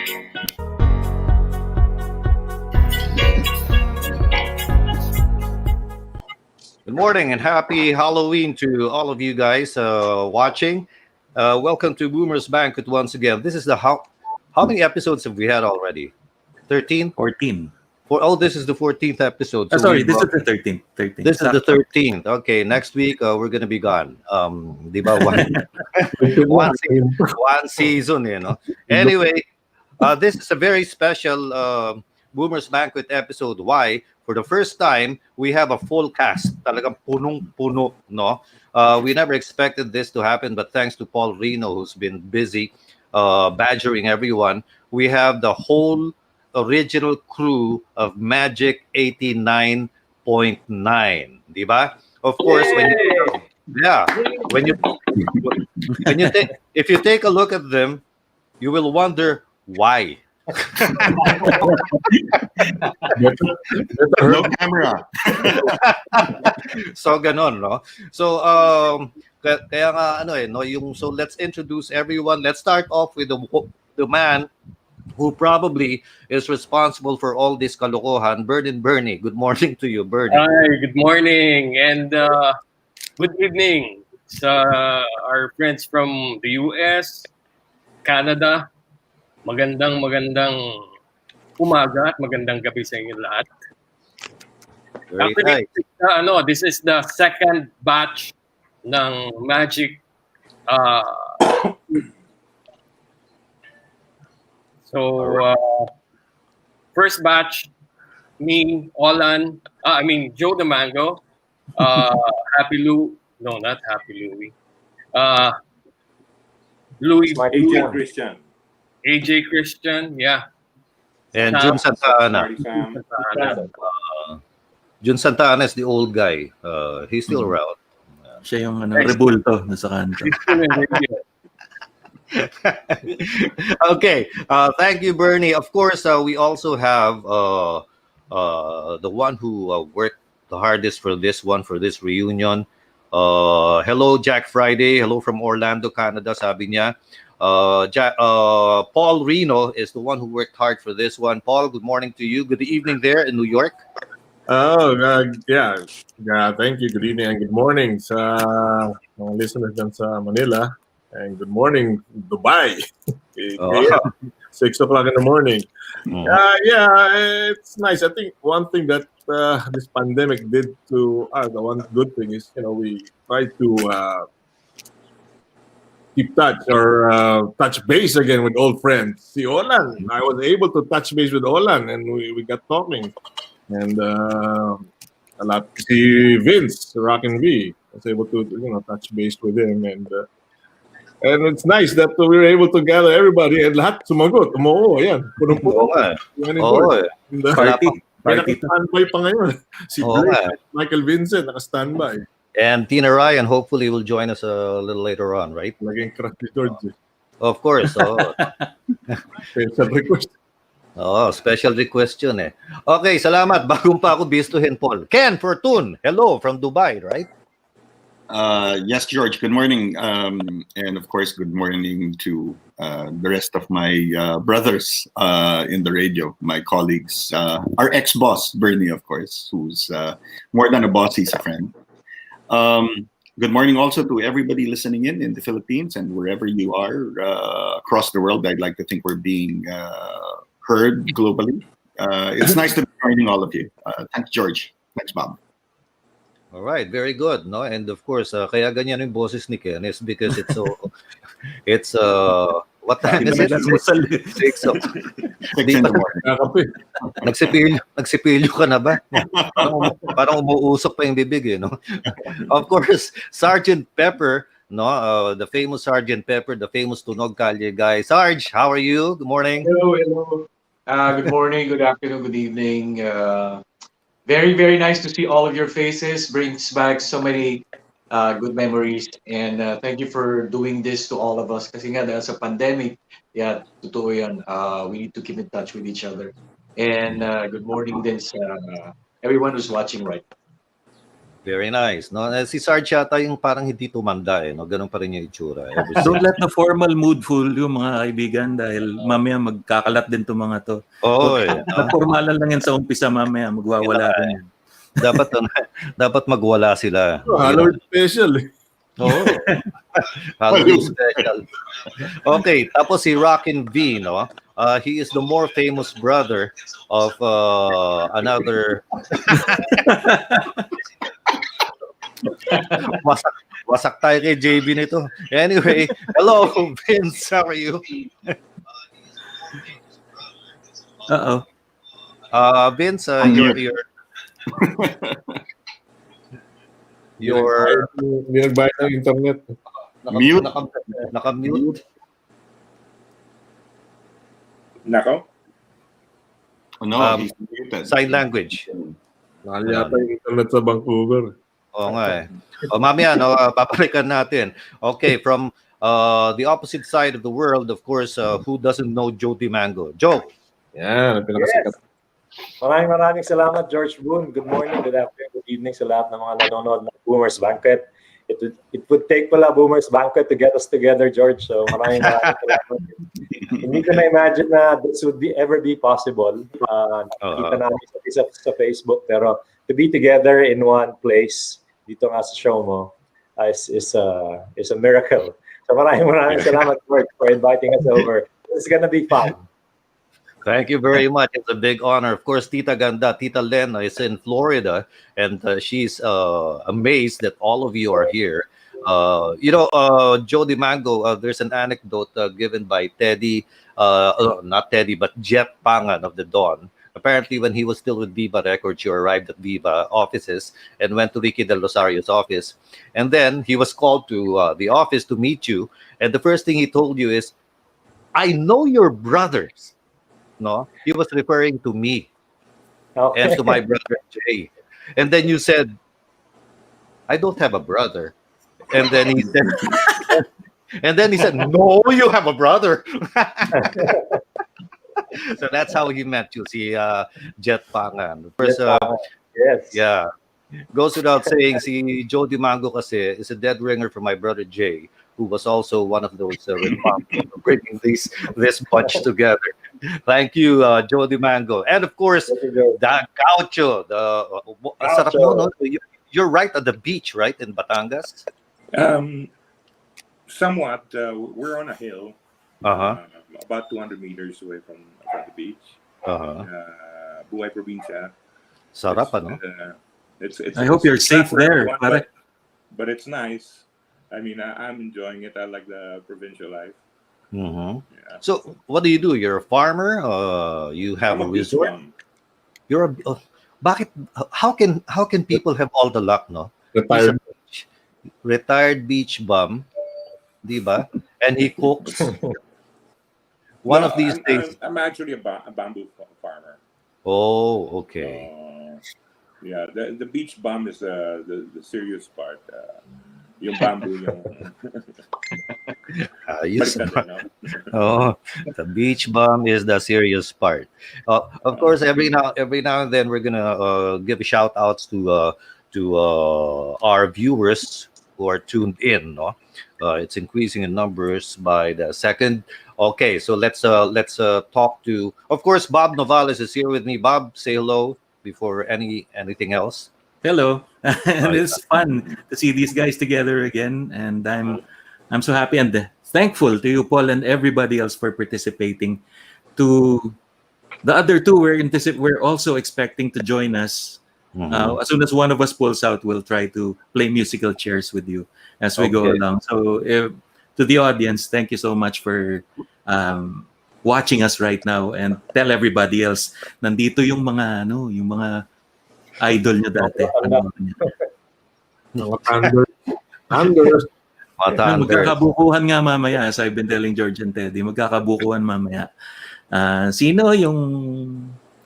Good morning and happy Halloween to all of you guys watching. Welcome to Boomer's Banquet once again. This is the how many episodes have we had already? 13? 14. This is the 14th episode. So sorry, this is the 13th. 13th. This is the 13th. Okay, next week we're gonna be gone. Di ba? One season, you know. Anyway, this is a very special Boomer's Banquet episode. Why? For the first time, we have a full cast. Talagang punong-puno, no? We never expected this to happen, but thanks to Paul Reno, who's been busy badgering everyone, we have the whole original crew of Magic 89.9. Diba? Of course, if you take a look at them, you will wonder why. No camera. So ganon, no? So kaya nga so let's introduce everyone. Let's start off with the man who probably is responsible for all this kalokohan, Burnin Bernie. Good morning to you, Bernie. Hi, good morning and good evening sa our friends from the US, Canada. Magandang umaga at magandang gabi sa inyo lahat. Very nice. This is the second batch ng Magic. First batch, me, Olan, Joe the Mango, Happy Lou, no, not Happy Louie, Louis, AJ Christian, yeah. And Jun Santa Ana. Jun Santa Ana is the old guy. He's still around. Siya yung rebulto na sa kanto. Okay. Thank you, Bernie. Of course, we also have the one who worked the hardest for this reunion. Hello, Jack Friday. Hello from Orlando, Canada, sabi niya. Paul Reno is the one who worked hard for this one. Paul, good morning to you. Good evening there in New York. Yeah. Thank you. Good evening and good morning sa mga listeners dyan sa Manila. And good morning, Dubai. 6 o'clock in the morning. It's nice. I think one thing that this pandemic did to us, the one good thing is, we try to keep touch or touch base again with old friends. See Olan, I was able to touch base with Olan, and we got talking, and a lot. See Vince, Rockin V, I was able to touch base with him, and it's nice that we were able to gather everybody and lahat sumagot. Umuo, yan. Oo nga. Party. Naka-standby pa ngayon. Si Blake, Michael Vincent, naka-standby. And Tina Ryan hopefully will join us a little later on, right? Naging crush ni George. Of course. Special request. Special request yun eh. Okay, salamat. Bagong pa ako bistuhin, Paul. Ken Fortun, hello from Dubai, right? Yes, George. Good morning. And of course, good morning to the rest of my brothers in the radio, my colleagues, our ex-boss, Bernie, of course, who's more than a boss, he's a friend. Good morning also to everybody listening in the Philippines and wherever you are across the world. I'd like to think we're being heard globally. It's nice to be joining all of you. Thanks, George. Thanks, Bob. All right, very good. No, and of course, kaya ganyan yung boses ni Ken is because it's what time is it? 6 in the morning. Nagsipilyo ka na ba? Parang umuusok pa yung bibig, no? Of course, Sergeant Pepper, no, the famous Sergeant Pepper, the famous Tunog Kalye guy. Sarge, how are you? Good morning. Hello. Good morning, good afternoon, good evening. Very, very nice to see all of your faces. Brings back so many good memories. And thank you for doing this to all of us. Kasi nga, dahil sa pandemic, totoo yan. We need to keep in touch with each other. And good morning din sa everyone who's watching right now. Very nice. No? Si Sarge yata yung parang hindi tumanda no? Ganun pa rin yung itsura. Don't let the formal mood fool yung mga kaibigan dahil mamaya magkakalat din itong mga to. Oh, Nagformalan lang yan sa umpisa, mamaya magwawala rin yan. dapat magwala sila. Halloween special eh. Oh. Halloween special. Okay, tapos si Rockin V, no? He is the more famous brother of another wasak tayo kay JB nito. Anyway, hello Vince, how are you? Uh-oh. Vince, your Hindi nagbayad ng internet. Mute. Naka-mute. Nako? No, he's muted. Sign language. Mahal yata yung internet sa Vancouver. Oo nga mamaya, papalikan natin. Okay, from the opposite side of the world, of course, who doesn't know Joe DiMango? Joe. Yan, ang pinakasikat. Maraming salamat, George Boone. Good morning, good afternoon, good evening sa lahat ng mga nanonood ng Boomers Banquet. It would take pala Boomers Banquet to get us together, George. So maraming salamat. Hindi ko na-imagine na this would ever be possible. Nakita namin sa Facebook, pero to be together in one place, dito nga sa show mo, is a miracle. So maraming salamat, George, for inviting us over. It's gonna be fun. Thank you very much. It's a big honor. Of course, Tita Ganda, Tita Lena is in Florida, and she's amazed that all of you are here. Joe DiMango, there's an anecdote given by Teddy, not Teddy, but Jet Pangan of the Dawn. Apparently, when he was still with Viva Records, you arrived at Viva offices and went to Ricky Del Rosario's office. And then he was called to the office to meet you. And the first thing he told you is, I know your brothers. No, he was referring to me and to my brother Jay. And then you said, I don't have a brother. And then he said, no, you have a brother. So that's how he met you. See, Jet Pangan. First, yes. Yeah. Goes without saying, si Joe DiMango kasi is a dead ringer for my brother Jay, who was also one of those responsible for bringing this bunch together. Thank you, Joe DiMango. And of course, the Gaucho. Sarap mo, no? You're right at the beach, right, in Batangas? Somewhat. We're on a hill. About 200 meters away from the beach. Buhay Probinsya. Sarap, ano? I hope you're safe there. But it's nice. I mean, I'm enjoying it. I like the provincial life. Yeah. So, what do? You're a farmer? You have a resort? You're a... bakit? How can people have all the luck, no? Retired beach bum, di ba? And he cooks. One of these days. I'm actually a bamboo farmer. Oh, okay. Yeah, the beach bum is the serious part. Yung bamboo, yung... The beach bum is the serious part. Of course, every now and then we're gonna give shout outs to our viewers who are tuned in. No, it's increasing in numbers by the second. Okay, so let's talk to. Of course, Bob Novalez is here with me. Bob, say hello before anything else. Hello. And it's fun to see these guys together again, and I'm so happy and thankful to you, Paul, and everybody else for participating. To the other two, we're also expecting to join us. As soon as one of us pulls out, we'll try to play musical chairs with you as we go along. So, to the audience, thank you so much for watching us right now, and tell everybody else, nandito yung mga idol niya dati. Thunders. Magkakabukuhan nga mamaya, as I've been telling George and Teddy, magkakabukuhan mamaya. Sino yung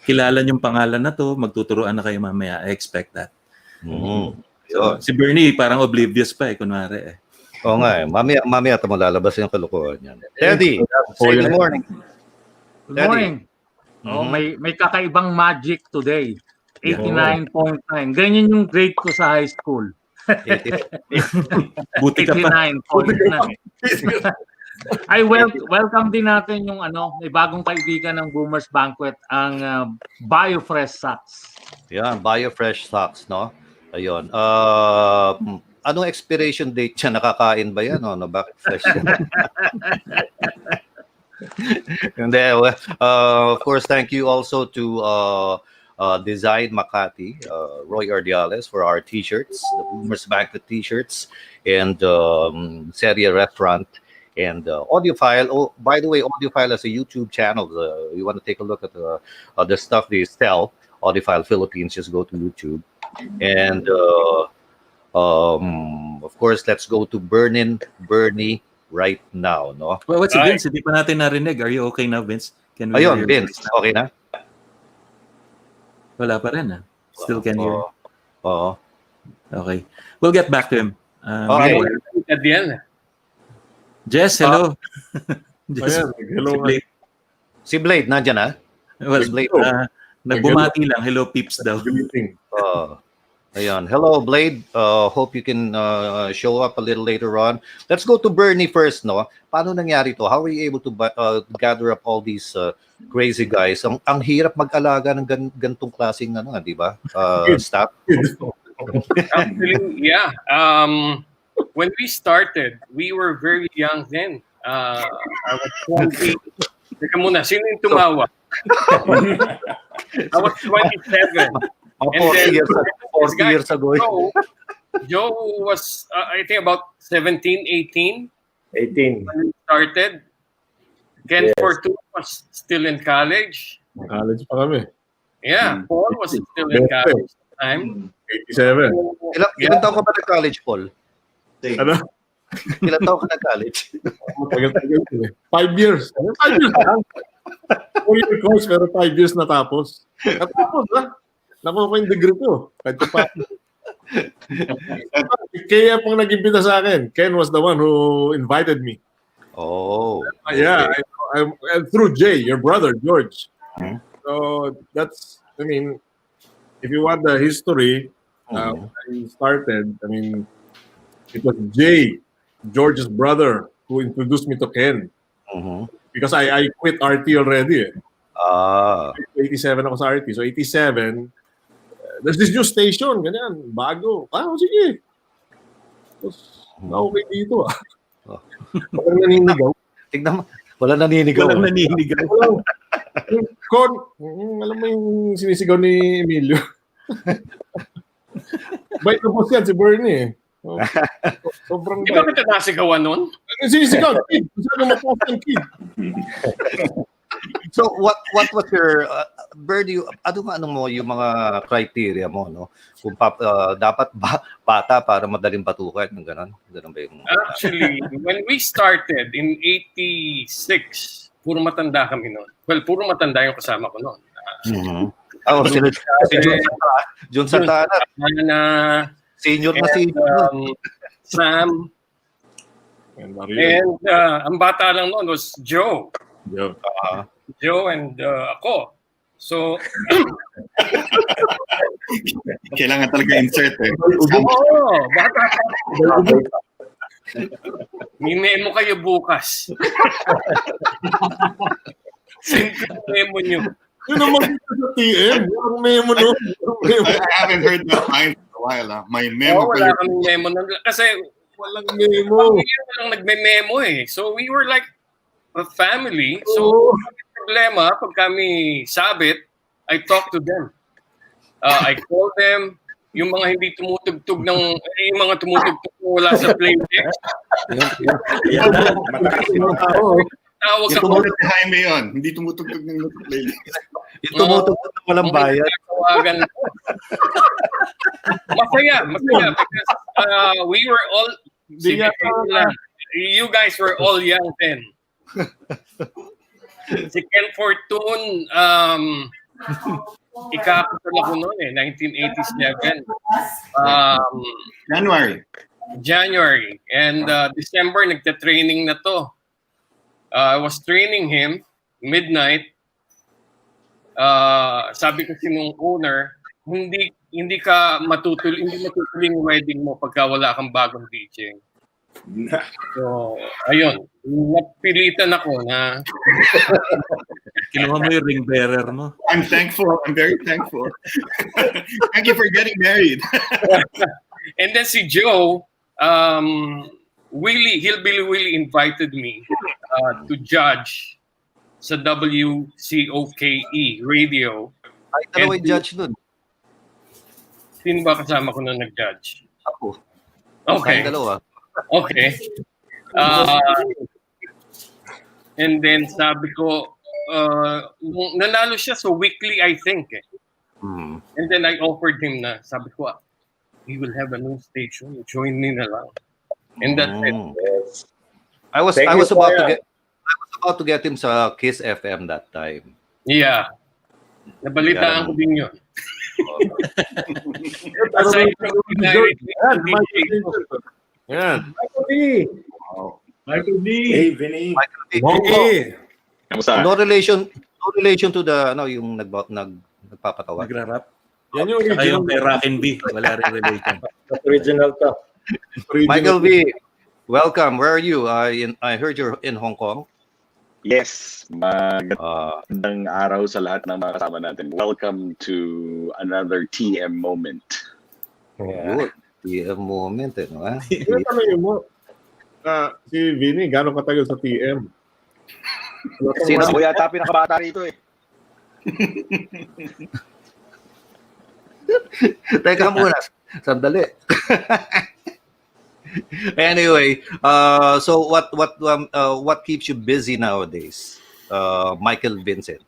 kilala niyong pangalan na to, magtuturuan na kayo mamaya. I expect that. So, si Bernie parang oblivious pa kunwari Oo nga mamaya ito malalabas yung kalokohan yan. Teddy, say good morning. Good morning. May kakaibang magic today. 89.9. Ganyan yung grade ko sa high school. 89. Buti ka pa. 89.9. Ay, welcome din natin yung may bagong kaibigan ng Boomers Banquet, ang BioFresh Socks. Yan, BioFresh Socks, no? Ayun. Anong expiration date siya? Nakakain ba yan? No? Bakit fresh yan? And then, of course, thank you also to Design Makati, Roy Ordiales, for our t-shirts, the Boomers Banquet t-shirts, and Seria Restaurant, and Audiophile. Oh, by the way, Audiophile has a YouTube channel. You want to take a look at the stuff they sell, Audiophile Philippines, just go to YouTube. And of course, let's go to Burnin Bernie right now, no? Well, what's Vince? Hindi pa natin narinig. Are you okay now, Vince? Can we Ayun, hear Vince, you? okay na? Wala pa rin, Still can hear. Oo. Okay. We'll get back to him. Okay. At the end. Jess, hello. Jess, Hello. si Blake. Si Blade, nandyan na? Well, Blade. nagbumati lang. Hello, peeps daw. Ayan. Hello, Blade. Hope you can show up a little later on. Let's go to Bernie first, no? Paano nangyari to? How were you able to gather up all these crazy guys? Ang hirap mag-alaga ng gantong klaseng di ba? Staff. Actually, yeah. When we started, we were very young then. I was 20. Teka muna, sino yung tumawa? I was 27. 40 years ago. Joe was, I think, about 17, 18. 18. When we started. Ken Fortun was still in college. College pa kami. Yeah, Paul was still in college at the time. 87. Ilan taon ka ba nag-college, Paul? Ano? Ilan taon ka nag-college? Tagal-tagal. 5 years. 5 years lang. 4-year course, pero 5 years natapos. Natapos, nakuha ko yung degree ko. Kahit pa. Kaya pang nag-imbita sa akin. Ken was the one who invited me. Oh. Yeah, and through Jay, your brother, George. So that's, I mean, if you want the history, when I started, I mean, it was Jay, George's brother, who introduced me to Ken. Because I quit RT already. 87 ako sa RT. So 87, there's this new station, ganyan, bago. Sige. Tapos, okay dito Walang naninigaw. Tignan mo. Walang naninigaw. Alam mo yung sinisigaw ni Emilio. Bait na boss yan, si Bernie. Sobrang Di ba kita nasigawan nun? Sinisigaw, kid. Masyado mapost yung kid. So what was your Bernie, ano mo yung mga criteria mo, no? Kung dapat bata para madaling patukan, ng ganun ba yung Actually, when we started in 86, puro matanda kami noon. Well, puro matanda yung kasama ko noon. Si John Santana. Senior na senior. Sam. And ang bata lang noon was Joe. Joe and ako. So, kailangan talaga insert bata. May memo kayo bukas. Send ko memo nyo. Yun naman sa TM. Yung memo no. I haven't heard that line for a while. May memo wala kaming memo. Kasi walang memo. Walang nagme-memo So we were like a family. So problema pag kami sabit, I talk to them. I call them. Yung mga hindi tumutugtog yung mga tumutugtog wala sa playlist. Tawag sa tumutugtog ni Jaime yun. Hindi tumutugtog ng playlist. Yung tumutugtog ng walang bayad. Masaya. Because we were all, you guys were all young then. Si Ken Fortun, ikapitol ako noon 1987. January. And December, nagta-training na to. I was training him, midnight. Sabi ko si nung owner, hindi matutuloy yung wedding mo pagka wala kang bagong DJ. So, ayun. Napilitan ako na Kinuha mo yung ring bearer mo. I'm thankful. I'm very thankful. Thank you for getting married. And then si Joe, Hillbilly Willie invited me to judge sa WCOKE radio. Ay, dalawa yung judge nun. Sino ba kasama ko na nag-judge? Ako. Okay. Tayong dalawa. Okay. And then sabi ko, nanalo siya so weekly, I think. Mm. And then I offered him na, sabi ko, we will have a new station. Join me na lang. And that's it. Yes. I was Thank you, about Kuya. to get him sa Kiss FM that time. Yeah. Nabalitaan ko din yun. Pero Aside may- from United Yan. Michael B. Michael B. Hey, Vinny. Michael B. Kamusta? No relation to the yung nagpapatawa. Nagra-rap. Yan yung Saka yung original. kay Rockin V. Wala rin relation. Original to. Michael B. Welcome. Where are you? I heard you're in Hong Kong. Yes, magandang araw sa lahat ng mga kasama natin. Welcome to another TM moment. Good. TM moment, no? Ano tanongin mo? Si Vinny, gano'ng katagal sa TM? Sino? Ako yata pinakabata rito eh. Teka muna. Sandali. Anyway, so what keeps you busy nowadays, Michael Vincent?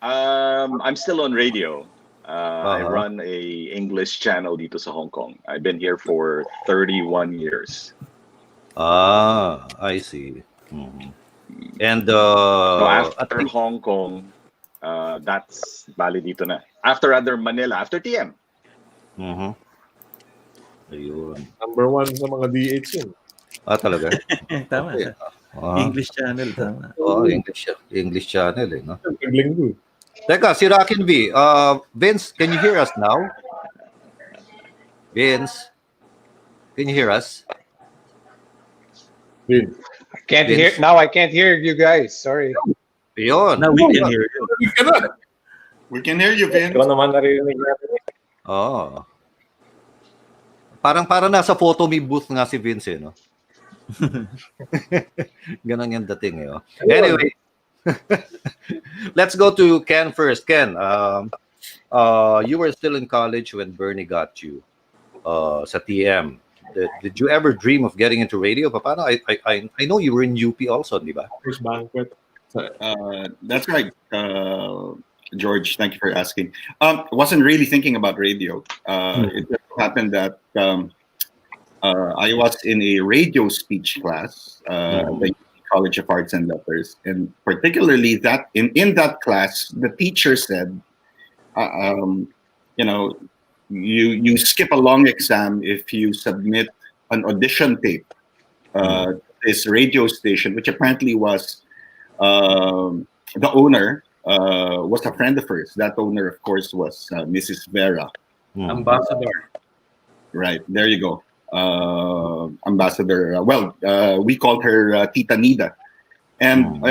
I'm still on radio. I run a English channel dito sa Hong Kong. I've been here for 31 years. I see. Mhm. And So I after think- Hong Kong, that's bali dito na. After Manila, after TM. Mhm. Ayun. Number 1 sa mga DH yun. Talaga? Tama. Okay. English channel. Tama. English channel, no? Naglinggo. Teka, si Rockin V. Vince, can you hear us now? Vince, can you hear us? Vin. Can't Vince. hear now. I can't hear you guys. Sorry. Ayun. Now we can hear you. We can hear you, Vince. Ikaw naman naririnig natin. Oh. Parang nasa photo me booth nga si Vince, no? Ganon yung dating, eh. Oh. Anyway, let's go to Ken first. Ken, you were still in college when Bernie got you sa TM. Did you ever dream of getting into radio? Paano? I know you were in UP also, di ba? First Banquet. That's right, George. Thank you for asking. Wasn't really thinking about radio. It just happened that I was in a radio speech class, the College of Arts and Letters, and particularly that in that class, the teacher said, you skip a long exam if you submit an audition tape to this radio station, which apparently was the owner was a friend of hers. That owner, of course, was Mrs. Vera. Ambassador. Right, there you go. Ambassador. We called her Tita Nida. And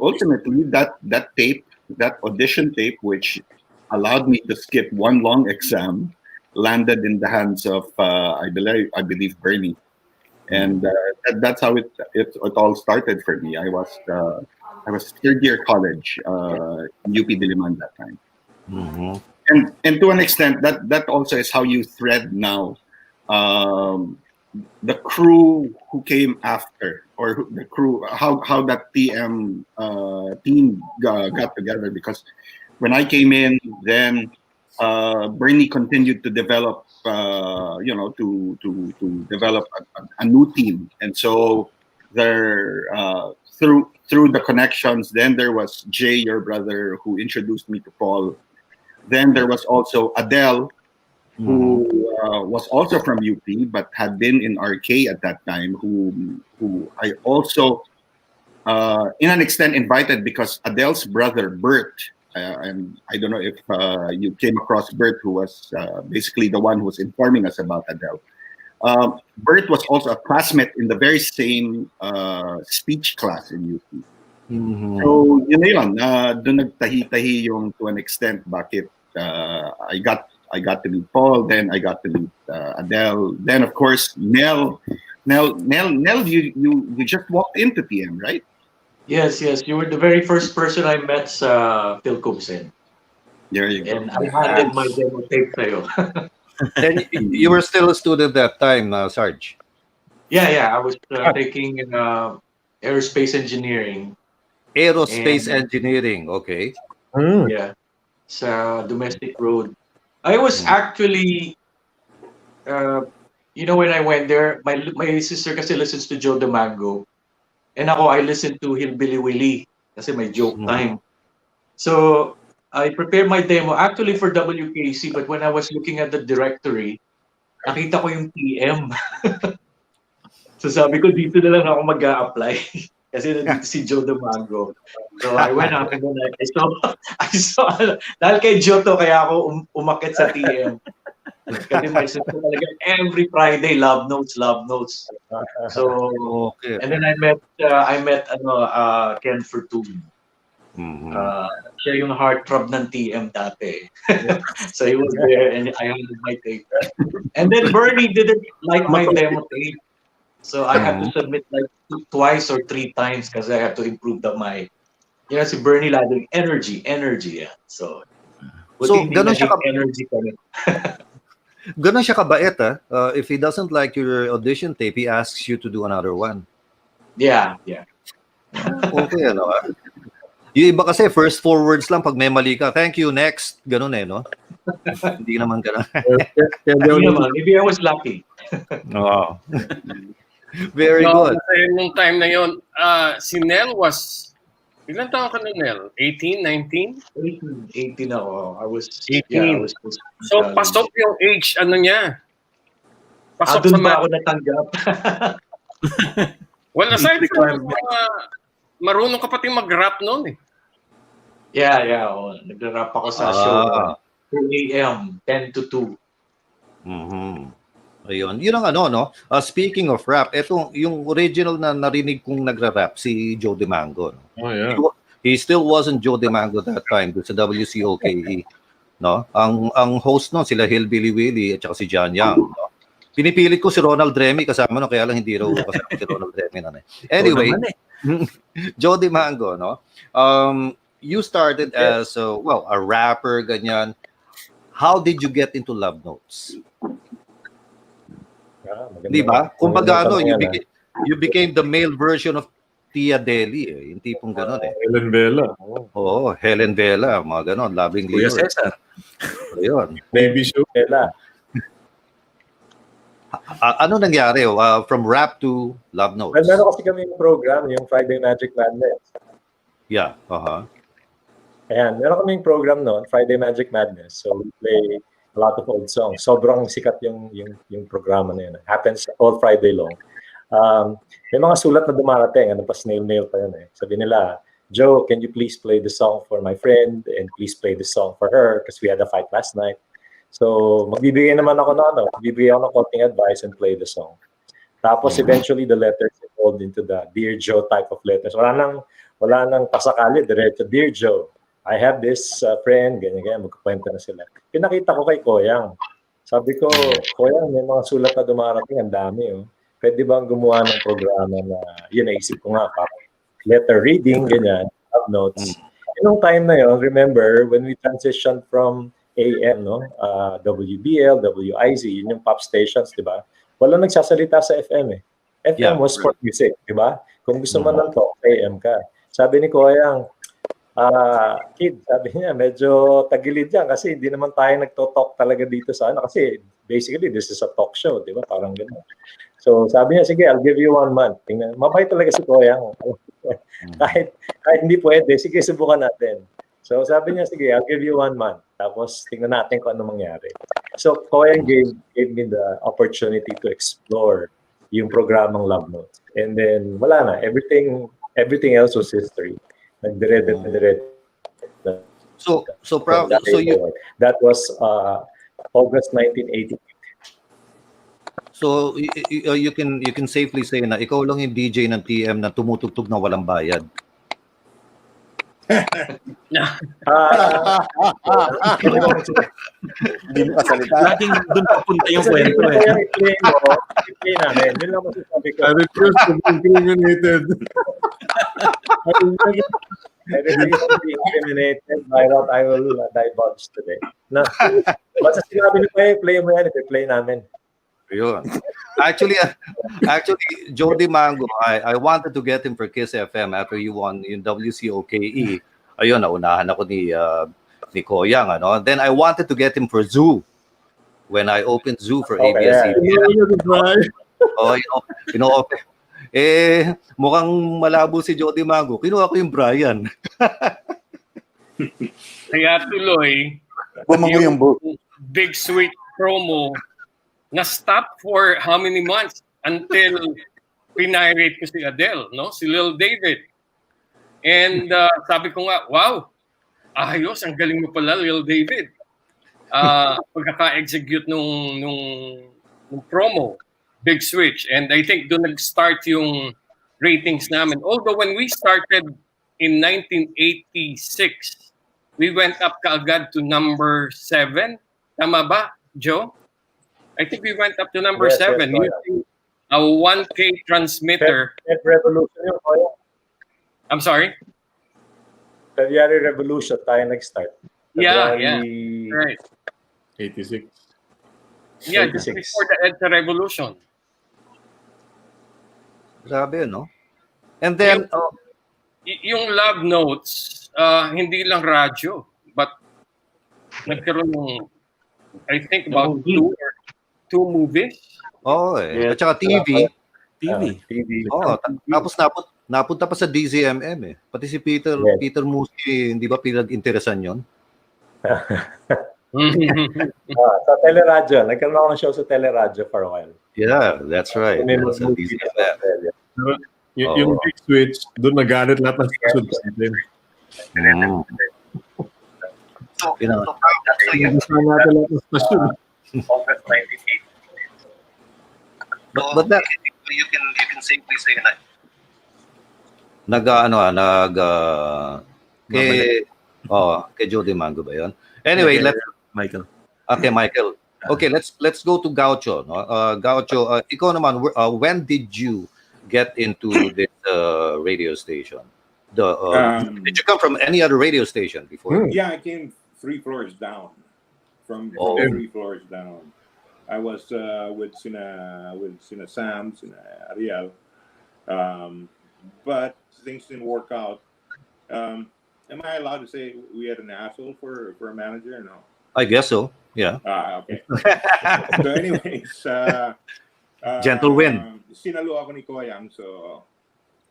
ultimately, that tape, that audition tape, which allowed me to skip one long exam, landed in the hands of I believe Bernie, and that's how it all started for me. I was third year college, UP Diliman that time, and to an extent that also is how you thread now the crew who came after, or the crew, how that TM team got together, because when I came in, then Bernie continued to develop, to develop a new team, and so there through the connections, then there was Jay, your brother, who introduced me to Paul. Then there was also Adele, who was also from UP but had been in RK at that time, who I also in an extent invited because Adele's brother Bert, and I don't know if you came across Bert, who was basically the one who was informing us about Adele. Bert was also a classmate in the very same speech class in UP. Mhm. So yun, doon nagtahi-tahi yung to an extent bakit I got to meet Paul, then I got to meet Adele, then of course Nell, you just walked into TM, right? Yes, you were the very first person I met sa Philcomsen. There you go. And I handed my demo tape sa'yo. And you were still a student that time, Sarge. Yeah, I was taking aerospace engineering. Aerospace And- engineering, okay. Yeah, sa domestic road. I was actually, when I went there, my sister kasi listens to Joe DeMango. And ako, I listened to Hillbilly Willie kasi may joke time. So, I prepared my demo actually for WKC, but when I was looking at the directory, nakita ko yung TM. So sabi ko, dito na lang ako mag-a-apply. Kasi nandito si Joe DeMango. So I went up and then I saw, dahil kay Joe to, kaya ako umakit sa TM. Kasi may sister talaga, every Friday, love notes. So, Okay. and then I met Ken Fortun. Siya yung heartthrob ng TM dati. So he was there and I handed my tape. And then Bernie didn't like my demo tape. So I had to submit like twice or three times kasi I had to improve the mic. Si Bernie laging energy. Yeah. So ganun siya energy kami. Ganun siya kabait, ah. If he doesn't like your audition tape, he asks you to do another one. Yeah. Okay, ano ah. Yung iba kasi, first 4 words lang, pag may mali ka, thank you, next. Ganun no? Hindi naman ganun. Maybe I was lucky. Wow. Very good. Kasi nung time na yun, si Nell was, ilan taon ka na, Nell? 18, 19? 18 ako. I was 18. Yeah, I was So, pasok yung age, niya. Pasok doon sa ba ako natanggap? Well, aside from marunong ka pati mag-rap noon eh. Yeah. Nag-rap ako sa show. 2 a.m., 10 to 2. Ayun. Yun ang no? Speaking of rap, ito yung original na narinig kong nagra-rap, si Joe DeMango. No? Oh, yeah. He still wasn't Joe DeMango that time sa WCOKE. No? Ang host no, sila Hillbilly Willie at saka si John Young. No? Pinipilit ko si Ronald Remy kasama no, kaya lang hindi raw kasama si Ronald Remy. Anyway, Joe DeMango, no? You started as a rapper, ganyan. How did you get into love notes? Di ba? Kumbaga you became the male version of Tia Deli yung tipong gano'n Helen Vela. Oo, Helen Vela, mga gano'n, Loving Kuya Leader. Cesar. Ayun. Baby Shoe Vela. Ano nangyari? From rap to love notes? Well, meron kasi kami yung program, yung Friday Magic Madness. Yeah, Ayan, meron kaming program noon, Friday Magic Madness. So we play a lot of old songs. Sobrang sikat yung programa na yun. It happens all Friday long. May mga sulat na dumarating, pa snail-mail pa yun Sabi nila, Joe, can you please play the song for my friend and please play the song for her because we had a fight last night. So magbibigay naman ako magbibigay ako ng konting advice and play the song. Tapos eventually the letters evolved into the Dear Joe type of letters. Wala nang pasakali, diretso, Dear Joe, I have this friend, ganyan, magkukwento na sila. Pinakita ko kay Koyang. Sabi ko, Koyang, may mga sulat na dumarating, ang dami. Pwede bang gumawa ng programa na, yun, naisip ko nga, parang letter reading, ganyan, love notes. Nung time na yun, remember, when we transitioned from AM, WBL, WIZ, yun yung pop stations, di ba? Walang nagsasalita sa FM FM was for music, di ba? Kung gusto mo ng talk, AM ka. Sabi ni Koyang, kid, sabi niya, medyo tagilid yan kasi hindi naman tayo nagto-talk talaga dito sa kasi basically this is a talk show, di ba? Parang gano'n. So sabi niya, sige, I'll give you 1 month. Tingnan, mabait talaga si Koyang. kahit hindi pwede, sige, subukan natin. So sabi niya, sige, I'll give you 1 month. Tapos tingnan natin kung ano mangyari. So Koyang gave me the opportunity to explore yung programang Love Notes. And then wala na, everything everything else was history. Nagdire-dire. So you that was August 1980. so you can safely say na ikaw lang yung DJ ng TM na tumutugtog na walang bayad. Hindi mo kasalita. Laging doon papunta yung kwento eh. I-play namin. Yun lang masasabi ko. I refuse to be incriminated. I refuse to be incriminated by what I will divulge today. Na, basta sinabi niyo play mo yan, i-play namin. Yun. Actually, Jody Mango, I wanted to get him for Kiss FM after you won yung WCOKE. Ayun, naunahan ako ni Koyang, ano. Then I wanted to get him for Zoo when I opened Zoo for ABS-CBN. Oh, okay. Mukhang malabo si Jody Mango. Kinuha ko yung Brian. Kaya tuloy, Bumango yung book. Big Sweet promo na-stop for how many months until pinirate ko si Adele, no? Si Lil David. And sabi ko nga, wow, ayos, ang galing mo pala, Lil David. Pagkaka-execute nung promo, Big Switch. And I think doon nag-start yung ratings namin. Although when we started in 1986, we went up kaagad to number 7. Tama ba, Joe? I think we went up to number 7 using a 1K transmitter. Revolution yun, Koyang. I'm sorry? February Revolution tayo nag-start. Yeah. Right. 86. Yeah, just before the EDSA Revolution. Grabe, no? And then, yung love notes, hindi lang radyo, but nagkaroon ng, I think, about two movies. Oh, at saka TV. Oh, tapos napunta pa sa DZMM eh. Pati si Peter Musi, hindi ba pinag-interesan yun? Sa teleradyo. Nagkaroon ako ng show sa teleradyo for a while. Yeah, that's right. Sa DZMM. Yung Big Switch, doon nagalit lahat ng station natin. So, natin lahat ng station. But that you can safely say na kay Jody Mango ba 'yon? Anyway, Michael. Okay, let's go to Gaucho, no? Gaucho, ikaw naman, when did you get into this radio station? Did you come from any other radio station before? Yeah, I came 3 floors down. From 3 floors down. I was with Sina Sam, Sina Ariel, but things didn't work out. Am I allowed to say we had an asshole for a manager? No. I guess so. Yeah. Okay. So, anyways, gentle win. Sinalo ako ni Koyang, so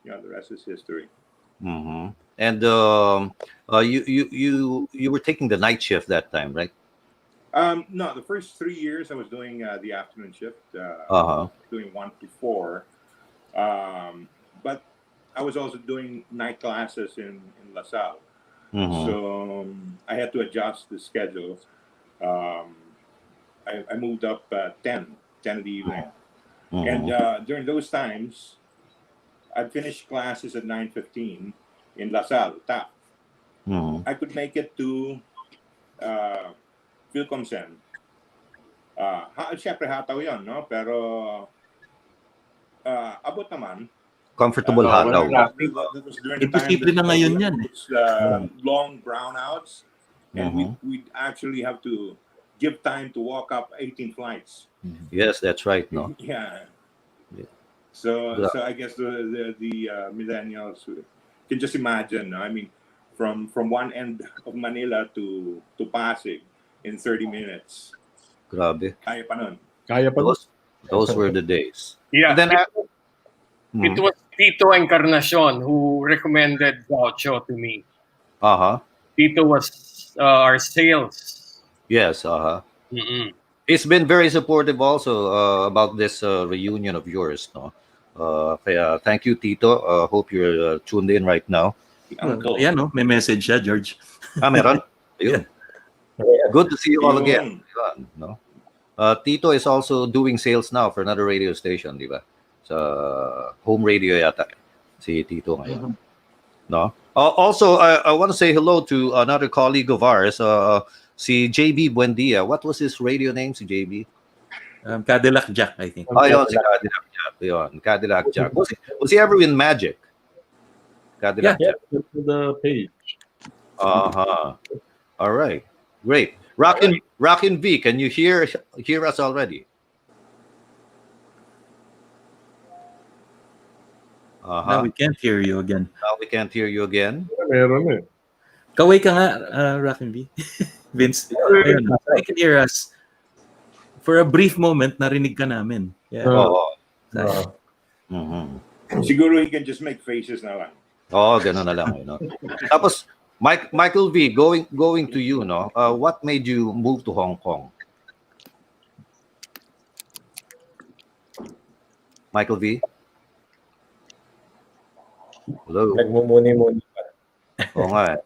the rest is history. Mm-hmm. And you were taking the night shift that time, right? No, the first 3 years I was doing the afternoon shift, doing 1 to 4. But I was also doing night classes in LaSalle. Mm-hmm. So I had to adjust the schedule. I moved up 10 in the evening. Mm-hmm. And during those times, I'd finish classes at 9:15 in LaSalle, TAP. Mm-hmm. I could make it to Philcomsen. Siyempre hataw yun, no? Pero abot naman. Comfortable hataw. That was during the time na ngayon yan. Long brownouts. And we'd actually have to give time to walk up 18 flights. Yes, that's right, no? Yeah. So I guess the millennials can just imagine, no? I mean, from one end of Manila to Pasig in 30 minutes. Grabe. Kaya pa nun. Those were the days. Yeah. And then it was Tito Encarnacion who recommended Gaucho to me. Tito was our sales. Yes. He's been very supportive also about this reunion of yours, no? Kaya thank you, Tito. Hope you're tuned in right now. Ayan, no? May message siya, George. Meron? Ayun. Good to see you all again. Ayun, no? Tito is also doing sales now for another radio station, di ba? Sa home radio yata si Tito ngayon. No? Also, I want to say hello to another colleague of ours, si JB Buendia. What was his radio name, si JB? Cadillac Jack, I think. Yun, si Cadillac Jack. Yun, Cadillac Jack. Was he ever in Magic? Cadillac Jack. The page. All right. Great. Rockin V, can you hear us already? Now we can't hear you again. Meron eh. Kaway ka nga, Rockin V. Vince, ayun, I can hear us. For a brief moment, narinig ka namin. Yeah. Siguro he can just make faces na lang. Ganun na lang. You know? Tapos, Michael V, going to you, no? What made you move to Hong Kong? Michael V? Hello? Nagmumuni-muni pa. Oo nga eh.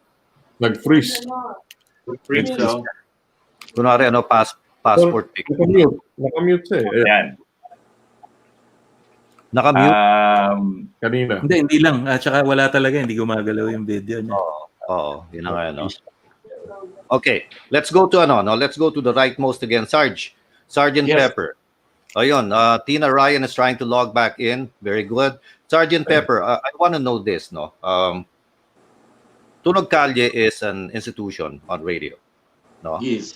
Nag-freeze. Kunwari, passport pic. Nakamute siya eh. Yan. Nakamute? Kanina. Hindi lang. At saka wala talaga, hindi gumagalaw yung video niya. Yun na nga, no? Okay, let's go to let's go to the rightmost again. Sergeant Pepper. Ayun, Tina Ryan is trying to log back in. Very good. Sergeant Pepper, I want to know this, no? Tunog Kalye is an institution on radio, no? Yes.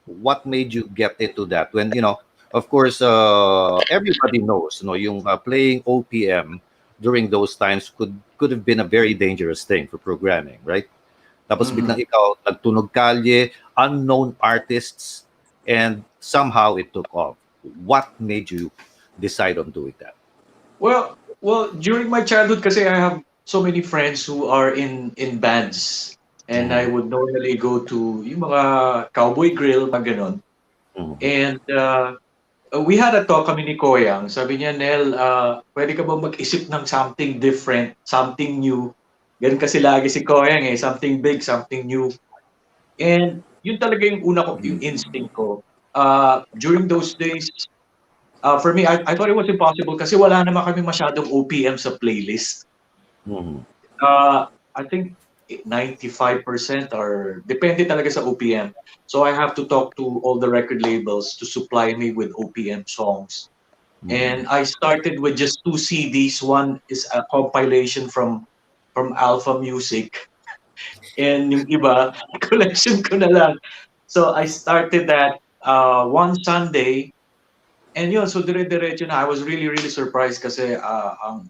What made you get into that? When, of course, everybody knows, yung playing OPM during those times could have been a very dangerous thing for programming, right? Tapos biglang ikaw, nagtunog kalye, unknown artists, and somehow it took off. What made you decide on doing that? Well, during my childhood, kasi I have so many friends who are in bands, and I would normally go to yung mga cowboy grill, mga ganon. And we had a talk kami ni Koyang. Sabi niya, Nel, pwede ka ba mag-isip ng something different, something new? Ganun kasi lagi si Koyang eh, something big, something new. And yun talaga yung una ko, yung instinct ko. During those days, for me, I thought it was impossible kasi wala naman kami masyadong OPM sa playlist. I think 95% or depende talaga sa OPM. So I have to talk to all the record labels to supply me with OPM songs. And I started with just 2 CDs. One is a compilation from Alpha Music. And yung iba, collection ko na lang. So I started that one Sunday. And yun, so dire-diretso na. I was really, really surprised kasi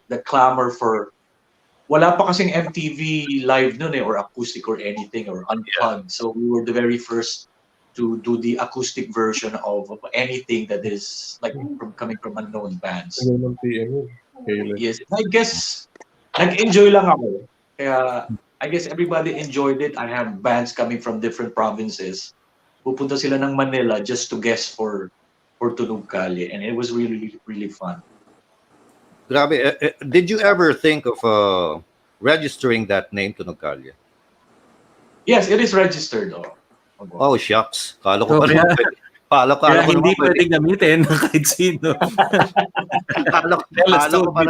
the clamor for wala pa kasing MTV live nun or acoustic or anything or unplugged. So we were the very first to do the acoustic version of anything that is like coming from unknown bands. Yes, I guess nag-enjoy lang ako. Kaya I guess everybody enjoyed it. I have bands coming from different provinces. Pupunta sila ng Manila just to guest for Tunog Kalye, and it was really, really fun. Grabe, did you ever think of registering that name, Tunog Kalye? Yes, it is registered. Oh, shucks. Kala ko pa hindi pwede gamitin kahit sino. Kala ko pa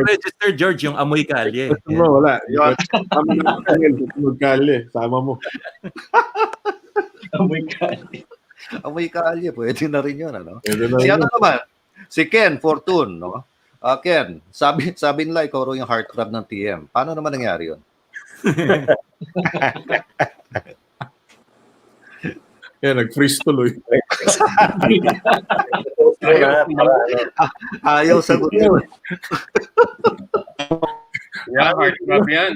Register, George, yung amoy kalye. Wala. Tunog Kalye. Sama mo. Amoy kalye. Amoy kalye, pwede na rin yun, ano? Si ano naman? Si Ken Fortun, no? Ken, sabi nila ikaw rin yung heartthrob ng TM. Paano naman nangyari yun? Nag-freeze tuloy. Ayaw sagutin. Heartthrob yan.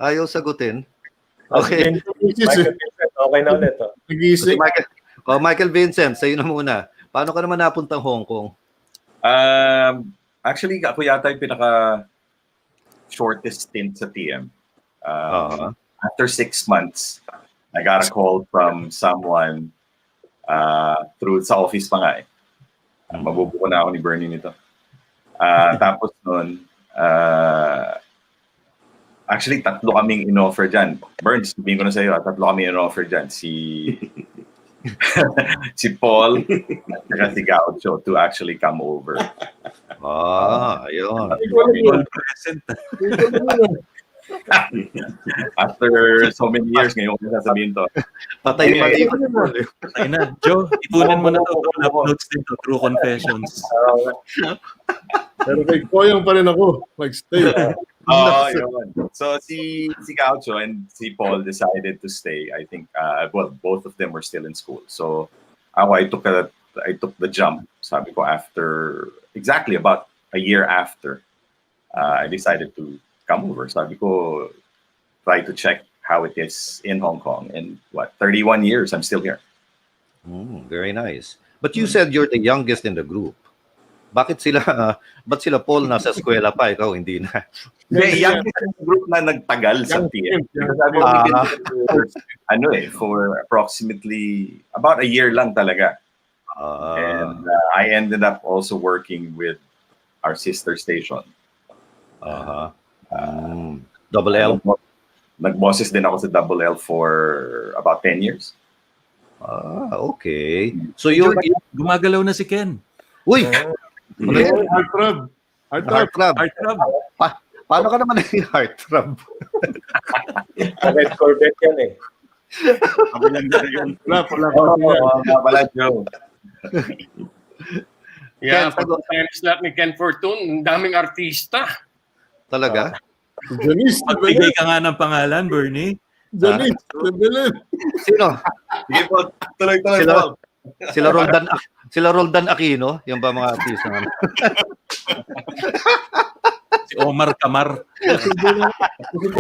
Ayaw sagutin. Okay. Okay na ulit. Michael Vincent, sa'yo na muna. Paano ka naman napuntang Hong Kong? Actually, ako yata yung pinaka-shortest stint sa TM. After 6 months, I got a call from someone Through sa office pa nga eh. Mabubuo na ako ni Bernie nito. Tapos nun, actually, tatlo kaming in-offer dyan. Burns, sabihin ko na sa'yo, tatlo kaming in-offer dyan. Si Paul at si Gaucho to actually come over. Ayun. Present. After so many years, ngayon ko sasabihin to. Patay na yun. Patay na. Joe, ipunan mo na to. Uploads din to. True Confessions. Pero kay Koyang pa rin ako. Mag-stay. Yun. So si Gaucho and si Paul decided to stay. I think, both of them were still in school. So I took the jump. Sabi ko exactly about a year after, I decided to come over. Sabi ko, try to check how it is in Hong Kong. And 31 years, I'm still here. Very nice. But you said you're the youngest in the group. Ba't sila Paul nasa eskwela pa, ikaw hindi na? Youngest in the group na nagtagal sa TM. For approximately about a year lang talaga. And I ended up also working with our sister station. Double L? Nag-bosses din ako sa Double L for about 10 years. Okay. So gumagalaw na si Ken. Uy! Heartthrob. Paano ka naman naging heartthrob? Red Corvette yan eh. Wala, Joe. Yeah, pag time slot ni Ken Fortun, ang daming artista. Talaga? Janice, Magbigay ka nga ng pangalan, Bernie. Janice, Sino? Sige po, tuloy-tuloy po. Sila Roldan Aquino, yung ba mga artista nga? Si Omar Camar. Kasi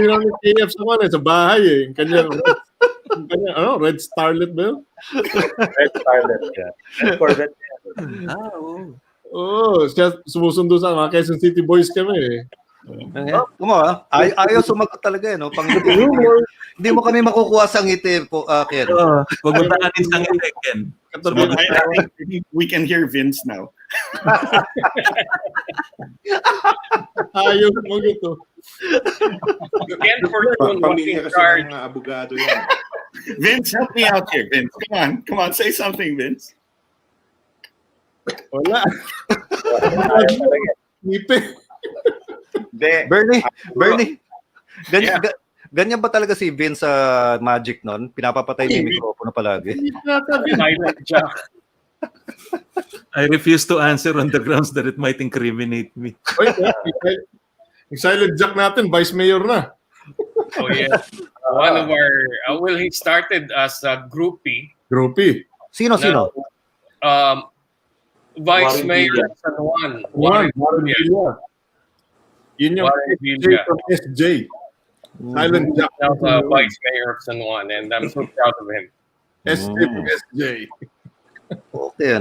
lang ni KF sa bahay eh. Kanya Red Starlet ba yun? Red Starlet, yeah. Red Corvette. Siya sumusundo sa mga Quezon City Boys kami eh. Ayaw sumagot talaga no? Hindi mo kami makukuha sa ngiti po, Ken. Huwag mo takanin sa ngiti, Ken. I think we can hear Vince now. Ayaw mo ito. Ken Fortun was in charge. Mga abogado yan. Vince, help me out here, Vince. Come on, say something, Vince. Wala. Nipe. Bernie. Ganyan ba talaga si Vince sa Magic nun? Pinapapatay yung mikropono palagi. I refuse to answer on the grounds that it might incriminate me. Yung silent Jack natin, Vice Mayor na. Oh yeah. One of our, he started as a groupie. Groupie? Sino? Vice Mayor San Juan. Warren Villa. Yun yung SJ from SJ. Silent Jack. Now the Vice Mayor of San Juan, and I'm so proud of him. SJ from SJ. Okay,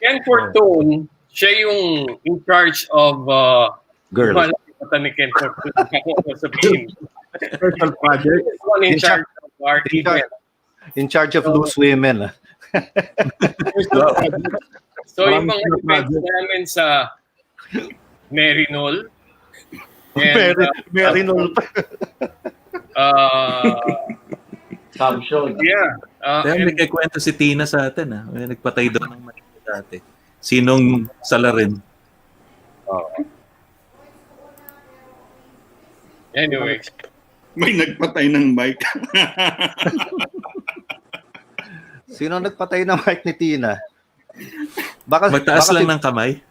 Ken Fortun, siya yung in charge of girl. Ni Ken Fortun sa team. Special project. One in charge of our team. In charge of loose women. So yung mga events namin sa Merinol. Merinol. Samson. Yeah. Dahil may kwento si Tina sa atin. May nagpatay doon ng mic dati. Sinong salarin? Anyway. May nagpatay ng mic. Sino nagpatay ng mic ni Tina? Magtaas lang ng kamay.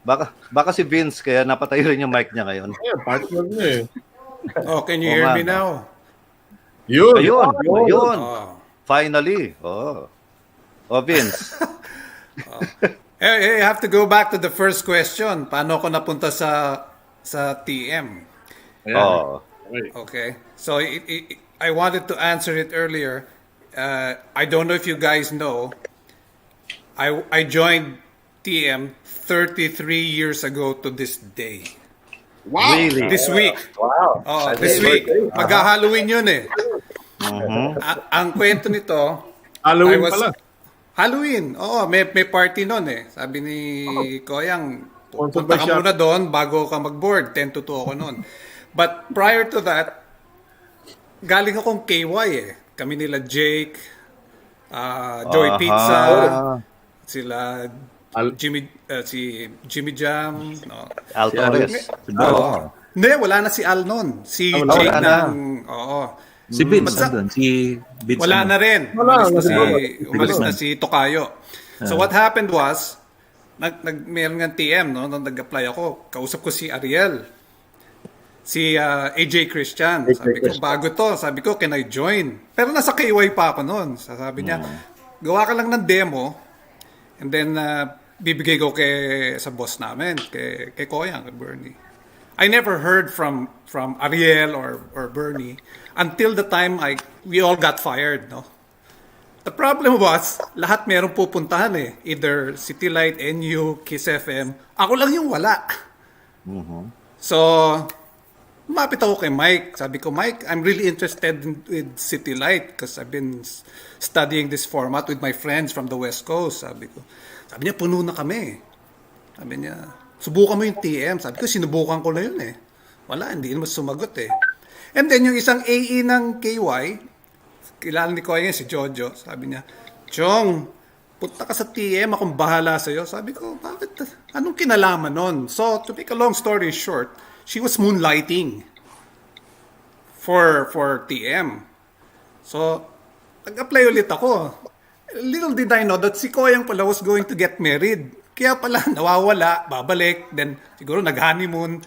Baka si Vince, kaya napatay rin yung mic niya ngayon. Yeah, partner niya eh. Oh, can you hear me now? Ayun. Finally. Vince. Hey, I have to go back to the first question. Paano ko napunta sa TM? Okay. So I wanted to answer it earlier. I don't know if you guys know. I joined TM 33 years ago to this day. Wow. Really? This week. Wow. This week. Mag-Halloween yun eh. Ang kwento nito, Halloween I was- pala. Halloween. Oo, may party noon eh. Sabi ni Koyang, Sponsored punta by ka Shopee. muna doon bago ka mag-board. 10 to 2 ako noon. But prior to that, galing akong KY eh. Kami nila Jake, Joy Pizza, sila si Jimmy Jam. No. Al Torres. Oo. Hindi, wala na si Al noon. Si wala Jake na. Oo. Si Vince Basta- nandun. Si Vince. Wala ano. na rin. Wala, Umalis na si Tokayo. So what happened was, meron nga TM, no? Nung nag-apply ako, kausap ko si Ariel. Si AJ Christian. Sabi ko, bago to. Sabi ko, can I join? Pero nasa KY pa ako noon. Sabi niya, gawa ka lang ng demo, and then bibigay ko sa boss namin, kay Koyang, kay Bernie. I never heard from Ariel or Bernie until the time we all got fired, no? The problem was, lahat merong pupuntahan eh. Either City Light, NU, Kiss FM. Ako lang yung wala. So, lumapit ako kay Mike. Sabi ko, Mike, I'm really interested with City Light because I've been studying this format with my friends from the West Coast. Sabi niya, puno na kami. Sabi niya, subukan mo yung TM. Sabi ko, sinubukan ko na yun eh. Wala, hindi naman sumagot eh. And then yung isang AE ng KY, kilala ni Koy si Jojo, sabi niya, Chong, punta ka sa TM, akong bahala sa'yo. Sabi ko, bakit? Anong kinalaman nun? So, to make a long story short, she was moonlighting for TM. So, nag-apply ulit ako. Little did I know that si Koyang pala was going to get married. Kaya pala nawawala, babalik, then siguro nag-honeymoon.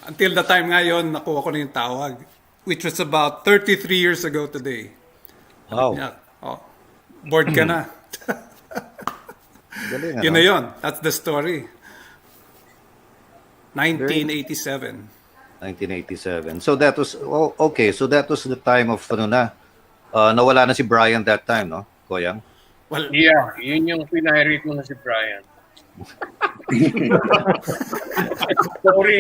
Until the time ngayon, nakuha ko na yung tawag, which was about 33 years ago today. Wow. Yeah. Oh, bored ka na. Galing, Yun na yun. That's the story. 1987. 1987. So that was okay. So that was the time of nawala na si Brian that time, no? Koyang. Well, yeah, yun yung pinahirate mo na si Brian. Sorry.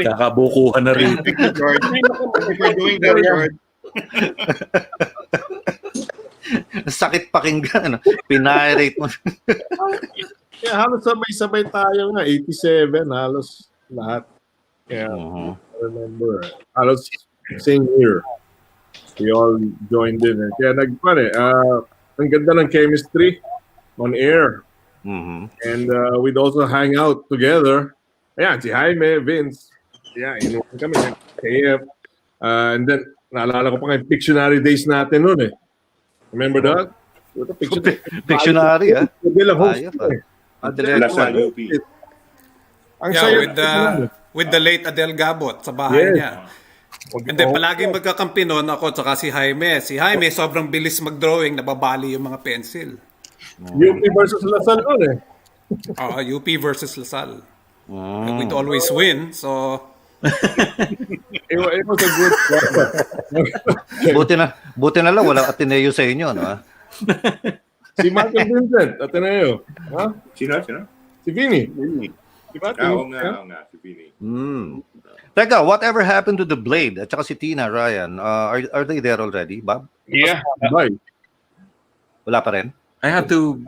Kakabukuhan na rin. Thank you, George. Thank you for doing that, George. Sakit pakinggan, ano? Pinirate mo. Yeah, halos sabay-sabay tayo nga. 87, halos lahat. Yeah, I remember. Halos same year. We all joined in. Kaya ang ganda ng chemistry on air. And we'd also hang out together. Ayan, si Jaime, Vince. Yeah, inuwan kami. KF. And then, naalala ko pa nga yung Pictionary days natin noon eh. Remember that? Pictionary, ah. Hindi lang host. Ang saya with the late Adel Gabot sa bahay niya. And then palaging magkakampi noon ako at saka si Jaime. Si Jaime sobrang bilis mag-drawing, nababali yung mga pencil. UP versus Lasal noon eh. UP versus Lasal. And we'd always win, so it was a good buti na lang wala Ateneo sa inyo, no? Si Michael Vincent, Ateneo. Ha? Sino? Si Vinny. Diba? Oo nga, si Vinny. Teka, whatever happened to the Blade at saka si Tina, Ryan? Are they there already, Bob? Yeah. Wala pa rin? I have to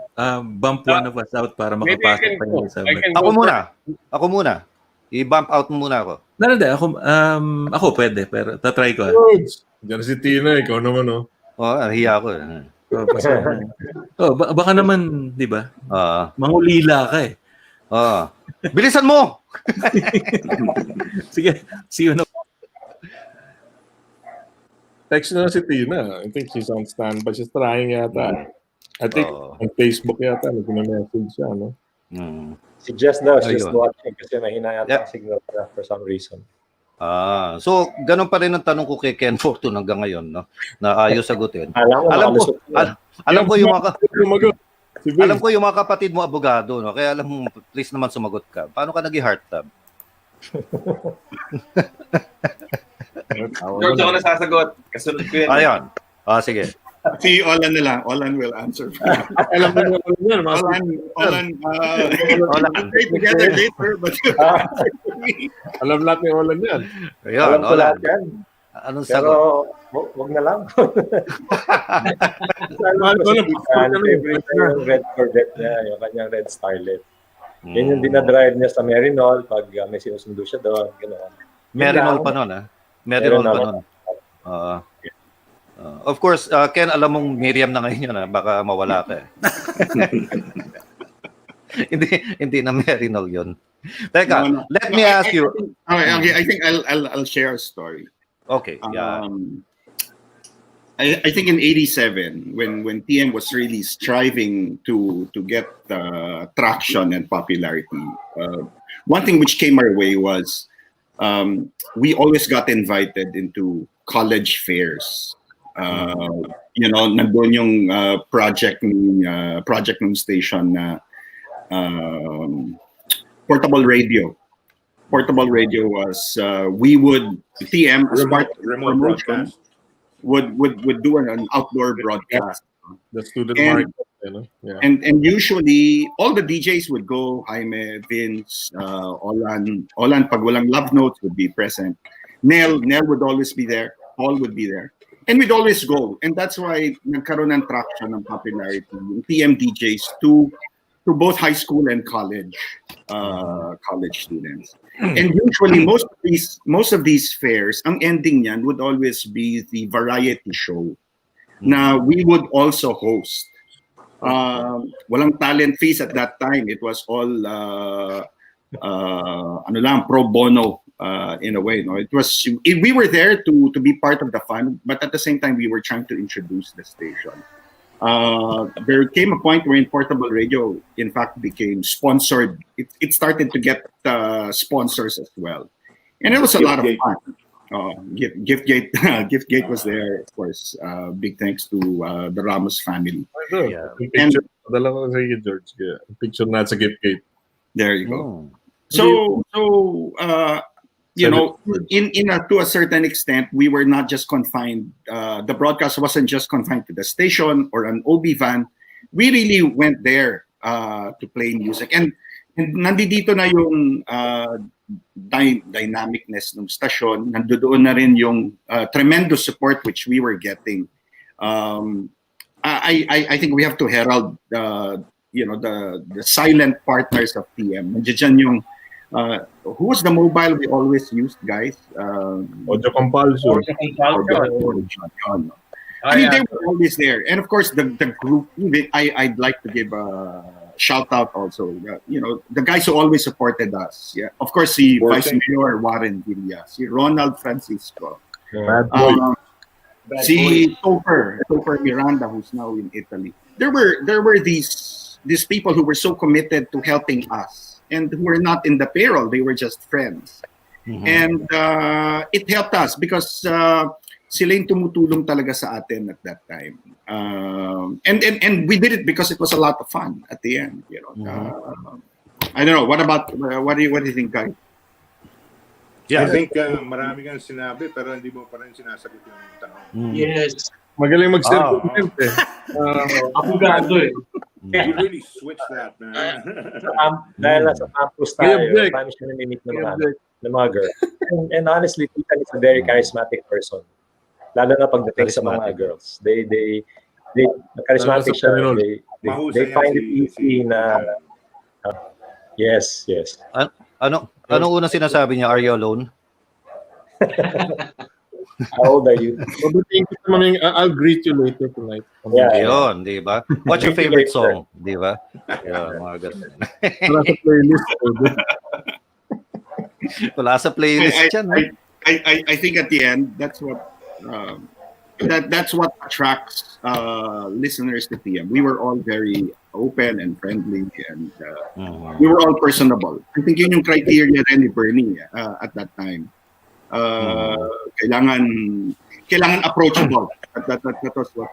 bump one of us out para makapasok pa yun sa... Ako muna. I-bump out muna ako. Hindi. Ako pwede, pero tatry ko. Diyan si Tina, ikaw naman, no? Hiya ko. Baka naman, di ba? Mangulila ka eh. Bilisan mo! Sige, see you na. Text na si Tina. I think she's on standby. She's trying yata. I think on Facebook yata, nag-message siya, no? Si Jess daw, she's watching kasi mahina yata ang signal niya for some reason. So, ganun pa rin ang tanong ko kay Ken Fortun hanggang ngayon, no? Na ayos sagutin. Alam ko yung mga kapatid mo abogado, no? Kaya alam mo, please naman sumagot ka. Paano ka nag-heart tab? George, ako nasasagot. Kasunod ko yan. Ayun. Sige. Si Olan na lang. Olan will answer. Alam mo yan. Olan. Stay together later. But alam natin Olan yan. Ayun, Olan. Anong sagot? Wag na lang. Favorite yung red Corvette niya, yung kanyang red Starlet. Yan yung dinadrive niya sa Merinol pag may sinusundo siya doon. Gano'n. Merinol pa nun, Merinol pa nun. Of course, Ken, alam mong Miriam na ngayon yun, baka mawala ka eh. hindi na Merinol yun. Teka, let me ask you. Okay, I think I'll share a story. Okay, yeah. I think in '87, when TM was really striving to get traction and popularity, one thing which came our way was we always got invited into college fairs. Nandun yung project ng station na portable radio. Portable radio was TM as part of remote broadcast would do an outdoor broadcast. The student market, Yeah. And usually all the DJs would go. Jaime, Vince, Olan pag walang love notes would be present. Nel would always be there. Paul would be there. And we'd always go. And that's why nagkaroon ng traction ng popularity yung TM DJs to both high school and college students. And usually most of these fairs, ang ending niyan would always be the variety show. Na we would also host. Walang talent fees at that time. It was all pro bono in a way. No, we were there to be part of the fun, but at the same time we were trying to introduce the station. There came a point where portable radio, in fact, became sponsored. It started to get sponsors as well, and it was a lot of fun. Giftgate was there, of course. Big thanks to the Ramos family. Picture na sa Giftgate. There you go. So to a certain extent, we were not just confined. The broadcast wasn't just confined to the station or an OB van. We really went there to play music, and nandito na yung dynamicness ng station. Nandoon na rin yung tremendous support which we were getting. I think we have to herald the silent partners of TM. Nandiyan yung who was the mobile we always used, guys? Audio Compulsion. I mean, they were always there, and of course the group. I'd like to give a shout out also. The guys who always supported us. Yeah, of course, the Vice Mayor Warren Villas, Ronald Francisco, Topher Miranda, who's now in Italy. There were these people who were so committed to helping us, and who were not in the payroll. They were just friends, and it helped us because sila yung tumutulong talaga sa atin at that time. And we did it because it was a lot of fun at the end. I don't know. What do you think, guys? Yeah, I think marami kang sinabi pero hindi mo pa rin sinasagot yung tanong. Yes. Magaling mag-self-content eh. Abogado eh. You really switch that, man. Dahil nasa campus tayo, paano siya namimit ng mga girl. And honestly, Tita is a very charismatic person. Lalo na pagdating sa mga girls. They charismatic siya. They find it easy na yes. Anong una sinasabi niya? Are you alone? How old are you? I'll greet you later tonight. Yeah. Yun, di ba? What's your favorite song? Di ba? Mga ganun. Wala sa playlist. Wala sa playlist yan. I think at the end, that's what attracts listeners to TM. We were all very open and friendly, and we were all personable. I think yun yung criteria rin ni Bernie at that time. Kailangan approachable. That was what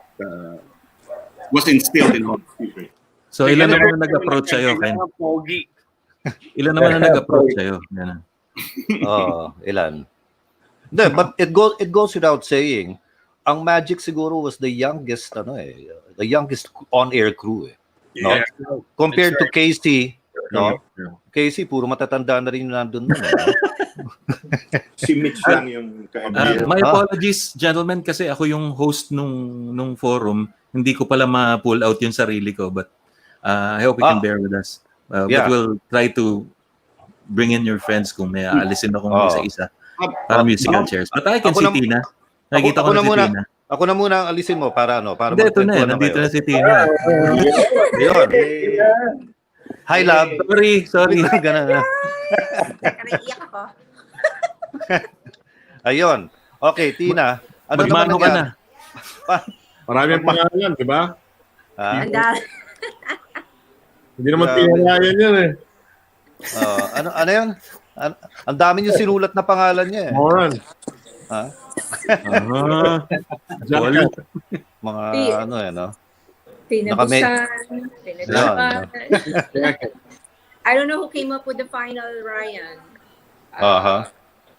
was instilled in all. So ilan naman na nag-approach sa'yo, Ken? Ilan naman na nag-approach sa'yo? Ilan? No, but it goes without saying, ang Magic siguro was the youngest on-air crew. No? Yeah. Compared to Casey, No? Casey, puro matatanda na rin yung nandun nun. Si Mitch lang yung kaibigan. My apologies, gentlemen, kasi ako yung host nung forum. Hindi ko pala ma-pull out yung sarili ko, but I hope you can bear with us. But we'll try to bring in your friends kung may aalisin akong isa-isa para musical chairs. But I can see Tina. Nakikita ko na si Tina. Ako na muna ang alisin mo para para ito na, nandito na si Tina. Yun. Hi, love. Sorry. Ganun na. Naiiyak ako. Ayun. Okay, Tina. Ano Magmano ka na. Maraming pangalan, di ba? Hindi naman pinangalan yan eh. Ano yan? Ang dami niyo sinulat na pangalan niya eh. Moran. Ha? Mga ano eh, no? Pinabusan. I don't know who came up with the final, Ryan.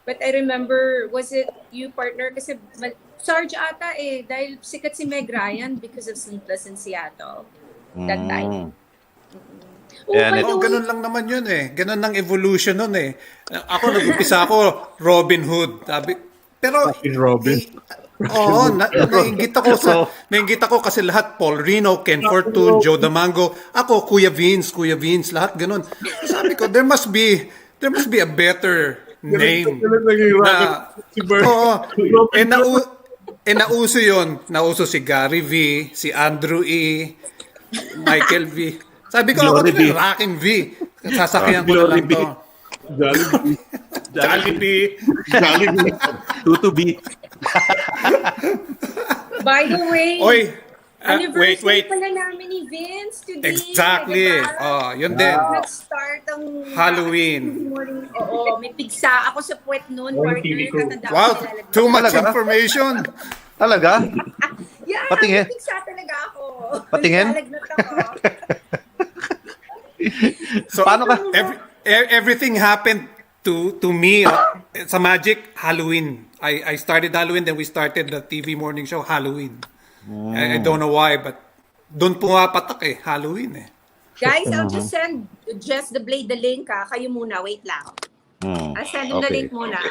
But I remember, was it you, partner? Kasi Sarge ata eh, dahil sikat si Meg Ryan because of Sleepless in Seattle that time. Ganun lang naman yun eh. Ganun lang evolution nun eh. Ako, nag-umpisa ako, Robin Hood. Pero, Robin. nainggit ako kasi lahat, Paul Reno, Ken Fortun, Joe Damango. Ako, Kuya Vince, lahat ganun. Sabi ko, there must be a better name. Nauso yun. Nauso si Gary V, si Andrew E, Michael V. Sabi ko, ako din, Rockin V. Sasakyan ko na lang to. Jollibee. Tutu B. By the way, wait. pala namin ni Vince today. Exactly. Yun din. Nag-start ang Halloween. Oo, may pigsa ako sa puwet noon, partner. Wow, too much information. Talaga? Yeah, patingin. May pigsa talaga ako. Patingin? So, paano ka? Everything happened to me sa Magic Halloween. I started Halloween, then we started the TV morning show Halloween. I don't know why, but doon pumapatak eh, Halloween eh. Guys, I'll just send the Blade the link Kayo muna, wait lang. I'll send him the link muna.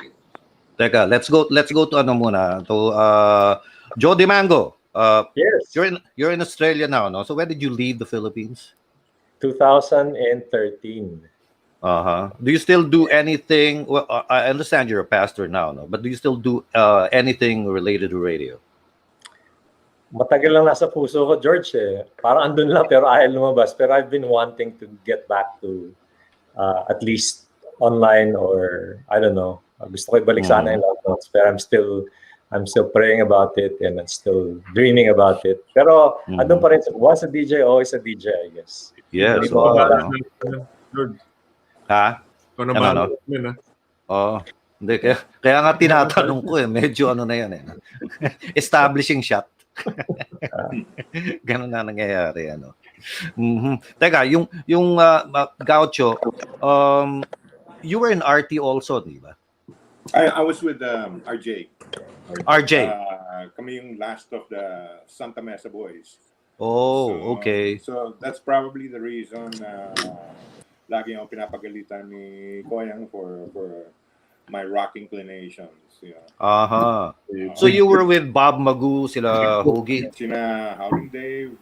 Teka, let's go to ano muna, to Joe Dimango. Yes. You're in Australia now, no? So when did you leave the Philippines? 2013. Do you still do anything? Well, I understand you're a pastor now, no? But do you still do anything related to radio? Matagal lang nasa puso ko, George eh. Parang andun lang pero ayaw lumabas. Pero I've been wanting to get back to at least online or I don't know. Gusto ko ibalik sana yung loud notes. Pero I'm still praying about it and I'm still dreaming about it. Pero andun pa rin. Once a DJ, always a DJ, I guess. Yes. Hindi, kaya nga tinatanong ko eh. Medyo ano na yan eh. Establishing shot. Ganun na nangyayari ano. Teka, yung Gaucho, you were in RT also, di ba? I was with RJ. Kami yung last of the Santa Mesa boys. Okay. So that's probably the reason lagi akong pinapagalitan ni Koyang for my rock inclinations. So you were with Bob Magoo, sila Hoagie, sina Howling Dave,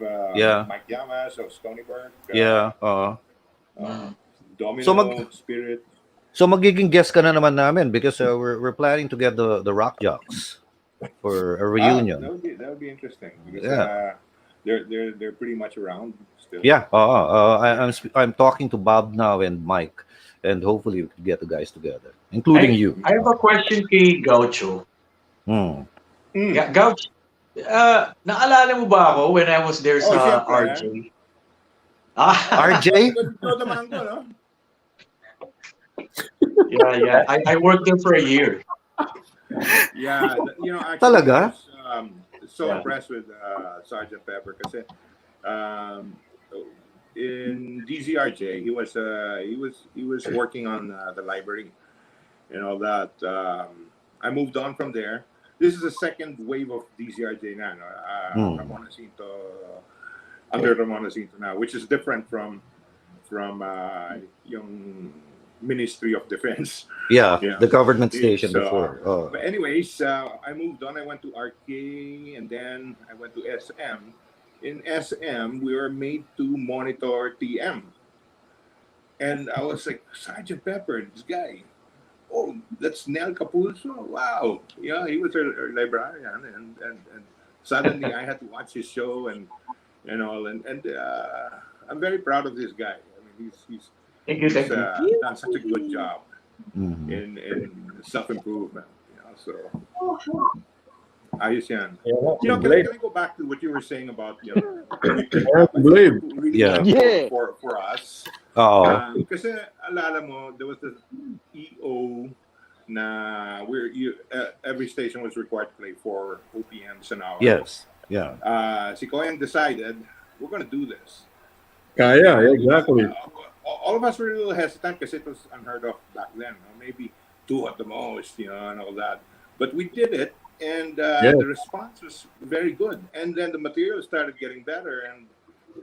Mike Llamas of Stony Brook. Domino, Spirit. So magiging guest ka na naman namin because we're planning to get the rock jocks for a reunion. That would be interesting because they're pretty much around still. I'm talking to Bob now and Mike, and hopefully we can get the guys together, including you. I have a question kay Gaucho. Gaucho, naalala mo ba ako when I was there sa RJ? RJ? Yeah. I worked there for a year. Yeah, actually, Talaga? I was so impressed with Sergeant Pepper kasi in DZRJ he was working on the library and all that. I moved on from there. This is the second wave of DZRJ now, under Ramon Jacinto now, which is different from from yung Ministry of Defense. Yeah, the government station So, before. but anyways, I moved on. I went to RK, and then I went to SM. In SM, we were made to monitor TM. And I was like, Sergeant Pepper, this guy. Oh, that's Nel Capulso. Wow. Yeah, he was a librarian. And suddenly I had to watch his show and all. And I'm very proud of this guy. I mean, he's done such a good job in self-improvement. So ayos yan. Can I go back to what you were saying about Blade. Really for us? Kasi alala mo, there was the EO na every station was required to play 4 OPMs an hour. Yes. Yeah. Si Koyang decided, we're going to do this. Kaya, exactly. All of us were a little hesitant because it was unheard of back then. Maybe 2 at the most, and all that. But we did it, and the response was very good. And then the material started getting better, and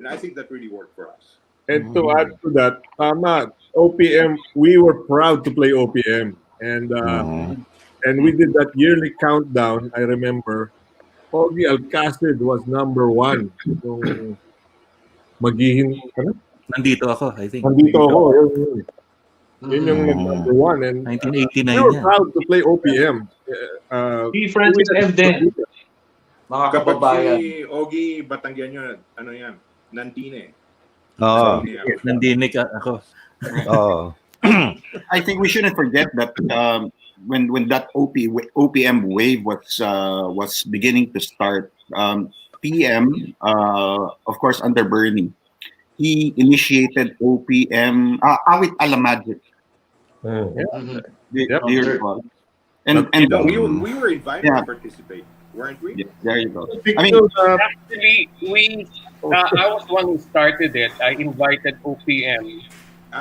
I think that really worked for us. And to add to that, OPM, we were proud to play OPM. And we did that yearly countdown, I remember. Ogie Alcacid was number 1. Yung Nandito ako, I think. Nandito ako. Yun yung number 1. And 1989 we were proud to play OPM. Be friends with them then. Mga kababayan. Kapag si Ogie Batanggenyo, ano yan? Nandine. Nandinig ako. I think we shouldn't forget that when that OPM wave was beginning to start, PM, of course, under Bernie, he initiated OPM. Awit Alamagic. Do you recall? And we were invited to participate, weren't we? Yeah, there you go. I mean, actually, I was the one who started it. I invited OPM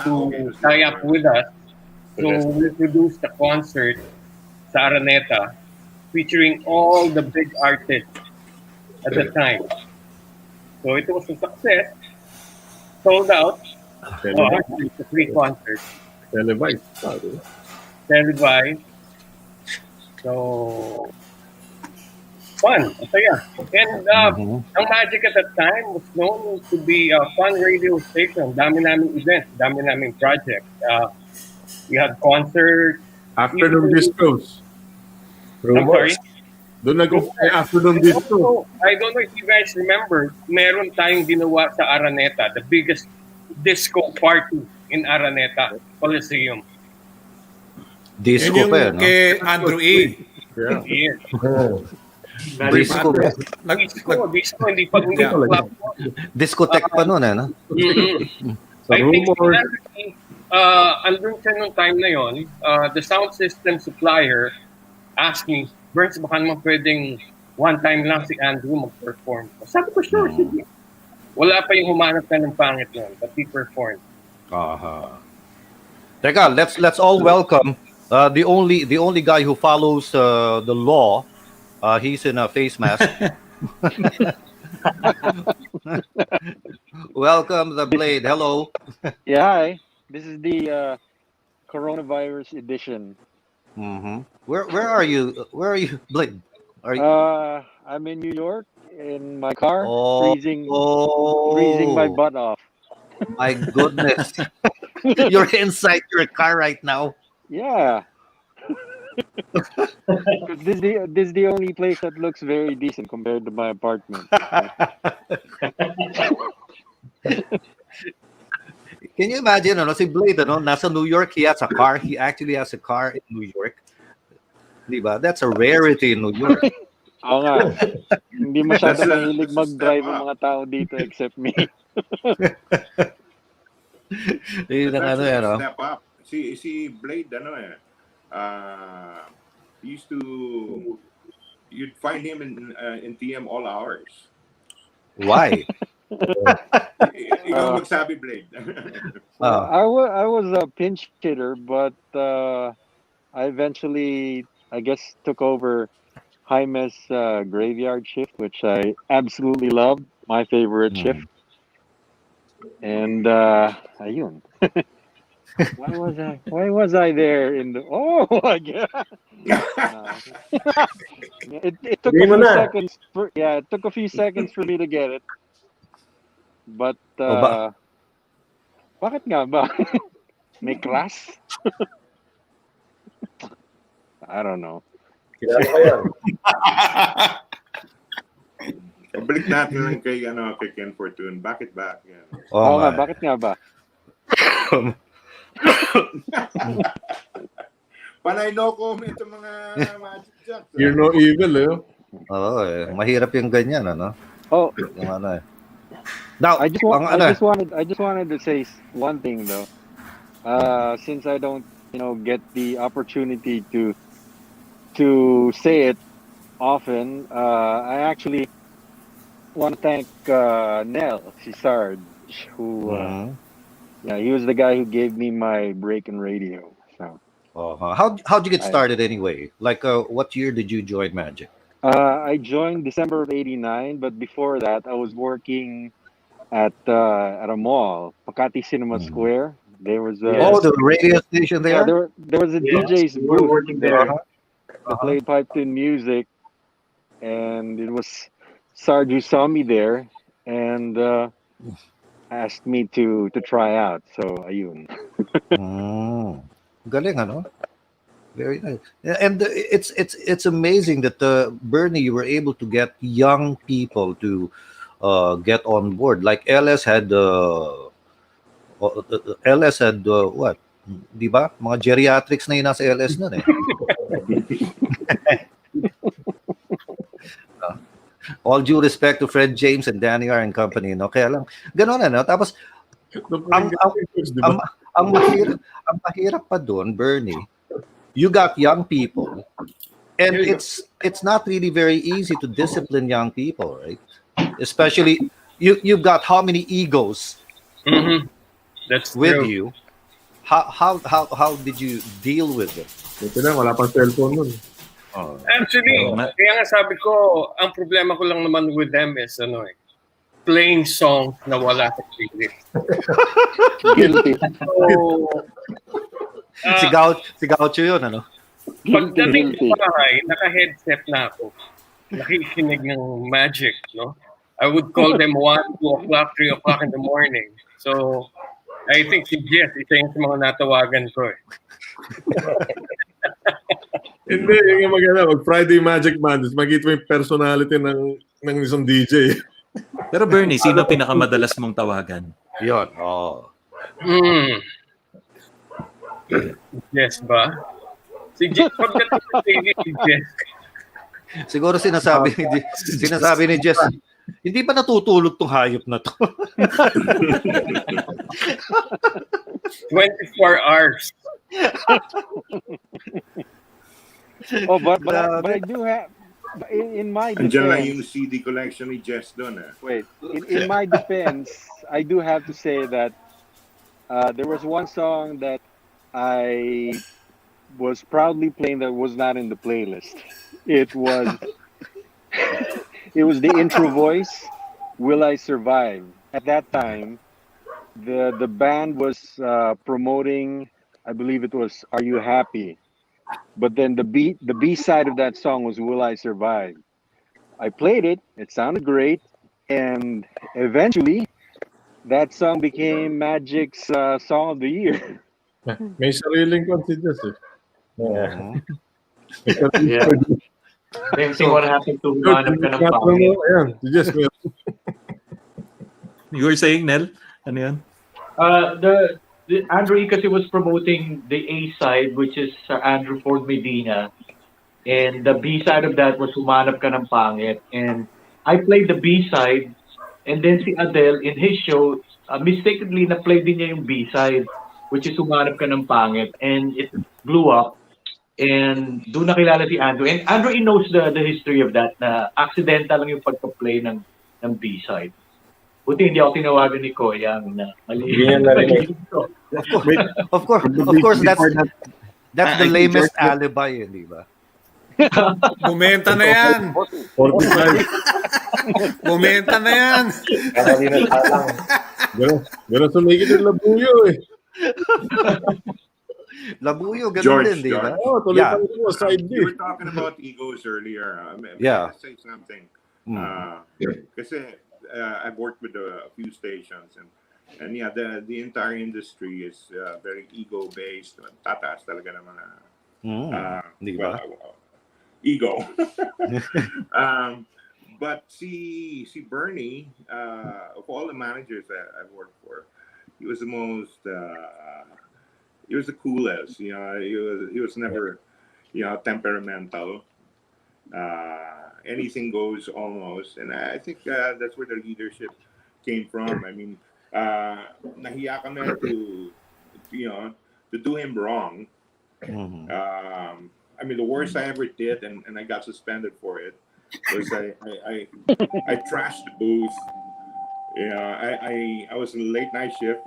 to tie up with us. So we produced a concert sa Araneta featuring all the big artists at the time. So it was a success. Sold out. It's a free concert. Televised. So, fun. Masaya. And ang Magic at that time was known to be a fun radio station. Dami naming events, dami naming projects. We had concerts. Afternoon discos. I'm sorry? Doon afternoon disco. I don't know if you guys remember, meron tayong ginawa sa Araneta, the biggest disco party in Araneta Coliseum. Disco pa yan, no? Kay Andrew E. Yes. Disco, hindi pa club. discotheque pa nun, no? I think andun siya nung time na yon, the sound system supplier asked me, Burns, baka naman pwedeng one time lang si Andrew mag-perform. Sabi ko, sure, sige. Wala pa yung humanap na ng pangit nun, but he performed. Teka, let's all welcome the only guy who follows the law. He's in a face mask. Welcome, the Blade. Hello. Yeah, hi. This is the coronavirus edition. Where are you? Where are you, Blade? Are you? I'm in New York in my car, freezing my butt off. My goodness. You're inside your car right now. Yeah. This is the only place that looks very decent compared to my apartment. Can you imagine, si Blade, nasa New York, he has a car. He actually has a car in New York. Diba? That's a rarity in New York. Oo nga. Hindi masyado mahilig mag-drive ang mga tao dito except me. That's a step up. Si Blade, you'd find him in TM all hours. Why? Ikaw magsabi, Blade. I was a pinch hitter, but I eventually, I guess, took over Jaime's graveyard shift, which I absolutely loved. My favorite shift. And ayun. Why was I there in the my god. It took a few seconds it took a few seconds for me to get it. But bakit nga ba? May class? I don't know. Pabalik natin lang kay Ken Fortun. Bakit ba? Oo nga, bakit nga ba? Panay no comment ang mga magic jacks. You're no evil, eh. Oo, mahirap yung ganyan, ano? Oh, yung ano eh. Now, I just wanted to say one thing though. Since I don't, get the opportunity to say it often, I actually want to thank Nel, si Sarge, who he was the guy who gave me my break in radio. So, how'd you get started anyway? Like, what year did you join Magic? I joined December of '89, but before that, I was working at a mall, Makati Cinema Square. There was the radio station there. Yeah, there was a DJ's booth. We were working there. They played pipe tune music, and it was Sarge who saw me there and asked me to try out. So ayun. Galing, ano? Very nice. And it's amazing that Bernie, you were able to get young people to get on board. Like LS had what? Di ba? Mga geriatrics na yun nasa LS nun eh. All due respect to Fred James and Danny R and company, no? Kaya lang, gano'n no? Tapos, ang mahirap pa doon, Bernie, you got young people, and it's not really very easy to discipline young people, right? Especially, you've got how many egos That's with true. you. How did you deal with it? Ito na, wala pang cellphone nun. Actually, kaya nga sabi ko, ang problema ko lang naman with them is playing songs na wala sa playlist. Guilty. So, si Gaucho yun, ano? Pagdating sa bahay, naka-headset na ako. Nakikinig ng Magic, no? I would call them 1, 2 o'clock, 3 o'clock in the morning. So, I think si Jess, isa yung sa mga natawagan ko eh. Hindi, yung maganda. Mag Friday Magic Madness, makita mo yung personality ng isang DJ. Pero Bernie, sino pinakamadalas mong tawagan? Yun, Jess ba? Si Jess, pagdating sa TV, si Jess. Siguro sinasabi ni Jess, hindi ba natutulog tong hayop na to? 24 hours. But I do have, in my defense. Andiyan lang yung CD collection ni Jess doon. Wait, in my defense, I do have to say that there was one song that I was proudly playing that was not in the playlist. It was the intro voice, "Will I Survive?" At that time, the band was promoting, I believe it was "Are You Happy?" But then the B side of that song was "Will I Survive?" I played it. It sounded great, and eventually, that song became Magic's song of the year. May sariling consider eh. Yeah. Same thing what happened to Manam Kanapangit. You were saying, Nel? Ano yan? The Andrew kasi was promoting the A side, which is Andrew Ford Medina, and the B side of that was Humanap Ka ng Pangit. And I played the B side, and then si Adele in his show mistakenly na-play din niya yung B side, which is Humanap Ka ng Pangit, and it blew up. And doon nakilala si Andrew. And Andrew knows the history of that, na accidental lang yung pagpa-play ng B side. Buti hindi ako tinawagan ni Koyang na mali. Of course, that's the lamest alibi, di ba? Bumenta na yan. Bumenta na yan. Ganun sumigit yung Labuyo eh. Labuyo, ganun George, din, di ba? Oh, tuloy pa rin mo, side you were B. talking about egos earlier. May Yeah. I say something? Mm. Kasi I've worked with a few stations, and yeah, the entire industry is very ego based. Tataas talaga ng mga Di ba? ego. But see Bernie, of all the managers that I've worked for, he was the most. He was the coolest. You know, he was never, temperamental. Anything goes almost, and I think that's where the leadership came from. I mean, nahiya kami to do him wrong. I mean, the worst I ever did, and I got suspended for it, was I trashed the booth. I was in a late night shift.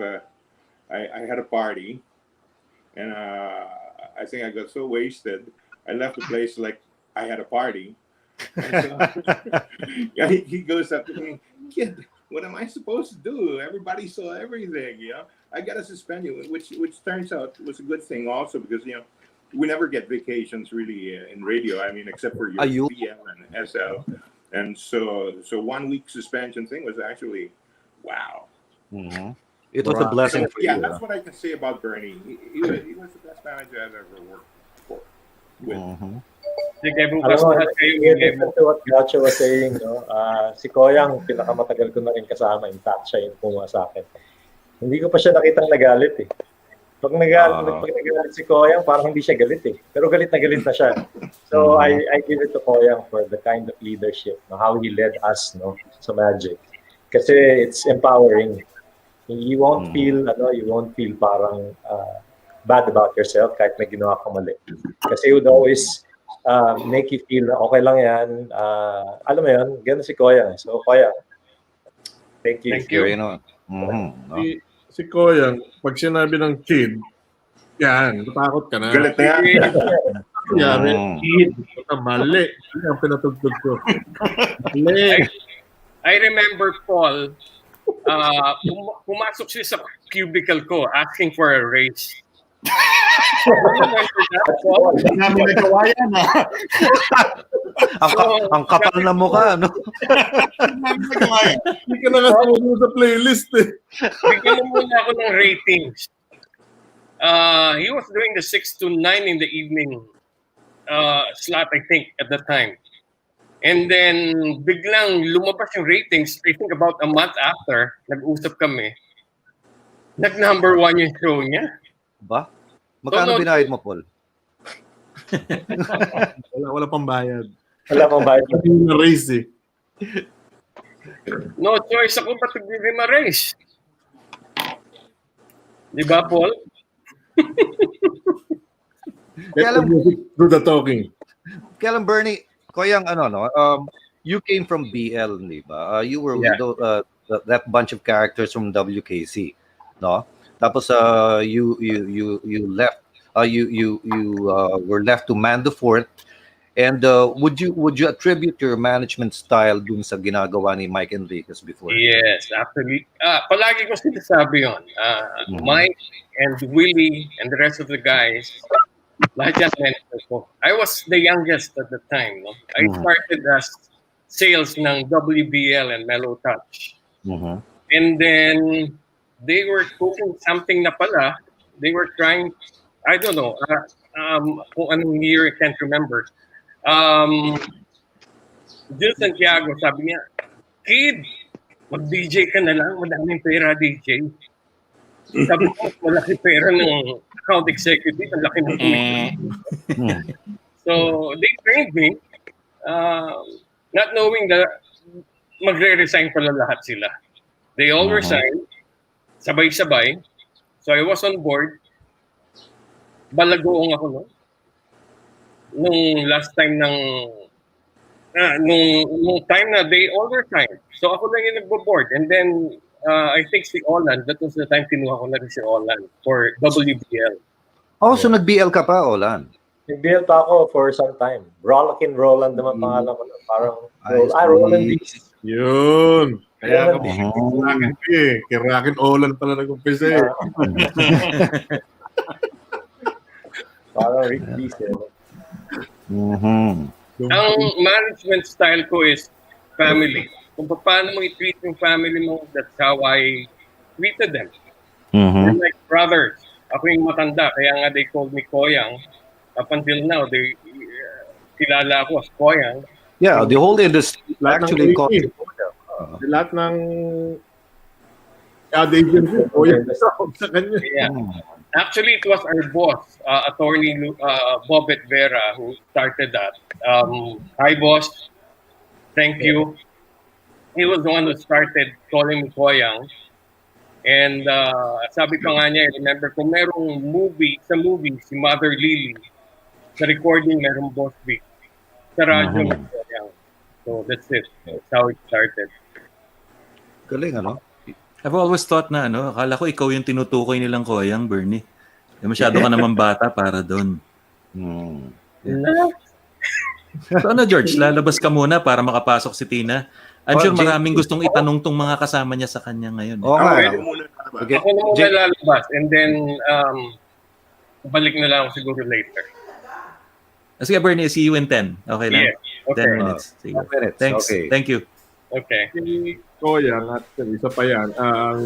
I had a party, and I think I got so wasted, I left the place like I had a party. And so, he goes up to me, "Kid, what am I supposed to do? Everybody saw everything. I got to suspend you," which turns out was a good thing also, because we never get vacations really in radio. I mean, except for your PM and SL, and so 1 week suspension thing was actually wow. Mm-hmm. It was a blessing for you. Yeah, that's what I can say about Bernie. He was the best manager I've ever worked for. With. To what Gaucho was saying, no? Si Koyang, pinakamatagal ko na rin kasama, in fact, siya yung kumuha sa akin. Hindi ko pa siya nakitang nagalit eh. Pag nagalit si Koyang, parang hindi siya galit eh. Pero galit na siya. So I give it to Koyang for the kind of leadership, how he led us, sa Magic. Kasi it's empowering. You won't feel parang bad about yourself kahit may ginawa ka mali. Kasi he would always make you feel na okay lang yan. Alam mo yan, ganun si Koyang. So Koyang, thank you. Thank you. Si Koyang, pag sinabi ng kid, yan, matakot ka na. Galit na yan. Kid, mali. Yan ang pinatugtog ko. Mali. I remember Paul, pumasok siya sa cubicle ko asking for a raise. Ang kapal na mukha, no? Hindi ka nakasama sa playlist eh. Bigyan mo muna ako ng ratings. He was doing the 6 to 9 in the evening slot, I think, at the time. And then, biglang lumabas yung ratings. I think about a month after, nag-usap kami. Nag-number 1 yung show niya. Ba? Magkano binayad mo, Paul? Wala pang bayad. Wala pang bayad. Hindi na raise eh. No choice ako pa to give him a raise. Di ba, Paul? Do the talking. Kaya lang, Bernie, Koyang, you came from BL, di ba? You were with that bunch of characters from WKC, no? Tapos you left. You were left to man the fort. And would you attribute your management style dun sa ginagawa ni Mike Enriquez before? Yes, actually. Palagi ko sinasabi yun. Mike and Willie and the rest of the guys, lahat yan mentor ko. I was the youngest at the time. No? I started as sales ng WBL and Mellow Touch. And then they were cooking something na pala. They were trying, I don't know, kung anong year, I can't remember. Jill Santiago, sabi niya, "Kid, mag-DJ ka na lang, madaming pera DJ." Sabi ko, malaki pera ng account executive, ang laki ng So, they trained me, not knowing that magre-resign pala lahat sila. They all resigned, sabay-sabay. So, I was on board. Balagoong ako, no? Nung last time nung time na they all resigned. So, ako lang yung nagbo-board. And then, I think si Olan, that was the time kinuha ko na rin si Olan for WBL. Oh, so nag-BL ka pa, Olan? Nag-BL pa ako for some time. Rockin V naman pangalan ko. Parang Roland V. Yun. Kaya kami, Rockin V eh. Kay Rockin Olan pala nag-umpisa eh. Parang Rick Dees eh. Ang management style ko is family. Kung paano mo i-treat yung family mo, that's how I treated them. They're like brothers. Ako yung matanda, kaya nga they called me Koyang. Up until now, they kilala ako as Koyang. Yeah, the whole industry actually called lahat ng agency Koyang sa kanya. Yeah. Actually, it was our boss, attorney Bobet Vera, who started that. Hi, boss. Thank you. He was the one who started calling me Koyang. And sabi pa nga niya, remember ko merong sa movie, si Mother Lily, sa recording merong Boss Vic. Sa radyo, Koyang. So that's it. That's how it started. Galing, ano? I've always thought na, akala ko ikaw yung tinutukoy nilang Koyang, Bernie. Masyado ka naman bata para doon. So George, lalabas ka muna para makapasok si Tina. I'm sure maraming gustong itanong tong mga kasama niya sa kanya ngayon. Okay. Ako na muna lalabas and then balik na lang ako siguro later. Sige, Bernie, see you in 10. Okay lang? Yeah. Okay. 10 minutes. Sige. Thanks. Okay. Thank you. Okay. Koyang at isa pa yan, ang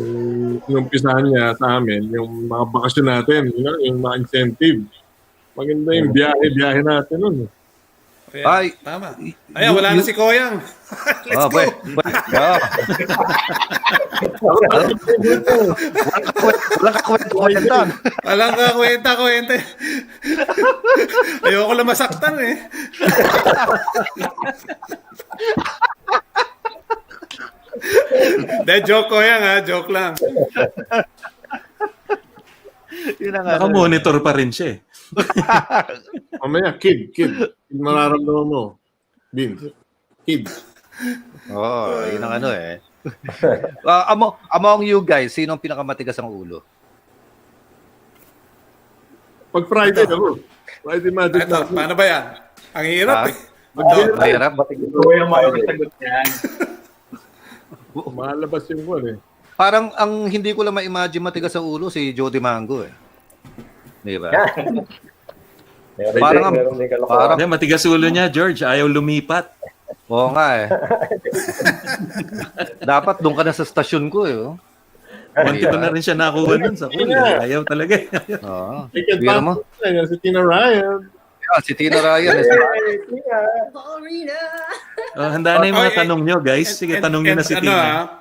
inumpisahan niya sa amin, yung mga bakasyon natin, yung mga incentive. Maganda yung biyahe natin nun. Ay, tama. Ayan, wala na si Koyang. Let's go. Walang kwenta. Ayoko lang masaktan eh. Joke Koyang joke lang. Naka-monitor pa rin siya eh. Mamaya, kid. Mararamdaman mo. Vince. Kid. Yun ang ano eh. Among you guys, sino ang pinakamatigas ang ulo? Pag Friday ako. Friday magic. Ito, paano ba yan? Ang hirap eh. Mahirap? Koyang makasagot yan. Malabas yung buwan eh. Parang ang hindi ko lang ma-imagine matigas sa ulo si Jody Mango eh. Di ba? Parang matigas ulo niya, George. Ayaw lumipat. Oo nga eh. Dapat doon ka na sa stasyon ko eh. Wanted ko na rin siya nakuha nun sa pool. Ayaw talaga. Bira mo? Si Tina Ryan. Si Tina Ryan. Handa na yung mga tanong nyo, guys. Sige, tanongin na si Tina.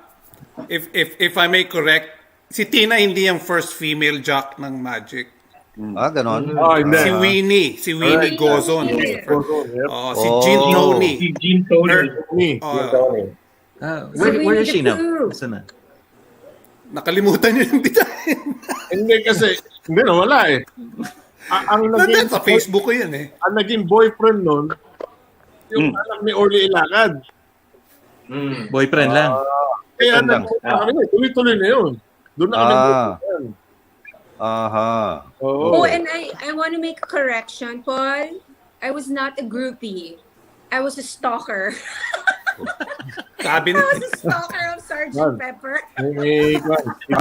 If I may correct, si Tina hindi yung first female jock ng Magic. Ganon. Si Winnie Gozon. Si Jean Tony. Where is she now? Saan na? Nakalimutan niyo yung bitahin. Hindi kasi, wala eh. Ang naging sa Facebook ko yan eh. Ang naging boyfriend nun, yung anak ni Orly Ilacad. Boyfriend lang. Kaya tuloy-tuloy na yun. Doon na kami boyfriend. And I want to make a correction, Paul. I was not a groupie. I was a stalker. I was a stalker of Sergeant Pepper.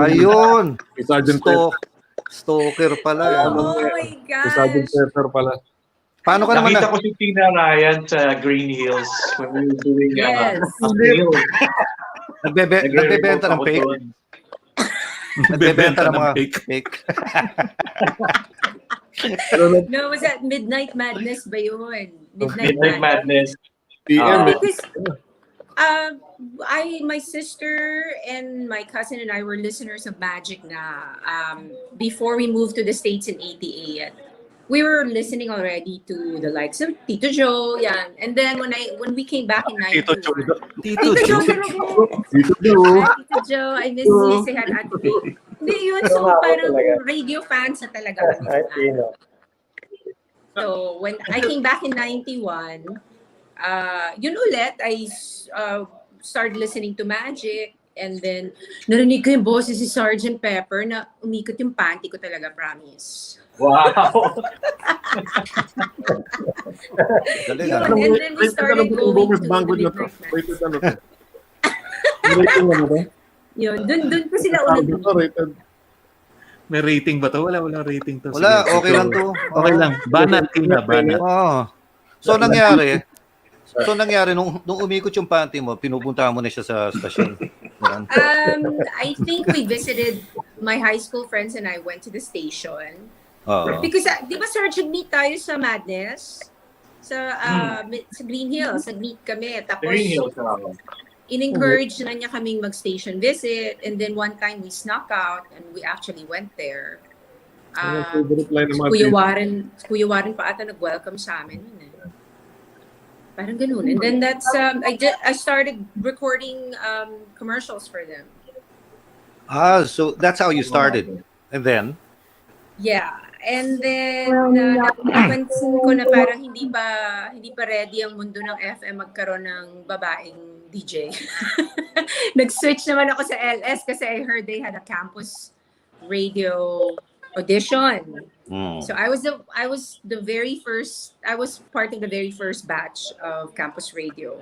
Ayun. Sergeant Pepper. Stalker pala. Oh my gosh. Sergeant Pepper pala. Paano ka naman? Nakita ko si Tina Ryan sa Green Hills when we were doing Nagbebenta ng fake. Nagbebenta ng mga fake. No, was that Midnight Madness ba yun? Midnight Madness. Because my sister and my cousin and I were listeners of Magic na before we moved to the States in 88. We were listening already to the likes of Tito Joe, yan. And then when we came back in 91, Tito Joe, I miss you, say hi at me. Hindi yun, so parang radio fans na talaga kami. So when I came back in 91, yun ulit, I started listening to Magic. And then, narinig ko yung boses si Sergeant Pepper na umikot yung panty ko talaga, promise. Wow! And then we started going to the Rating mo ba? Yun, dun ko sila unang May rating ba to? Walang rating to. Wala, Sige. okay lang to. Okay lang. Banat, Tina, banat. So nangyari nung umikot yung panty mo, pinupuntahan mo na siya sa stasyon. I think we visited my high school friends and I went to the station. Because di ba Sir, meet tayo sa Madness? Sa Green Hills, nag-meet kami. Tapos in-encourage na niya kaming mag-station visit, and then one time we snuck out and we actually went there. Kuya Warren pa ata nag-welcome sa amin. Parang ganun. And then that's I started recording commercials for them. So that's how you started. And then? Yeah. And then napansin ko na parang hindi pa ready ang mundo ng FM magkaroon ng babaeng DJ. Nag-switch naman ako sa LS kasi I heard they had a campus radio audition. So I was part of the very first batch of campus radio.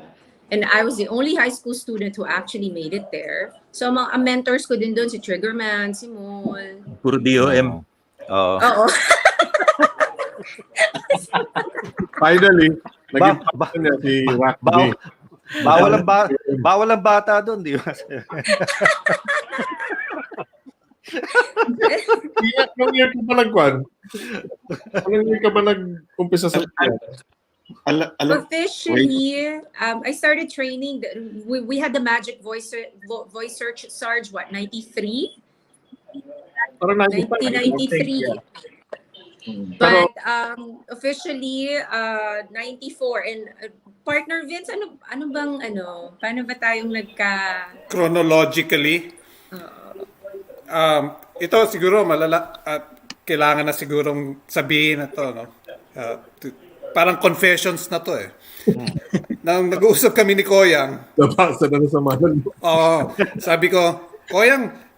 And I was the only high school student who actually made it there. So mga mentors ko din doon, si Triggerman, si Mol. Puro DOM. Oo. Finally, naging partner niya si Rockin V. Bawal ang bata doon, di ba? Anong year ka pa nagkwan? Anong year ka ba nag-umpisa sa Officially, I started training. We had the magic voice search Sarge, 93? 1993. But officially 94. And partner Vince, paano ba tayong chronologically? Ito siguro kailangan na sigurong sabihin na to, no? Parang confessions na to eh. Nang nag-uusap kami ni Koyang. Nabasa na sa manan. Sabi ko, Koyang,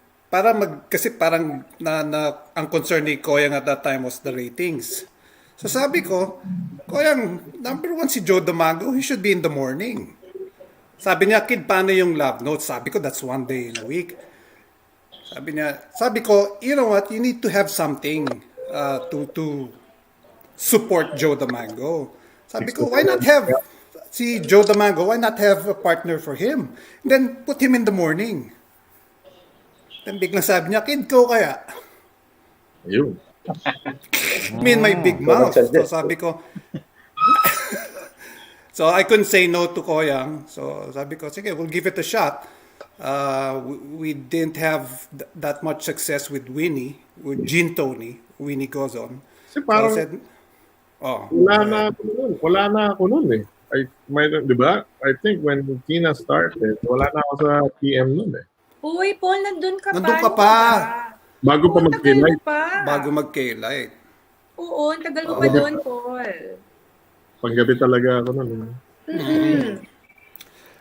kasi parang ang concern ni Koyang at that time was the ratings. So sabi ko, Koyang, number 1 si Joe Damago, he should be in the morning. Sabi niya, kid, paano yung love notes? Sabi ko, that's 1 day in a week. Sabi ko, you know what, you need to have something to support Joe Damago. Sabi ko, why not have si Joe Damago, why not have a partner for him? And then put him in the morning. Then biglang sabi niya, kid ko kaya. Ayun. Me and my big mouth. So sabi ko, so I couldn't say no to Koyang. So sabi ko, sige, we'll give it a shot. We didn't have that much success with Winnie, with Gin Tony. Winnie goes on. Kasi parang, so I said, wala na ako nun eh. Di ba? I think when Tina started, wala na ako sa TM nun eh. Uy, Paul, nandun ka pa. Bago pa mag-K-Light. Bago mag-K-Light. Oo, ang tagal mo pa doon, Paul. Panggabi talaga ako nun.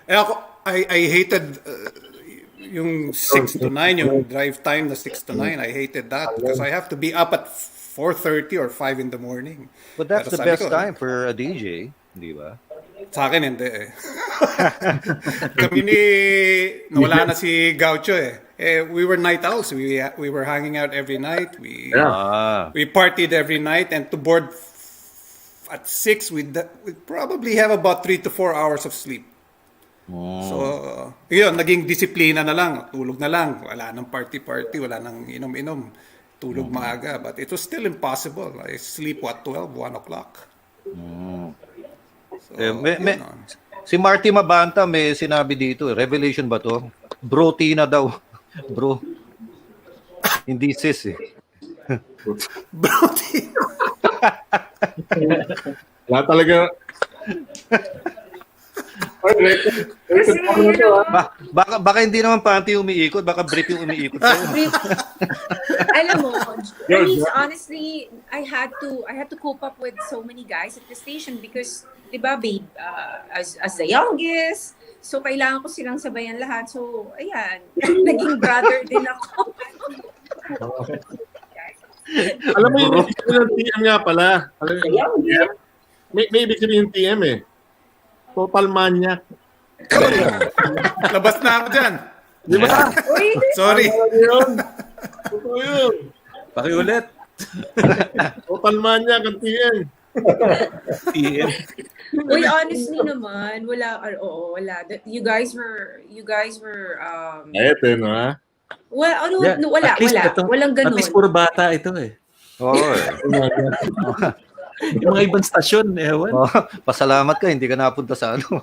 Ako, I hated yung 6 to 9, yung drive time na 6 to 9. I hated that because I have to be up at 4:30 or 5 in the morning. But that's the best time for a DJ, di ba? Sa akin, hindi eh. Kami wala na si Gaucho eh. We were night owls. We were hanging out every night. We partied every night, and to board at 6, we'd probably have about 3 to 4 hours of sleep. So, yun, naging disiplina na lang. Tulog na lang. Wala nang party-party. Wala nang inom-inom. Tulog maaga. But it was still impossible. I sleep 12, 1 o'clock. So, si Marty Mabanta may sinabi dito, revelation ba to? Bro Tina daw. Bro. Hindi sis eh. Bro Tina. Wala talaga. Baka hindi naman panty umiikot, baka brief yung umiikot. Alam mo, honestly, I had to cope up with so many guys at the station because, di ba, babe, as the youngest, so kailangan ko silang sabayan lahat. So, ayan, naging brother din ako. Alam mo yung ibig sabihin ng TM nga pala. May ibig sabihin yung TM eh. Total maniac. Labas na ako dyan. Di ba? Sorry. Totoo yun. Pakiulit. Total mania kang TM. TM. Uy, honestly naman, wala. You guys were Eto yun, ha? well, Yeah, wala. at least ito, Walang at ganun. least puro bata ito eh. Oo. Yung mga ibang stasyon, ewan. Pasalamat ka, hindi ka napunta sa ano.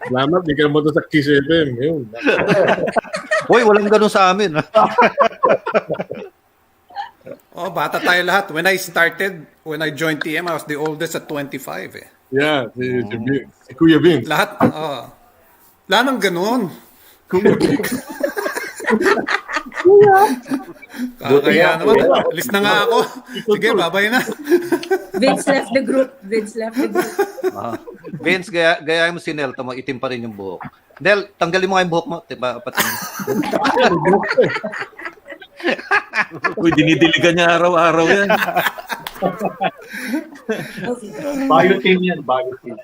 Salamat, di ka naman sa Kiss FM. Yun. Uy, walang ganun sa amin. Oh, bata tayo lahat. When I joined TM, I was the oldest at 25 eh. Yeah, si Kuya Vince. Lahat, wala nang ganun. Kaya naman, alis na nga ako. Sige, babay na. Vince left the group. Vince, gaya mo si Nel, tamo itim pa rin yung buhok. Nel, tanggalin mo nga yung buhok mo. Diba, Uy, dinidiligan niya araw-araw yan. Biotin yan, biotin.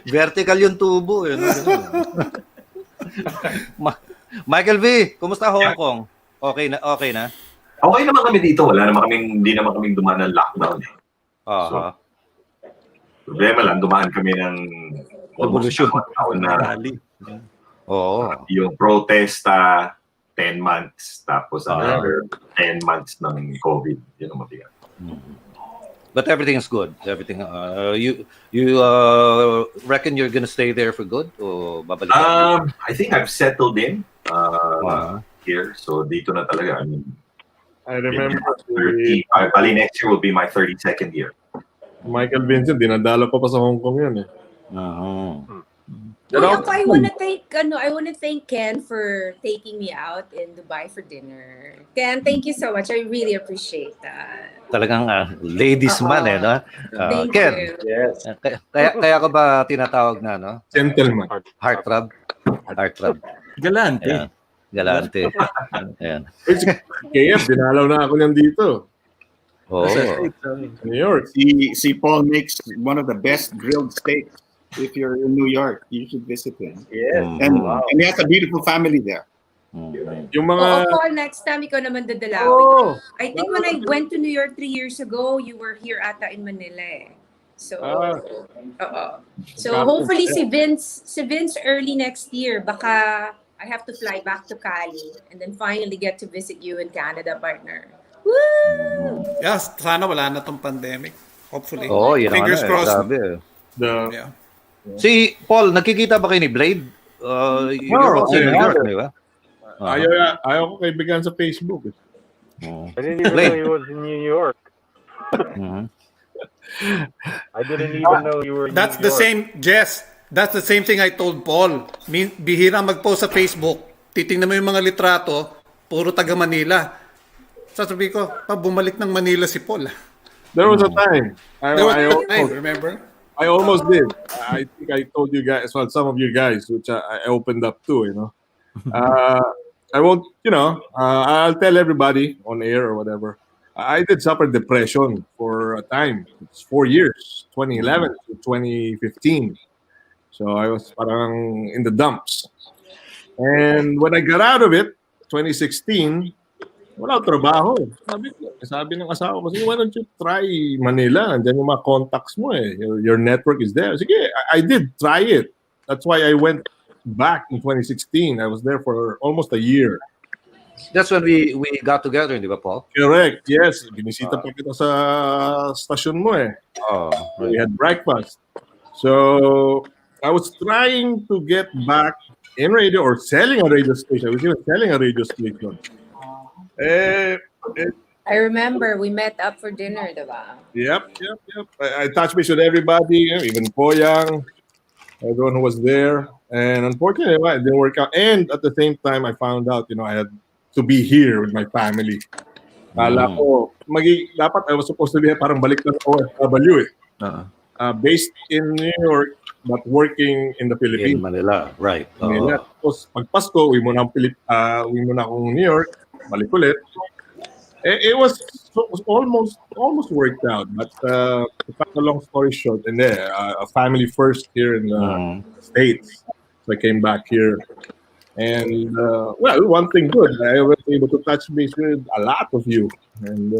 Vertical yung tubo. Michael V, kumusta Hong Kong? Okay na? Okay naman kami dito. Hindi naman kaming dumaan ng lockdown. So, problema lang, dumaan kami ng revolution na Oo. Yung protesta, 10 months, tapos another 10 months ng COVID. Yun ang mabigat. But everything is good. Everything. You reckon you're gonna stay there for good, or babalik? I think I've settled in here, so dito na talaga. I remember. Bali next year will be my 32nd year. Michael Vincent, dinadala ko pa sa Hong Kong yun eh. I wanna thank Ken for taking me out in Dubai for dinner. Ken, thank you so much. I really appreciate that. Talagang ladies man no? Thank Ken. you. Yes. Kaya ka ba tinatawag na, no? Gentleman. Heartthrob. Galante. Ayan. Galante. Ayan. Kaya, dinalaw na ako niyan dito. Oh. New York. Si Paul makes one of the best grilled steaks. If you're in New York, you should visit him. Yes. And he has a beautiful family there. Yung mga... Paul, next time ikaw naman dadalawin. I think when I went to New York 3 years ago, you were here ata in Manila eh. So, So hopefully si Vince early next year, baka I have to fly back to Cali and then finally get to visit you in Canada, partner. Woo! Yes, sana wala na tong pandemic. Hopefully. Fingers crossed. Yeah. Si Paul, nakikita ba kayo ni Blade? You're also in New York, di ba? Ayaw ko kaibigan sa Facebook. I didn't even know he was in New York. I didn't even know you were in That's New the York. same, Jess. That's the same thing I told Paul. Bihira mag-post sa Facebook. Titingnan mo yung mga litrato, puro taga Manila. Sasabi ko, bumalik ng Manila si Paul. There was a time. Remember? I almost did. I think I told you guys, well, some of you guys, which I opened up to, I won't, I'll tell everybody on air or whatever. I did suffer depression for a time. It's 4 years, 2011 to 2015. So I was parang in the dumps. And when I got out of it, 2016, wala akong trabaho. Sabi ng asawa ko, why don't you try Manila? Andiyan yung mga contacts mo eh. Your network is there. Sige, I did try it. That's why I went back in 2016. I was there for almost a year. That's when we got together, di ba, Paul? Correct, yes. Binisita pa kita sa stasyon mo eh. We had breakfast. So, I was trying to get back in radio or selling a radio station. I was even selling a radio station. I remember we met up for dinner, diba? Yep. I touched base with everybody, even Poyang, everyone who was there. And unfortunately, it didn't work out. And at the same time, I found out, I had to be here with my family. Kala ko, dapat I was supposed to be parang balik na OFW eh. Based in New York, but working in the Philippines. In Manila, right. Manila. Tapos pag Pasko, uwi muna akong New York, balik ulit. It was almost worked out, but to cut a long story short, and there a family first here in the States, so I came back here, and well, one thing good, I was able to touch base with a lot of you, and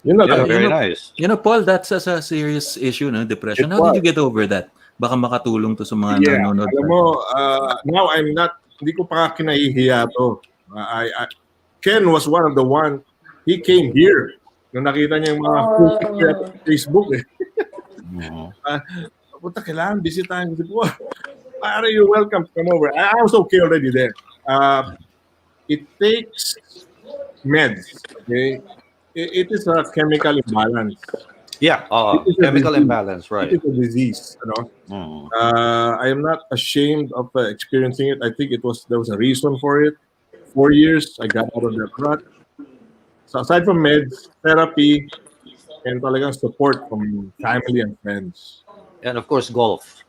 you know, Yeah, very nice. You know, Paul, that's a serious issue, no? Depression. How did you get over that? Baka makatulong to sa mga yeah, nanonood. alam mo, now I'm not, hindi ko pa kinahihiya to. Ken was one of the one. He came here. Nung nakita niya yung mga Facebook eh. Puta, kailangan bisitahin. Pare, you're welcome to come over. I was okay already there. It takes meds. Okay, it is a chemical imbalance. Yeah, chemical imbalance, right? It is a disease. You know? I am not ashamed of experiencing it. I think there was a reason for it. 4 years, I got out of that rut. So aside from meds, therapy, and talagang support from family and friends. And of course, golf.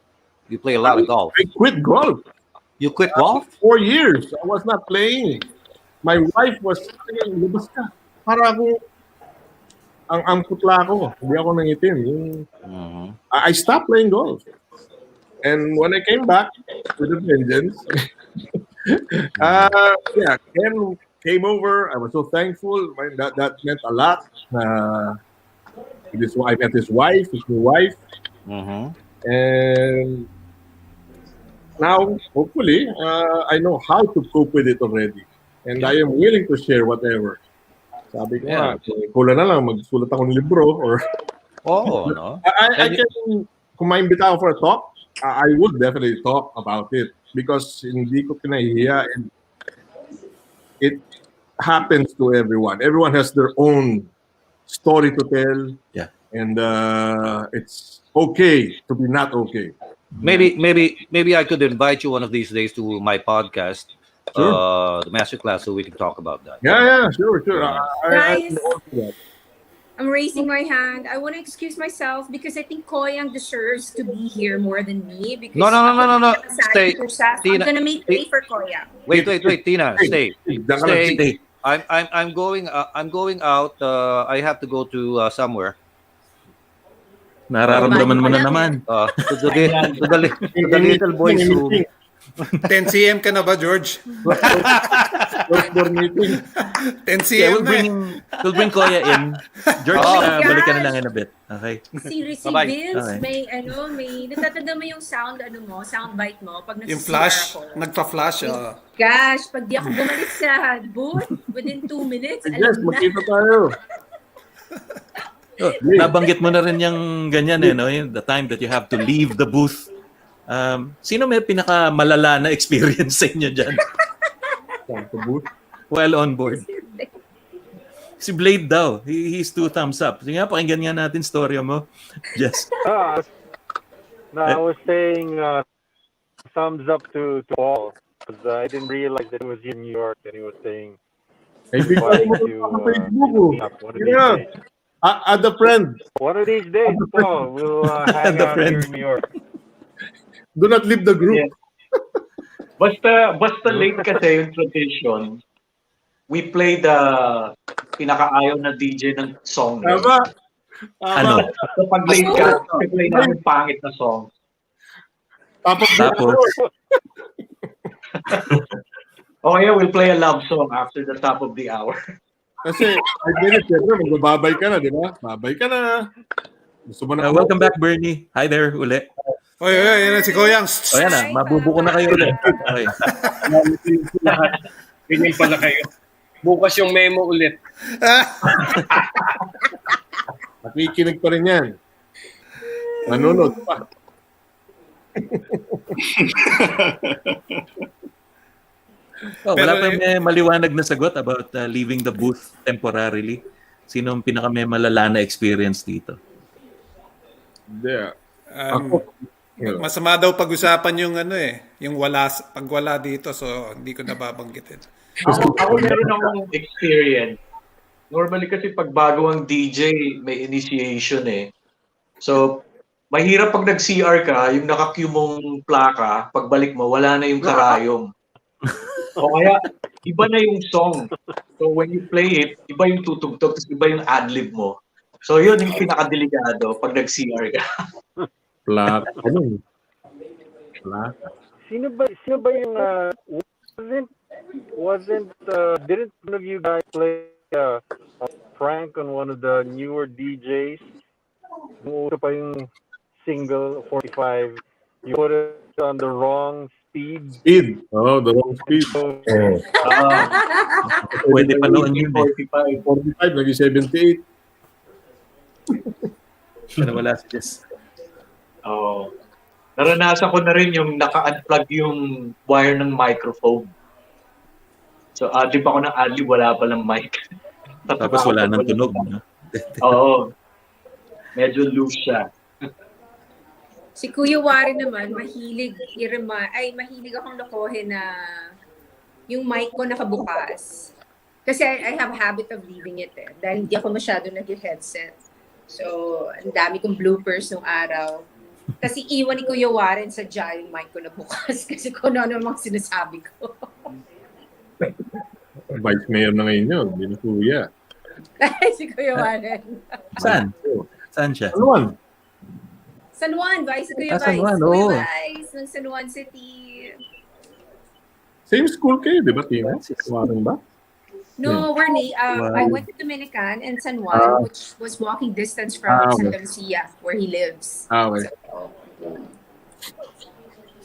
You play a lot of golf. I quit golf. You quit golf? 4 years. I was not playing. My wife was saying, "Labas ka." Para ako, ang putla ko. Hindi ako nangitim. I stopped playing golf. And when I came back with a vengeance, yeah, Ken came over. I was so thankful. That meant a lot. I met his wife, his new wife. And now, hopefully, I know how to cope with it already. And I am willing to share whatever. Sabi ko kulang na lang, magsulat ako ng libro. Or no? I can, kung maimbita ako for a talk, I would definitely talk about it. Because hindi ko kinahihiya. And it happens to everyone. Everyone has their own story to tell. Yeah. And it's okay to be not okay. Maybe I could invite you one of these days to my podcast, Sure. the masterclass, so we can talk about that. Yeah, sure. Guys, I'm raising my hand. I want to excuse myself because I think Koyang deserves to be here more than me. Because No. Stay. I'm gonna make way for Koyang. Wait, Tina, stay. Stay. I'm going out. I have to go to somewhere. Nararamdaman mo na naman. To the little boys room. 10 cm ka na ba, George? 10 cm we'll bring Koya in. George, balik ka na lang in a bit. Okay? Si Bye-bye. Vince, Okay. may natatanda mo yung sound bite mo pag Yung nagsi-CR flash, ako. nagpa-flash. Gosh, pag di ako bumalik sa booth, within 2 minutes, Yes, alam na. magkita tayo. Nabanggit mo na rin yung ganyan no? The time that you have to leave the booth. Sino may pinakamalala na experience sa inyo dyan? While on board. Si Blade daw. He's 2 thumbs up. Sige nga, pakinggan nga natin storya mo. Yes. No, I was saying thumbs up to Paul because I didn't realize that he was in New York and he was saying wanting to meet up one of these days. Add a friend. One of these days, Paul, we'll hang out here in New York. Do not leave the group. Yeah. Basta late kasi yung tradition, we play the pinakaayaw na DJ ng song. Ano? So pag late ka, we play namin pangit na song. Tapos? Okay, we'll play a love song after the top of the hour. Kasi, I did it, magbababay ka na, di ba? Babay ka na. Gusto mo na Welcome back, Bernie. Hi there, uli. Oy, yan na si Koyang. Ayan na, mabubuko na kayo ulit. Okay. Ganyan pala kayo. Bukas yung memo ulit. Nakikinig pa rin yan. Nanonood pa. Wala pa may maliwanag na sagot about leaving the booth temporarily. Sino ang pinaka may malala na experience dito? Yeah. Masama daw pag-usapan yung yung pag wala dito, so hindi ko nababanggitin. Ako meron akong experience. Normally kasi pag bago ang DJ, may initiation So, mahirap pag nag-CR ka, yung naka-cue mong plaka, pagbalik mo, wala na yung karayom. O kaya, iba na yung song. So when you play it, iba yung tutugtog, tapos iba yung ad-lib mo. So yun yung pinakadelikado pag nag-CR ka. Plaka. Ano? Plaka. Sino ba yung didn't one of you guys play a prank on one of the newer DJs? Uso pa yung single 45, you put it on the wrong speed. Oh, the wrong speed. Pwede pa noon yun 45, naging 78. Pero wala si Jess. Oo. Naranasan ko na rin yung naka-unplug yung wire ng microphone. So, adlib ako ng adlib, wala palang mic. Tapos wala nang tunog. No? Oo. Medyo loose siya. Si Kuya Wari naman, mahilig akong lokohin na yung mic ko nakabukas. Kasi I have a habit of leaving it dahil hindi ako masyado nag-headset. So, ang dami kong bloopers nung araw. Kasi iwan ni Kuya Warren sa yung mic ko na bukas kasi kung ano mga sinasabi ko. Vice Mayor na ngayon yun, hindi na Kuya. Si Kuya Warren. Saan? Saan siya? San Juan, Vice. Kuya San Vice. Juan, Kuya oo. Vice ng San Juan City. Same school kayo, di ba, Tina? Warren ba? No, we're I went to Dominican and San Juan, which was walking distance from Santa Lucia, where he lives. Okay. So,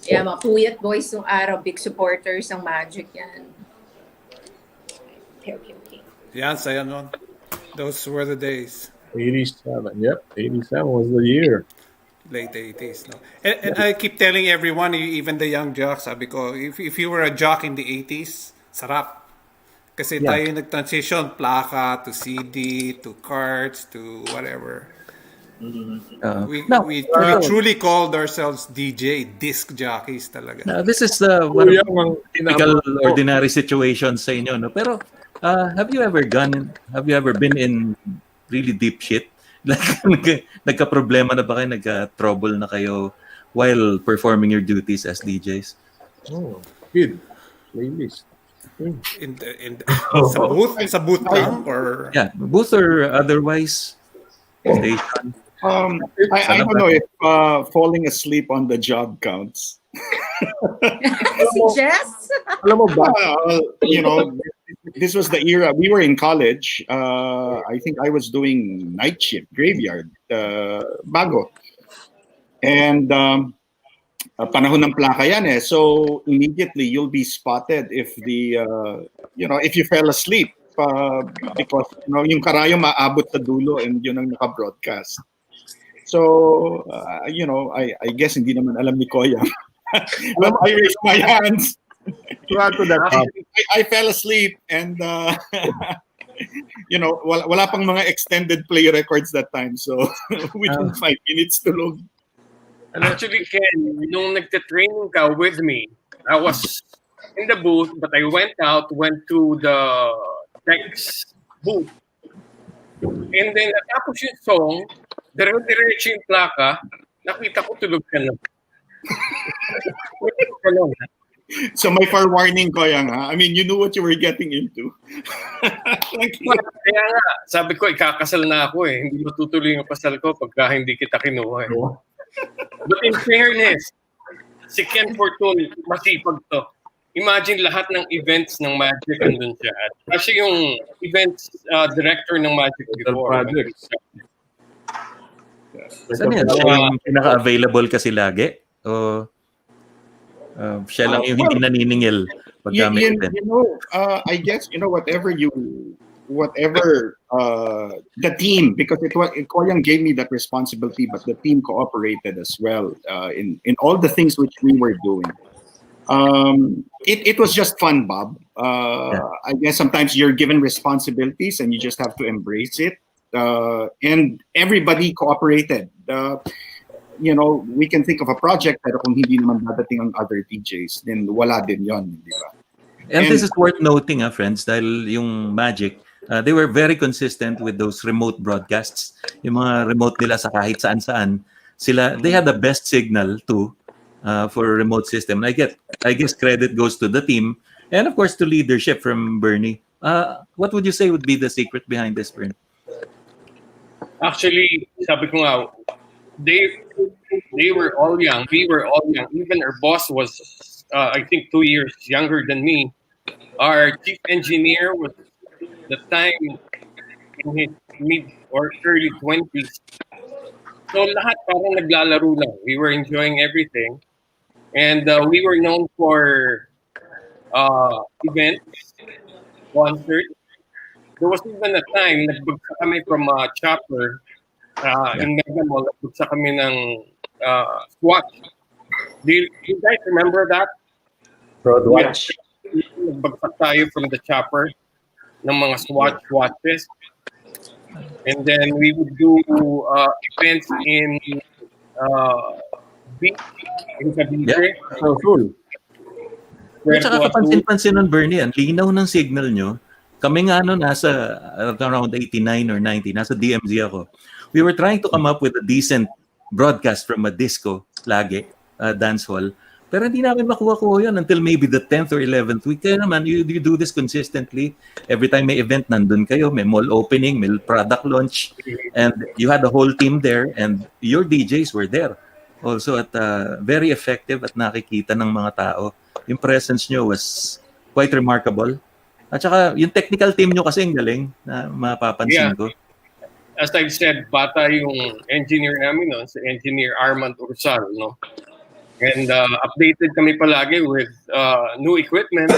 yeah, mga puyat boys nung araw, big supporters ng Magic yan. Okay. Yan, saya nun. Those were the days. 87, yep. 87 was the year. Late 80s, no? And I keep telling everyone, even the young jocks, sabi ko, if you were a jock in the 80s, sarap. Kasi tayo nag-transition, plaka to CD, to cards, to whatever. We truly called ourselves DJ, disc jockeys talaga. This is one of the typical ordinary situations sa inyo, no? Pero have you ever been in really deep shit? Like, nagka-problema na ba kayo, nagka-trouble na kayo while performing your duties as DJs? Oh, good. Playlist. Sa booth lang or booth or otherwise station. I don't know if falling asleep on the job counts. Si Jess? Alam mo ba? This was the era we were in college. I think I was doing night shift, graveyard, bago. And panahon ng plaka yan eh. So immediately you'll be spotted if if you fell asleep because yung karayo maabot sa dulo and yun ang naka-broadcast. So I guess hindi naman alam ni Koya. I raised my hands. I fell asleep and wala pang mga extended play records that time. So within 5 minutes tulog. Actually, Ken, nung nagte-training ka with me, I was in the booth, but I went to the text booth. And then, natapos yung song, dire-diretso yung plaka, nakita ko tulog ka lang. So may forewarning ko yan, ha? I mean, you knew what you were getting into. Kaya nga, sabi ko, ikakasal na ako eh. Hindi matutuloy yung kasal ko pagka hindi kita kinuha eh. But in fairness, si Ken Fortun, masipag to. Imagine lahat ng events ng Magic andun siya. Kasi yung events director ng Magic before. Saan yan? Siya yung pinaka-available kasi lagi? O siya lang yung hindi naniningil pagka may event? I guess, whatever the team, because Koyang gave me that responsibility, but the team cooperated as well in all the things which we were doing. It was just fun, Bob. I guess sometimes you're given responsibilities and you just have to embrace it. And everybody cooperated. We can think of a project pero kung hindi naman dadating ang other DJs, then wala din yon, di ba? And this is worth noting, friends, dahil yung Magic, they were very consistent with those remote broadcasts. Yung mga remote nila sa kahit saan-saan, they had the best signal too for a remote system. And I guess credit goes to the team And of course, to leadership from Bernie. What would you say would be the secret behind this, Bernie? Actually, sabi ko nga, they were all young. We were all young. Even our boss was, I think, 2 years younger than me. Our chief engineer was the time in his mid or early 20s. So lahat parang naglalaro lang. We were enjoying everything. And we were known for events, concerts. There was even a time nagbagsak kami from Chopper in Mega Mall. Nagbagsak kami ng SWAT. Do you guys remember that? Road Watch. Nagbagsak tayo from the Chopper ng mga SWATches. And then we would do events in beach in Cavite. So cool. At saka kapansin-pansin nun, Bernie, ang linaw ng signal nyo. Kami nga nasa around 89 or 90, nasa DMZ ako. We were trying to come up with a decent broadcast from a disco, lagi, dance hall. Pero hindi namin makuha-kuha yun until maybe the 10th or 11th week. Kaya naman, you do this consistently. Every time may event, nandun kayo. May mall opening, may product launch. And you had the whole team there and your DJs were there. Also at very effective at nakikita ng mga tao. Yung presence nyo was quite remarkable. At saka yung technical team nyo kasi ang galing na mapapansin ko. As I've said, bata yung engineer namin, no? Si Engineer Armand Ursal, no? And updated kami palagi with new equipment.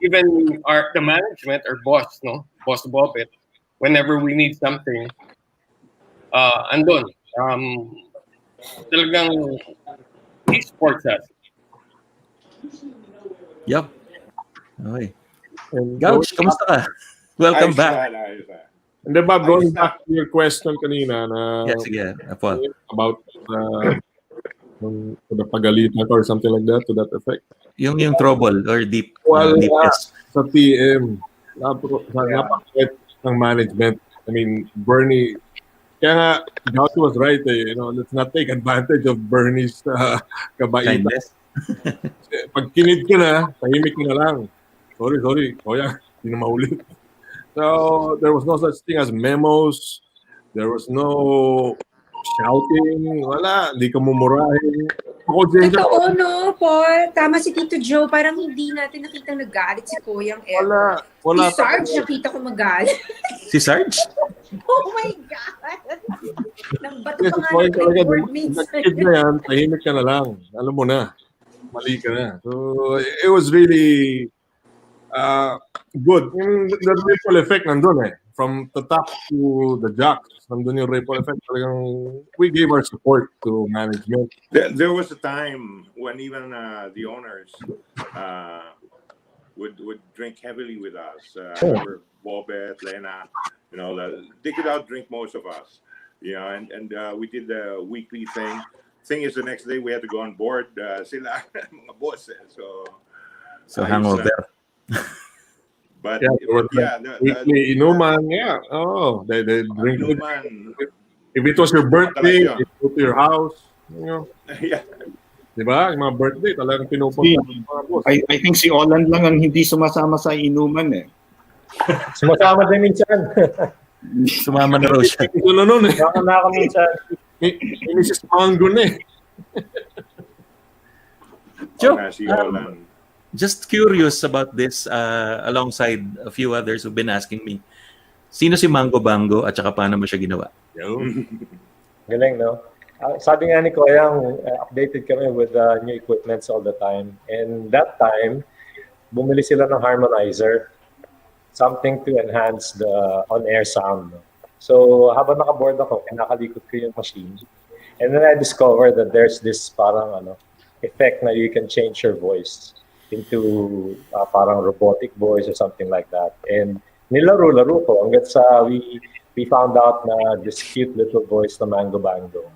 Even the management, our boss, no? Boss Bobet, whenever we need something, andun. Talagang he supports us. Yup. Okay. Gaucho, kamusta ka? Welcome back. And then, Bob, going back to your question kanina na about the pagalitan or something like that, to that effect. Yung trouble or deep deepness. Sa TM, napakit ng management. I mean, Bernie, kaya nga, Gaucho was right, you know, let's not take advantage of Bernie's kabaitan. Pag kinid ka na, tahimik ka na lang. Sorry. O yan, hindi na maulit. So, there was no such thing as memos. There was no shouting. Wala, hindi ka mumurahin. Totoo, no, Paul? Tama si Tito Joe. Parang hindi natin nakita nagalit si Koyang ever. Wala. Si Sarge, nakita ko magalit. Si Sarge? Oh my God! Nang bato pa nga ng clipboard minsan. Kid na yan, tahimik ka na lang. Alam mo na. Mali ka na. So, it was really good. The ripple effect nandun eh. From the top to the jocks, nandun yung ripple effect. We gave our support to management. There was a time when even the owners would drink heavily with us. Bobet, Lena, you know, they could outdrink most of us. You know, and we did the weekly thing. Thing is, the next day we had to go on board. Sila mga boss. So hangover. But weekly inuman, they drink. If it was your birthday, you go to your house, you know. Yeah. Diba? Yung mga birthday, talagang pinupunta ng mga boss. I think si Olan lang ang hindi sumasama sa inuman eh. Sumasama din minsan. Sumama na raw siya. Ito nun eh. Sumama na ako minsan. Mrs. Mango na eh. Joe, just curious about this, alongside a few others who've been asking me, sino si Mango Bango at saka paano mo siya ginawa? Galing, no? Sabi nga ni Koyang, updated kami with new equipments all the time. And that time, bumili sila ng harmonizer, something to enhance the on-air sound. So habang nakaboard ako, kinakalikot ko yung machine. And then I discovered that there's this parang effect na you can change your voice into parang robotic voice or something like that. And nilaro-laro ko hanggang sa we found out na this cute little voice na Mango Bango.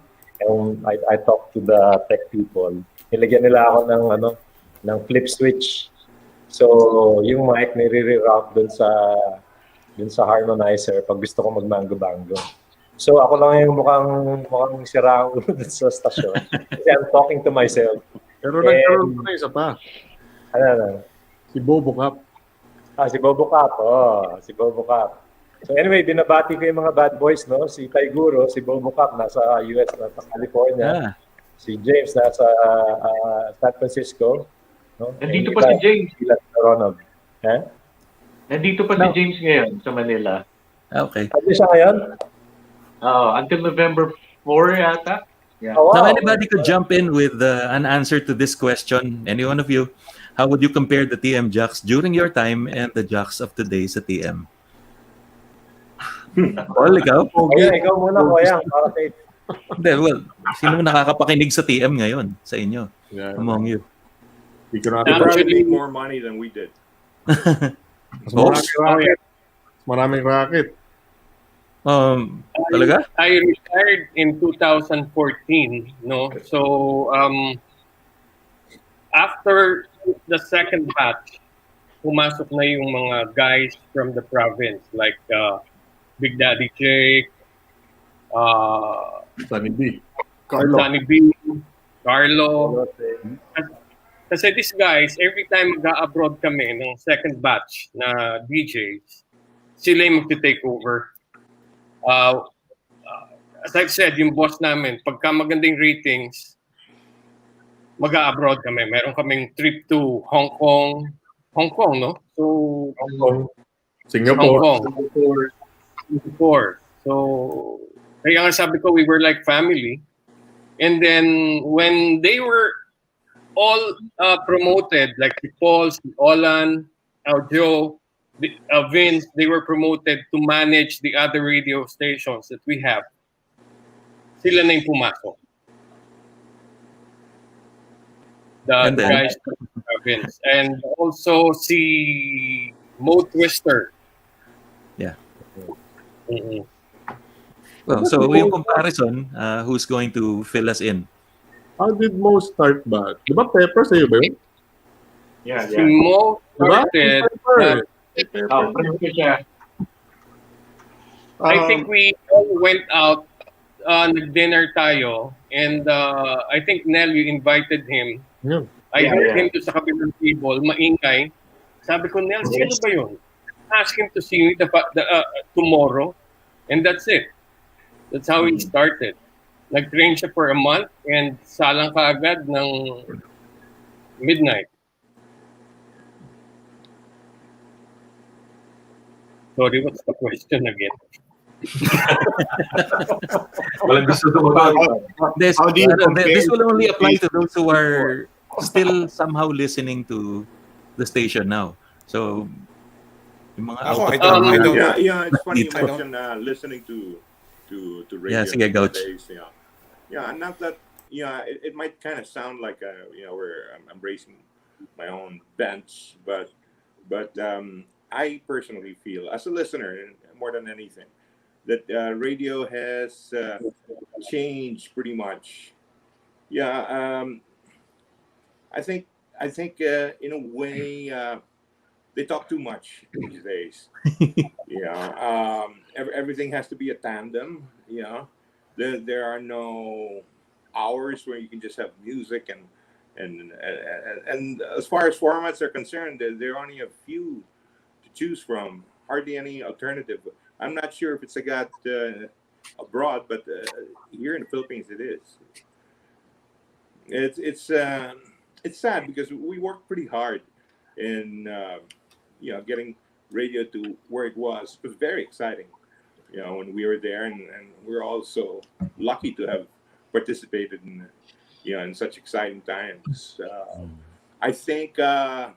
And I talked to the tech people. Nilagyan nila ako ng flip switch. So yung mic nire-reroute dun sa harmonizer pag gusto ko mag-Mango Bango. So ako lang yung mukhang sira ang ulo dun sa stasyon. Kasi I'm talking to myself. Pero nagkaroon pa na isa pa. Ano? Si Bobo Cap. Si Bobo Cap. Si Bobo Cap. So anyway, binabati ko yung mga bad boys, no? Si Taiguro, si Bobo Cap, nasa US, nasa California. Si James, nasa San Francisco. No? Nandito pa si James. Ronald. Nandito pa si James ngayon sa Manila. Okay. Ano siya ngayon? Until November 4 yata. Yeah. Now, anybody could jump in with an answer to this question. Any one of you, how would you compare the TM jocks during your time and the jocks of today sa TM? Paul, ikaw? Ikaw muna, Koyang. Hindi, well, sino nakakapakinig sa TM ngayon sa inyo? Among you. They probably made more money than we did. Maraming racket. Talaga? I retired in 2014, no? So after the second batch, pumasok na yung mga guys from the province like Big Daddy Jake, Sunny B, Carlo. Kasi these guys, every time mag-abroad kami ng second batch na DJs, sila yung mag-take over. As I've said, yung boss namin, pagka magandang ratings, mag-abroad kami. Meron kaming trip to Hong Kong, no? So, Singapore. So, kaya nga sabi ko, we were like family. And then, when they were all promoted, like si Paul, si Olan, Joe, Vince, they were promoted to manage the other radio stations that we have. Sila na yung pumasok. The guys, Vince. And also si Mo Twister. Yeah. Mm-hmm. Well, so yung comparison, who's going to fill us in? How did Mo start ba? Di ba Pepper sa'yo ba yun? Yeah. Si Mo started... I think we all went out, nag-dinner tayo, and I think Nel, you invited him. Yeah. I heard him to sa kabilang table, maingay. Sabi ko, Nel, sino ba yun? Ask him to see me tomorrow, and that's it. That's how he started. Nag-train siya for a month, and salang kaagad ng midnight. Sorry, what's the question again? This will only apply to those who are still somehow listening to the station now. So, yung mga it's funny you mentioned listening to radio. Yeah, sige, Gaucho. Not that it might kind of sound like where I'm raising my own bench, but I personally feel, as a listener, more than anything, that radio has changed pretty much. I think in a way they talk too much these days. Everything has to be a tandem. There are no hours where you can just have music and as far as formats are concerned, there are only a few to choose from. Hardly any alternative. I'm not sure if it's abroad, but here in the Philippines it is. It's sad because we worked pretty hard in getting radio to where it was. It was very exciting, when we were there, and we're also lucky to have participated in such exciting times. I think from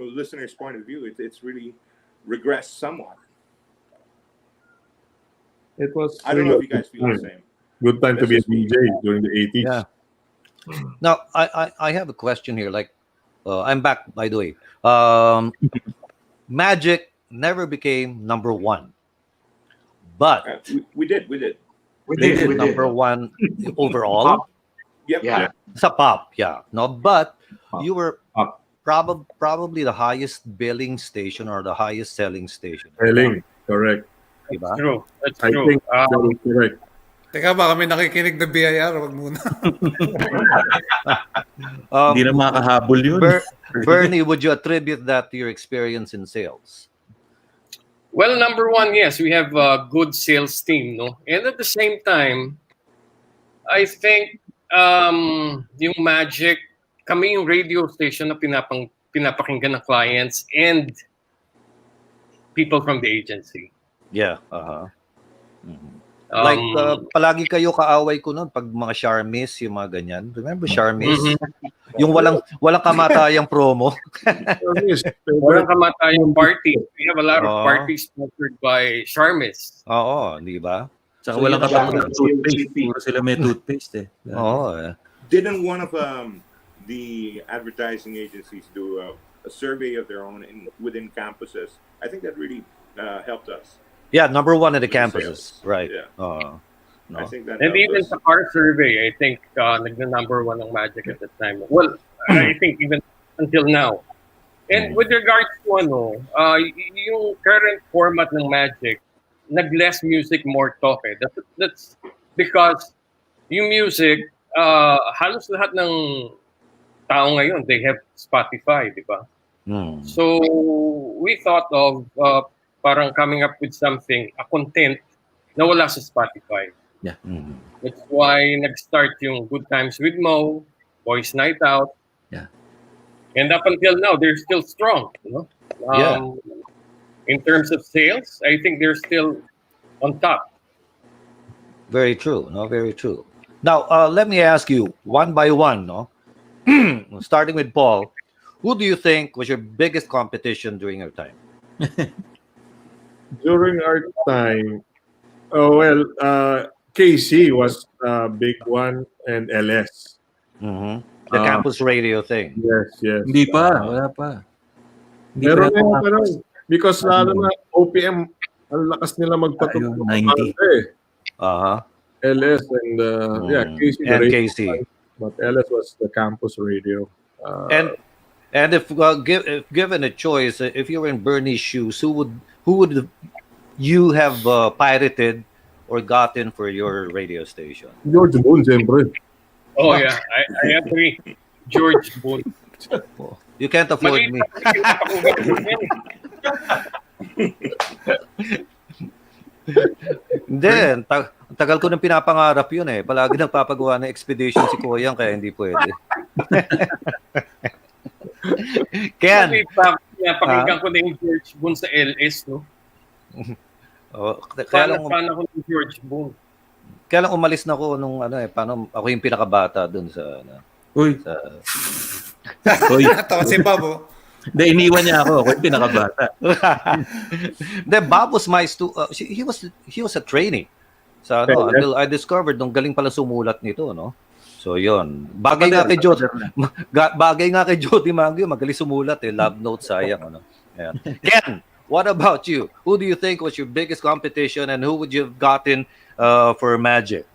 a listener's point of view, it's really regressed somewhat. It was. I don't know if you guys feel the same. Good time to be a DJ during the 80s. Yeah. Now, I have a question here. Like, I'm back, by the way. Magic never became number one, but we did number one overall. Yep. Yeah. Sa pop, yeah. No, but you were probably the highest billing station or the highest selling station. Selling, correct. That's true. That's I true. think that is correct. Teka, baka may nakikinig na BIR. Wag muna. Hindi na makahabol yun. Bernie, would you attribute that to your experience in sales? Well, number one, yes, we have a good sales team, no? And at the same time, I think yung Magic, kami yung radio station na pinapakinggan ng clients and people from the agency. Yeah, like, palagi kayo kaaway ko noon pag mga Charmis, yung mga ganyan. Remember Charmis? Yung walang kamatayang promo. Walang kamatayang party. We have a lot of parties sponsored by Charmis. Oo, di ba? Saka walang kamatayang toothpaste. Puro sila may toothpaste eh. Oo. Didn't one of the advertising agencies do a survey of their own within campuses? I think that really helped us. Yeah, number one in the campuses, right? Yeah. No. I think that And even sa car survey, I think nag-number one ng Magic at that time. Well, I think even until now. And with regards to yung current format ng Magic, nag-less music, more talk. Eh. That's because yung music, halos lahat ng tao ngayon, they have Spotify, di ba? So we thought of parang coming up with something, a content na wala sa Spotify. Yeah. That's why nag-start yung Good Times with Mo, Boys Night Out. Yeah. And up until now, they're still strong. You know? In terms of sales, I think they're still on top. Very true. No, very true. Now, let me ask you one by one. No, starting with Paul, who do you think was your biggest competition during your time? During our time, KC was a big one and LS. The campus radio thing. Yes. Hindi pa, wala pa. Meron na because lalo na OPM, ang lakas nila magpatugtog. 90. LS and KC. And KC. But LS was the campus radio. And if given a choice, if you were in Bernie's shoes, who would you have pirated or gotten for your radio station? George Boone, siyempre. Oh yeah, I agree. George Boone. You can't afford me. Then, tagal ko nang pinapangarap yun eh. Palagi nagpapagawa ng expedition si Koyang kaya hindi pwede. Ken. Pakinggan ko na yung George Boone sa LS, no? Kaya lang ako ng George Boone. Kaya lang umalis na ako nung paano ako yung pinakabata doon sa Uy. Uy. Tawa si Bob. Hindi, iniwan niya ako. Ako yung pinakabata. Then Bob was my he was a trainee. So until I discovered nung galing pala sumulat nito, no? So yon. Bagay nga kay Jody Mangio, magaling sumulat eh. Love notes sayang, ano. Yeah. Ken, what about you? Who do you think was your biggest competition and who would you have gotten for Magic?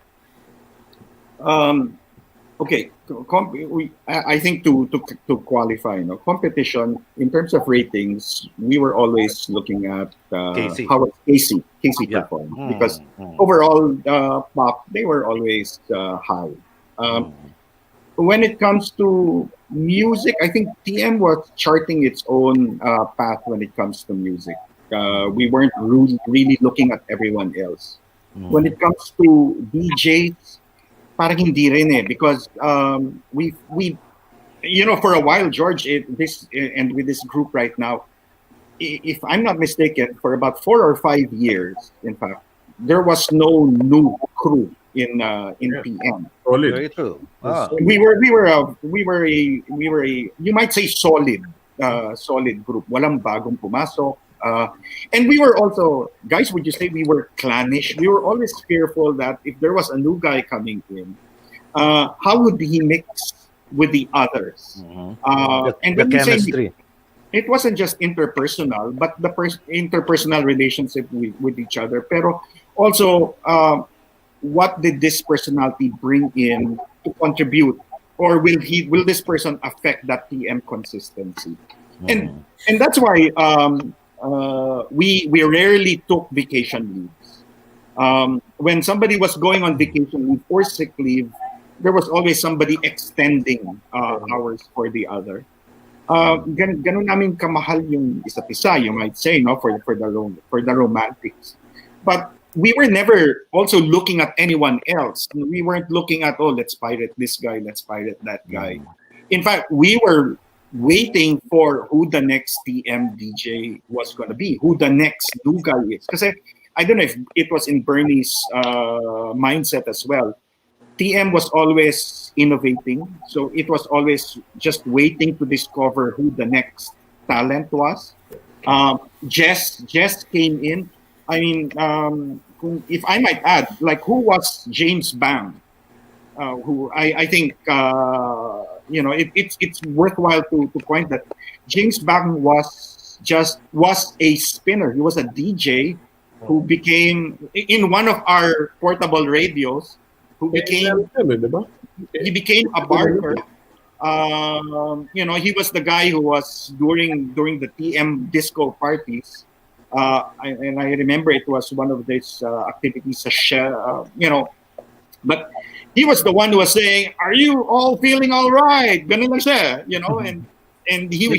Okay, I think to qualify, competition in terms of ratings, we were always looking at how Casey performed because overall pop they were always high. When it comes to music, I think TM was charting its own path when it comes to music. We weren't really looking at everyone else. When it comes to DJs, parang hindi rin eh, because we for a while, George, and with this group right now, if I'm not mistaken, for about 4 or 5 years, in fact, there was no new crew in PM. Very true. We were a you might say solid group. Walang bagong pumasok. And we were also, guys, would you say we were clannish? We were always fearful that if there was a new guy coming in, how would he mix with the others? And the when chemistry. It wasn't just interpersonal, but the interpersonal relationship with each other. Pero also, what did this personality bring in to contribute, or will this person affect that TM consistency? And that's why we rarely took vacation leaves. when somebody was going on vacation leave or sick leave, there was always somebody extending hours for the other. Ganun namin kamahal yung isa't isa, you might say, no, for the romantics. But we were never also looking at anyone else. We weren't looking at, oh, let's pirate this guy, let's pirate that guy. In fact, we were waiting for who the next TM DJ was going to be, who the next new guy is. Because I don't know if it was in Bernie's mindset as well. TM was always innovating, so it was always just waiting to discover who the next talent was. Jess came in. I mean, if I might add, like, who was James Bang? Who I think it's worthwhile to point that James Bang was a spinner. He was a DJ who became in one of our portable radios. He became a barker. He was the guy who was during the TM disco parties. And I remember it was one of these activities, but he was the one who was saying, "Are you all feeling all right?" Ganun lang siya, and he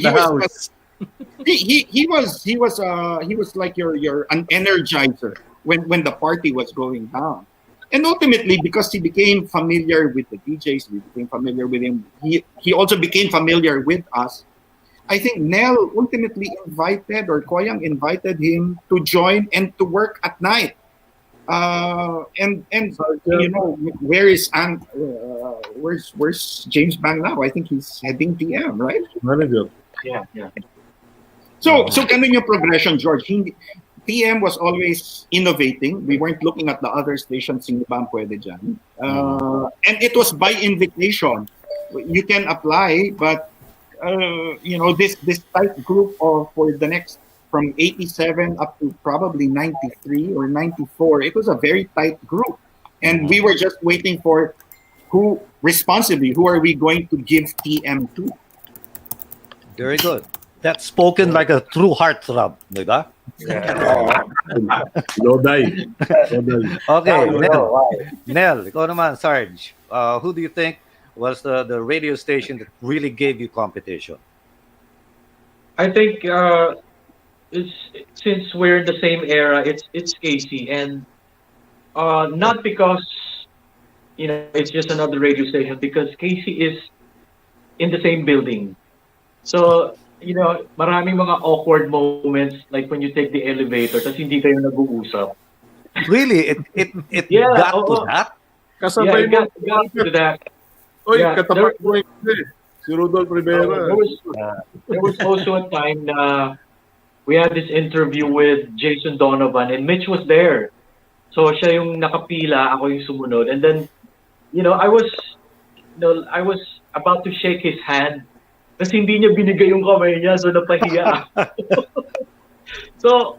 was like your an energizer when the party was going down. And ultimately, because he became familiar with the DJs, we became familiar with him. He also became familiar with us. I think Nell ultimately invited, or Koyang invited him to join and to work at night. Where's James Bang now? I think he's heading TM, right? Manager. Yeah. So ganun yung progression, George. TM was always innovating. We weren't looking at the other stations. Sino ba ang pwede dyan? And it was by invitation. You can apply, but this tight group for the next, from 87 up to probably 93 or 94, it was a very tight group. And we were just waiting for who are we going to give TM to? Very good. That's spoken like a true heartthrob, diba? Loday. Okay, Nell, ikaw naman, Sarge. Who do you think was the radio station that really gave you competition? I think since we're in the same era, it's Casey, and not because it's just another radio station, because Casey is in the same building. So maraming mga awkward moments, like when you take the elevator, tapos hindi kayo nag-uusap. Really? It got to that? Kasabay it got to that. Oy, katapat mo si Rudolph Rivera. There was also a time na we had this interview with Jason Donovan, and Mitch was there. So siya yung nakapila, ako yung sumunod. And then, I was about to shake his hand. Kasi hindi niya binigay yung kamay niya, so napahiya. so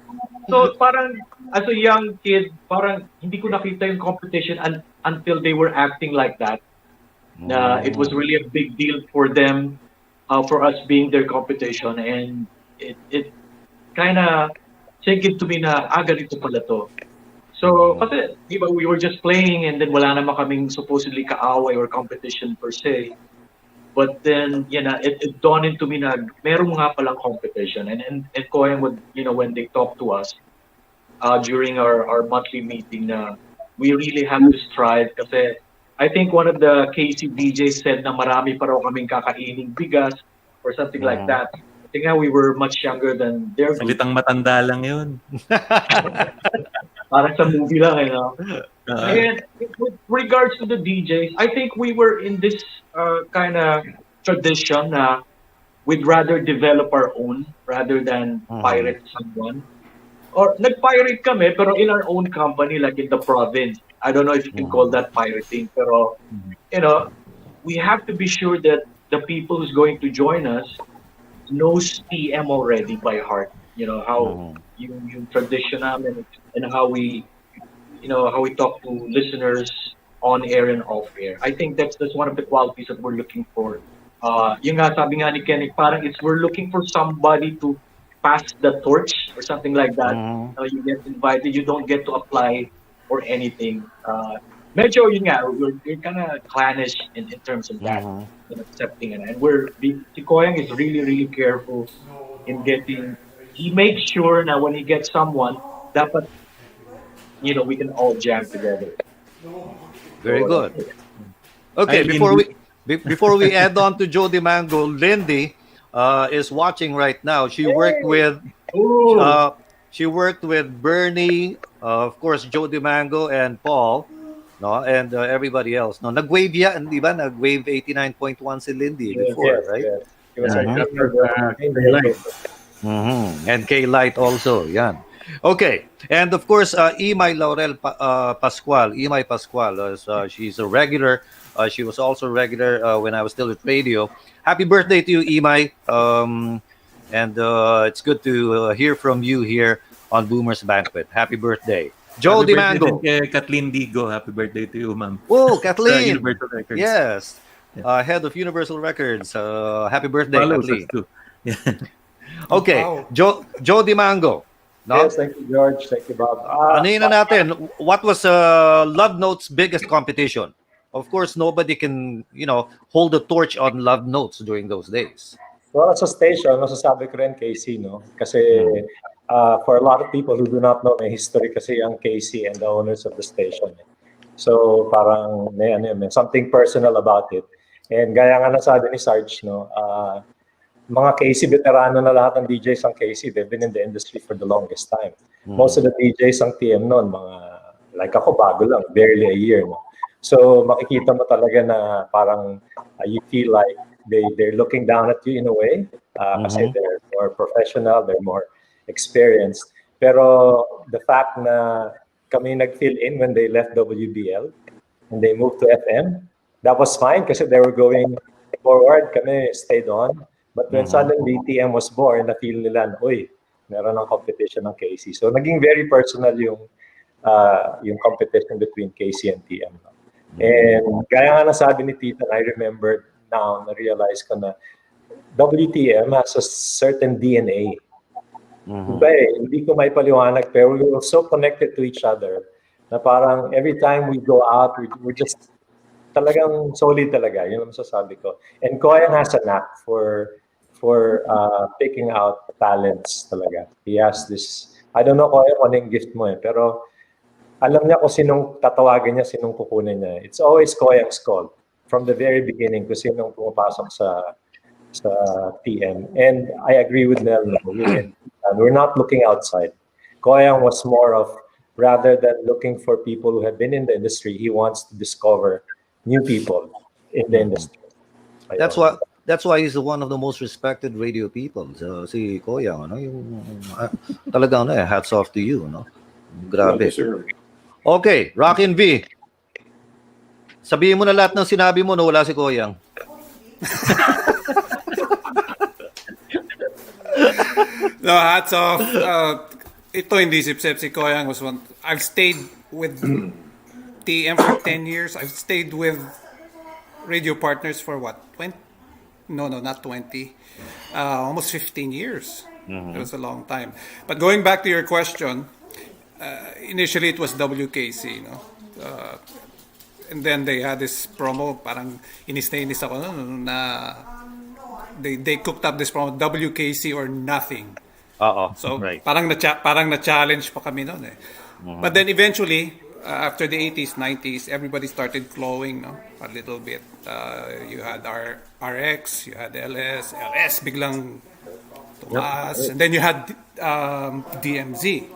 parang as a young kid, parang hindi ko nakita yung competition until they were acting like that. It was really a big deal for them, for us being their competition, and it kind of sank into me na ganito pala to. So kasi di ba, we were just playing, and then wala naman kaming supposedly kaaway or competition per se. But then, it dawned into me na meron nga palang competition. And Koyan would, when they talk to us during our monthly meeting, we really have to strive. Kasi I think one of the KC DJs said na marami pa raw kaming kakaining bigas or something like that. I think we were much younger than their group. Salitang matanda lang yun. Parang sa movie lang, And with regards to the DJs, I think we were in this kind of tradition na we'd rather develop our own rather than pirate someone. Or nag-pirate kami, pero in our own company, like in the province. I don't know if you can call that pirating, pero, we have to be sure that the people who's going to join us knows TM already by heart. How yung tradition namin and how we talk to listeners on air and off air. I think that's one of the qualities that we're looking for. Yung nga sabi nga ni Kenny, parang we're looking for somebody to pass the torch or something like that. You get invited, you don't get to apply or anything. Medyo yun nga, we're kind of clannish in terms of that, in accepting it. And si Koyang is really, really careful in getting, he makes sure that when he gets someone, dapat, we can all jam together. Very good. Okay, before we add on to Joe DiMango, Lindy is watching right now. She worked with Bernie, of course, Joe DiMango and Paul, no, and everybody else. No, nag-wave yan, di ba? Nag-wave 89.1 si Lindy before, right? Yes. It was And K-Light also, yan. Okay, and of course, Imay Laurel Pascual. Imay Pascual, she's a regular. She was also regular when I was still at radio. Happy birthday to you, Imay. And it's good to hear from you here on Boomer's Banquet. Happy birthday. Joe DiMango. Kathleen Digo, happy birthday to you, ma'am. Oh, Kathleen. Universal Records. Yes. Head of Universal Records. Happy birthday, Kathleen. Okay, wow. Joe DiMango. No? Yes, thank you, George. Thank you, Bob. Anina natin, what was Love Note's biggest competition? Of course, nobody can, hold the torch on Love Notes during those days. Well, as a station, masasabi ko rin KC, no? Kasi for a lot of people who do not know may history kasi ang KC and the owners of the station. So parang may something personal about it. And gaya nga nasabi ni Sarge, no? Mga KC veterano na lahat ng DJs ang KC. They've been in the industry for the longest time. Most of the DJs ang TM noon, mga like ako bago lang, barely a year, no? So makikita mo talaga na parang you feel like they're looking down at you in a way kasi they're more professional, they're more experienced. Pero the fact na kami nag-fill in when they left WBL and they moved to FM, that was fine kasi they were going forward, kami stayed on. But when suddenly TM was born, na-feel nila, uy, meron ng competition ng KC. So naging very personal yung competition between KC and TM. And gaya nga nasabi ni Tita, I remembered now, na-realize ko na WTM has a certain DNA. Diba hindi ko may paliwanag, pero we were so connected to each other na parang every time we go out, we're just talagang solid talaga. Yun ang masasabi ko. And Koyan has a knack for picking out talents talaga. He has this, I don't know Koyan kung anong gift mo pero alam niya kung sinong tatawagin niya, sinong kukunin niya. It's always Koyang's call from the very beginning kung sinong pumapasok sa TM. And I agree with Nel. We're not looking outside. Koyang was more of, rather than looking for people who have been in the industry, he wants to discover new people in the industry. That's why he's one of the most respected radio people. So, si Koyang, talagang hats off to you, no? Grabe. Okay, Rockin V. Sabihin mo na lahat ng sinabi mo na wala si Koyang. No, hats off. Ito hindi sip-sip si Koyang was one. I've stayed with TM for 10 years. I've stayed with radio partners for what? 20? No, not 20. Almost 15 years. It was a long time. But going back to your question, initially it was WKC, no? And then they had this promo, parang inis ako na they cooked up this promo, WKC or nothing. So right. parang na-challenge pa kami noon But then eventually, after the 80s, 90s, everybody started flowing, no? A little bit. You had RX, you had LS biglang tumaas, and then you had DMZ.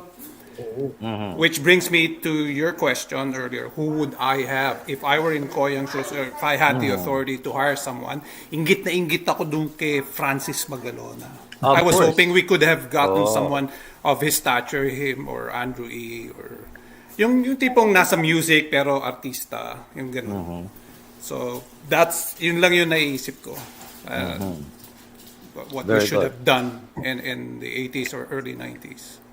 Which brings me to your question earlier, who would I have if I were in Koyang shoes, or if I had the authority to hire someone? Ingit na ingit ako dun kay Francis Magalona. I was hoping we could have gotten someone of his stature, him or Andrew E. or yung tipong nasa music pero artista, yung ganun. So that's yun lang yung naisip ko. What we should have done in the 80s or early 90s.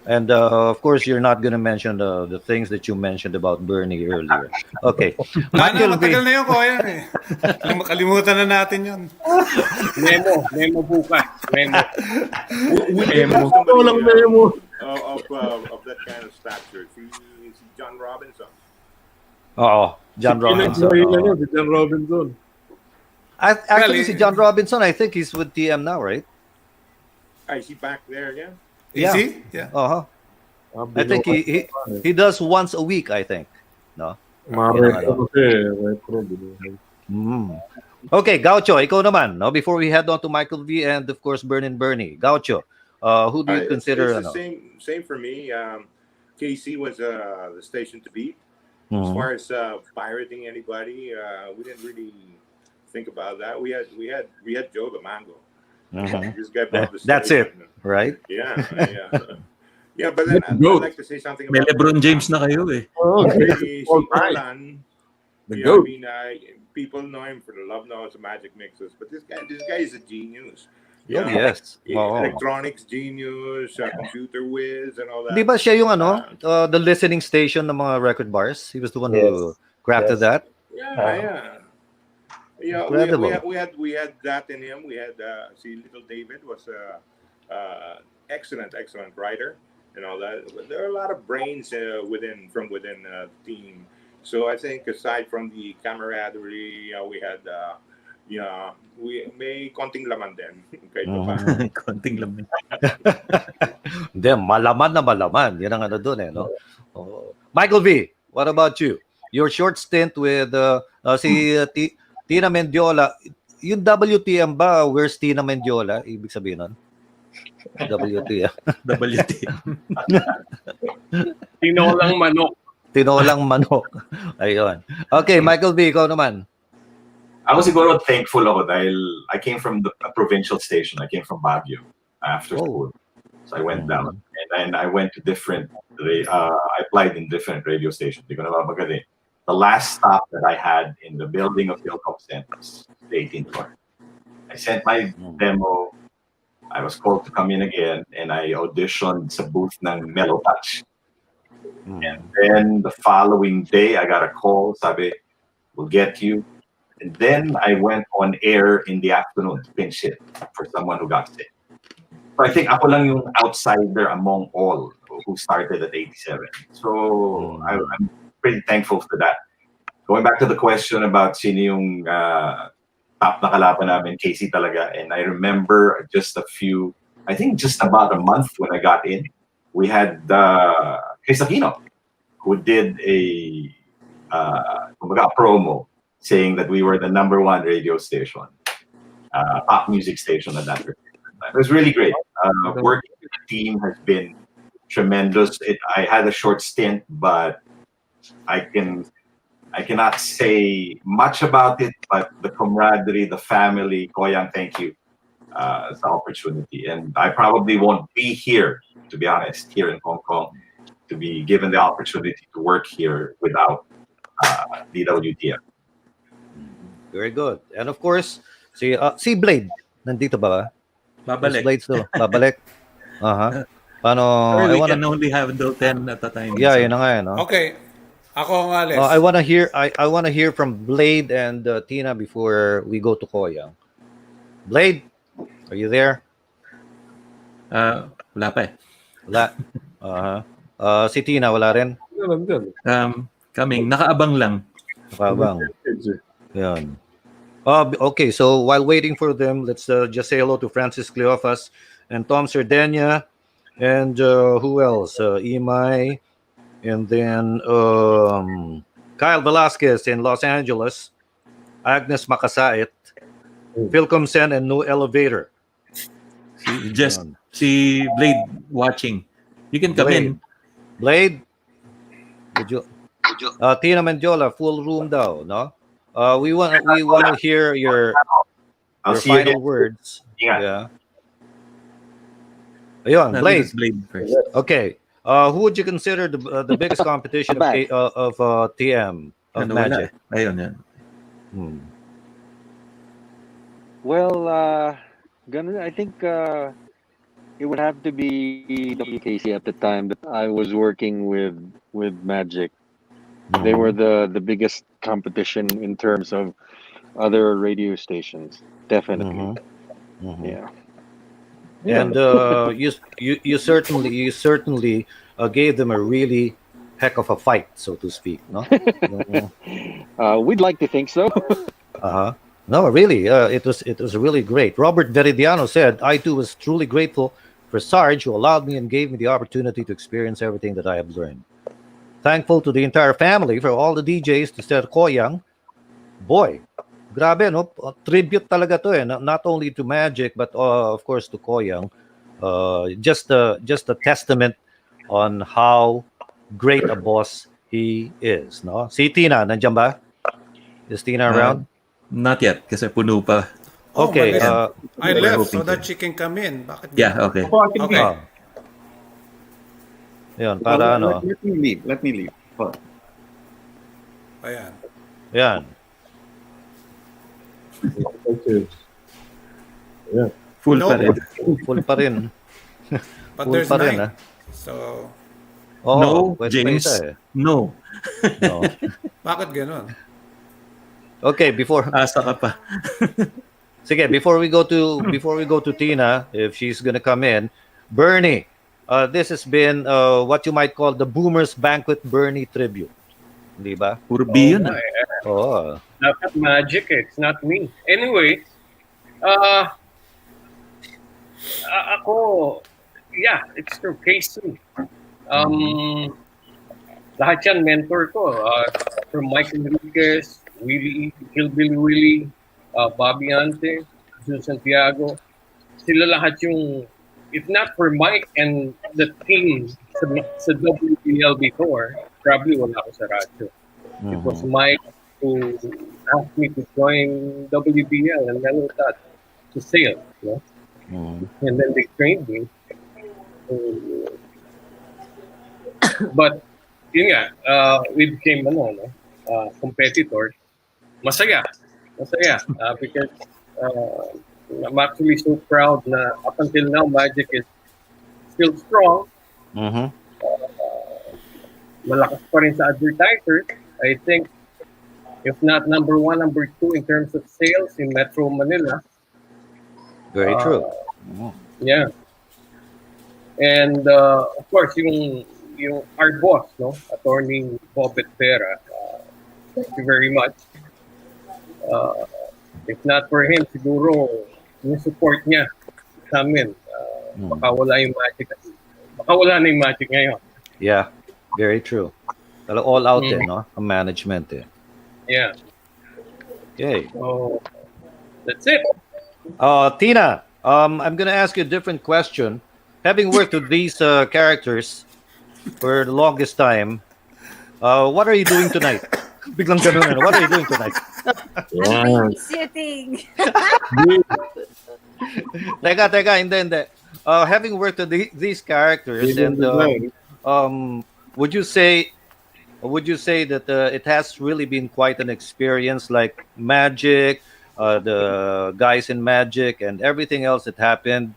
And of course, you're not going to mention the things that you mentioned about Bernie earlier. Okay. Matagal na yun, Koyan Kalimutan na natin yun. Memo bukas. Memo. Of that kind of stature. si John Robinson. Oo, John Robinson. Si John Robinson. Actually, si John Robinson, I think he's with TM now, right? Is he back there again? Is he? Yeah. Uh-huh. I think he does once a week, I think. No? Okay, Gaucho, ikaw naman, no? Before we head on to Michael V and of course Burnin Bernie. Gaucho, who do you consider? It's the same for me. KC was the station to beat. As far as pirating anybody, we didn't really think about that. We had Joe the Mango. This guy brought the That's it, right? Yeah. Yeah, but then I'd like to say something about LeBron James na kayo eh. si Alan. I mean, people know him for the Love Notes and Magic Mixes, but this guy is a genius. Oh, yes. Electronics genius, computer whiz, and all that. Di ba siya yung the listening station ng mga record bars? He was the one who crafted that. Yeah. We had that in him. We had Little David was excellent writer and all that. There are a lot of brains from within the team. So I think aside from the camaraderie, we had we may konting laman din. Konting laman. Hindi, malaman na malaman. Yan ang doon eh, no? Michael V, what about you? Your short stint with si Tina Mendiola. Yung WTM ba, where's Tina Mendiola? Ibig sabihin nun? WTM. Tinolang manok. Tinolang manok. Ayun. Okay, Michael V, ikaw naman. Ako siguro thankful ako dahil I came from a provincial station. I came from Baguio after school. So I went down. And then I went to I applied in different radio stations. Di ko nababagal eh. The last stop that I had in the building of Philcom was the 18th floor. I sent my demo. I was called to come in again, and I auditioned sa booth ng Mellow Touch. And then the following day, I got a call. Sabi, we'll get you. And then I went on air in the afternoon to pinch hit for someone who got sick. So I think ako lang yung outsider among all who started at 87. So I'm pretty thankful for that. Going back to the question about sino yung top na kalaban namin, Casey talaga. And I remember just about a month when I got in, we had Chris Aquino, who did a promo saying that we were the #1 radio station, pop music station at that time. It was really great. Working with the team has been tremendous. I had a short stint, but I cannot say much about it, but the camaraderie, the family, Koyang, thank you. It's an opportunity. And I probably won't be here, to be honest, here in Hong Kong, to be given the opportunity to work here without DWTM. Very good. And of course, si Blade, nandito ba? Babalik. Blade still. Babalik. Paano? We can only have until 10 at a time. Yeah, yun na nga no? Okay. Ako nga, Les. I want to hear from Blade and Tina before we go to Koyang. Blade, are you there? Wala pa eh. Wala. Si Tina, wala rin? Coming. Nakaabang lang. Nakaabang. Yan. Okay, so while waiting for them, let's just say hello to Francis Cleophas and Tom Sardenia and who else? Imai. And then Kyle Velasquez in Los Angeles, Agnes Makasait, Philcom Sen and No Elevator. See Blade watching. You can come in. Blade? Tina Mendiola, full room daw, no? We want to hear your final words. Yeah. Ayun, Blade. First. Okay. Who would you consider the biggest competition of TM of Magic? Ayun yan. Well, I think it would have to be WKC at the time that I was working with Magic. They were the biggest competition in terms of other radio stations. Definitely. Yeah. And you certainly gave them a really heck of a fight, so to speak, no? We'd like to think so. No, really, it was really great. Robert Veridiano said, "I too was truly grateful for Sarge, who allowed me and gave me the opportunity to experience everything that I have learned. Thankful to the entire family, for all the DJs, to Sir Koyang. Boy, grabe, no? Tribute talaga to, eh. Not only to Magic, but of course to Koyang. Just a testament on how great a boss he is, no? Si Tina, nandiyan ba? Is Tina around? Not yet, kasi puno pa. Okay. I left so that she can come in. Bakit Yeah, okay. Okay. Yan, para ano. Let me leave. Ayan. Yan. Full No. pa rin. Full pa rin. But Full there's pa rin, 9. So, No, pwede pa James. isa, eh. No. No. bakit ganun? Okay, before asa ka pa. Sige, before we go to Tina, if she's gonna come in, Bernie, this has been what you might call the Boomers Banquet Bernie tribute. Di ba? Puro B yun. Oh. Dapat Magic, it's not me. Anyway, ako, yeah, it's true. Casey. Lahat yan mentor ko. From Mike Enriquez, Willie, Hillbilly Willie, Bobby Ante, Jun Santiago. Sila lahat yung, if not for Mike and the team sa WTL before, probably wala ako sa radyo. It was Mike who asked me to join WBL and then that to sail, you know? And then they trained me. But yun nga, we became competitors. Masaya because I'm actually so proud na up until now Magic is still strong. Malakas pa rin sa advertisers. I think if not number 1, number 2 in terms of sales in Metro Manila. Very true. Yeah. And of course yung our boss, no, Attorney Bobet Vera. Thank you very much. If not for him, siguro yung support niya sa amin, baka wala yung Magic. Baka wala na yung Magic ngayon. Yeah, very true. All out there, no? Ang management eh. Yeah. Okay. So, that's it. Tina, I'm gonna ask you a different question. Having worked with these characters for the longest time, what are you doing tonight? Biglang ganun, what are you doing tonight? I'm babysitting. Teka, hindi. Having worked with these characters, and would you say that it has really been quite an experience, like Magic, the guys in Magic, and everything else that happened?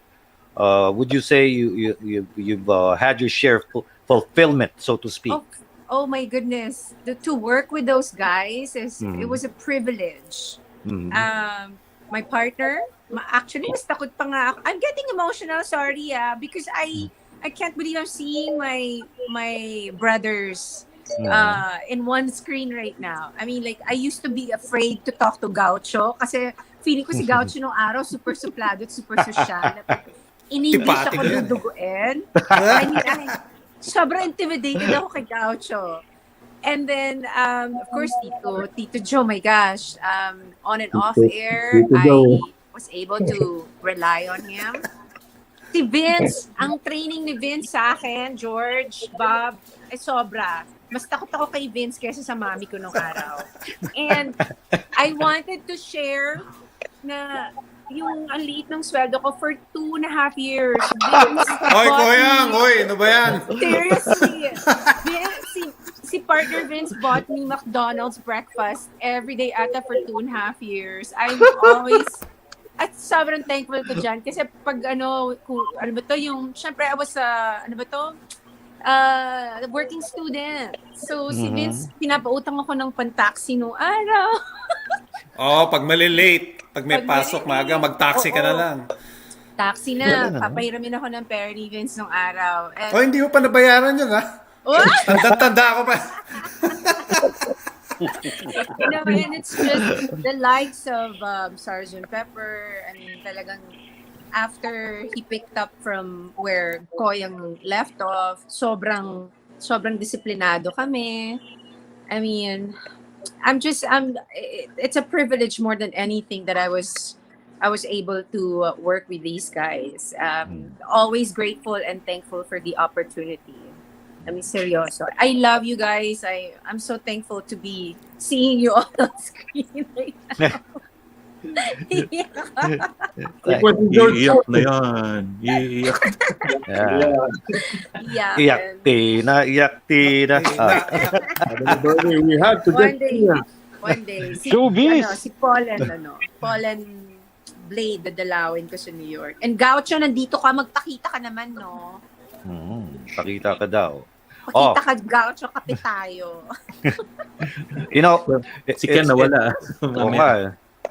Would you say you've had your share of fulfillment, so to speak? Oh my goodness! To work with those guys it was a privilege. My partner, actually, mas takot pa nga ako. I'm getting emotional. Sorry, because I can't believe I'm seeing my brothers in one screen right now. I mean, like, I used to be afraid to talk to Gaucho kasi feeling ko si Gaucho nung araw super suplado at super sosyal. In-English ako duduguin. I mean, sobrang intimidated ako kay Gaucho. And then, of course, Tito Joe, my gosh, on and off air, I was able to rely on him. Si Vince, ang training ni Vince sa akin, George, Bob, ay sobra. Mas takot ako kay Vince kaysa sa mami ko nung araw. And I wanted to share na yung ang liit ng sweldo ko for 2.5 years. Vince, Oy, Koyang! Oy, ano ba yan? Seriously. Si partner Vince bought me McDonald's breakfast every day ata for 2.5 years. I'm always, at sobrang thankful ko dyan. Kasi pag ano ba to, syempre I was, working student. So si Vince, pinapautang ako ng pan-taxi nung araw. Pag malilate, pag may pasok maaga, mag-taxi ka na lang. Taxi na, papahiramin ako ng pera ni Vince nung araw. And, hindi mo pa nabayaran yun, ha? What? Tanda ko pa. And it's just the likes of Sergeant Pepper. I mean, talagang after he picked up from where Koyang left off, sobrang disiplinado kami. I mean, it's a privilege more than anything that I was able to work with these guys. Always grateful and thankful for the opportunity. I mean, seryoso. I love you guys. I'm so thankful to be seeing you all on screen right now. Iyak na yan. Iyak. Iyak Tina. We had to One get day. Si Paul and Blade, dadalawin ko sa New York. And Gaucho, nandito ka, magpakita ka naman, no? Pakita ka daw. Pakita ka, Gaucho, kape tayo. You know, si Ken nawala.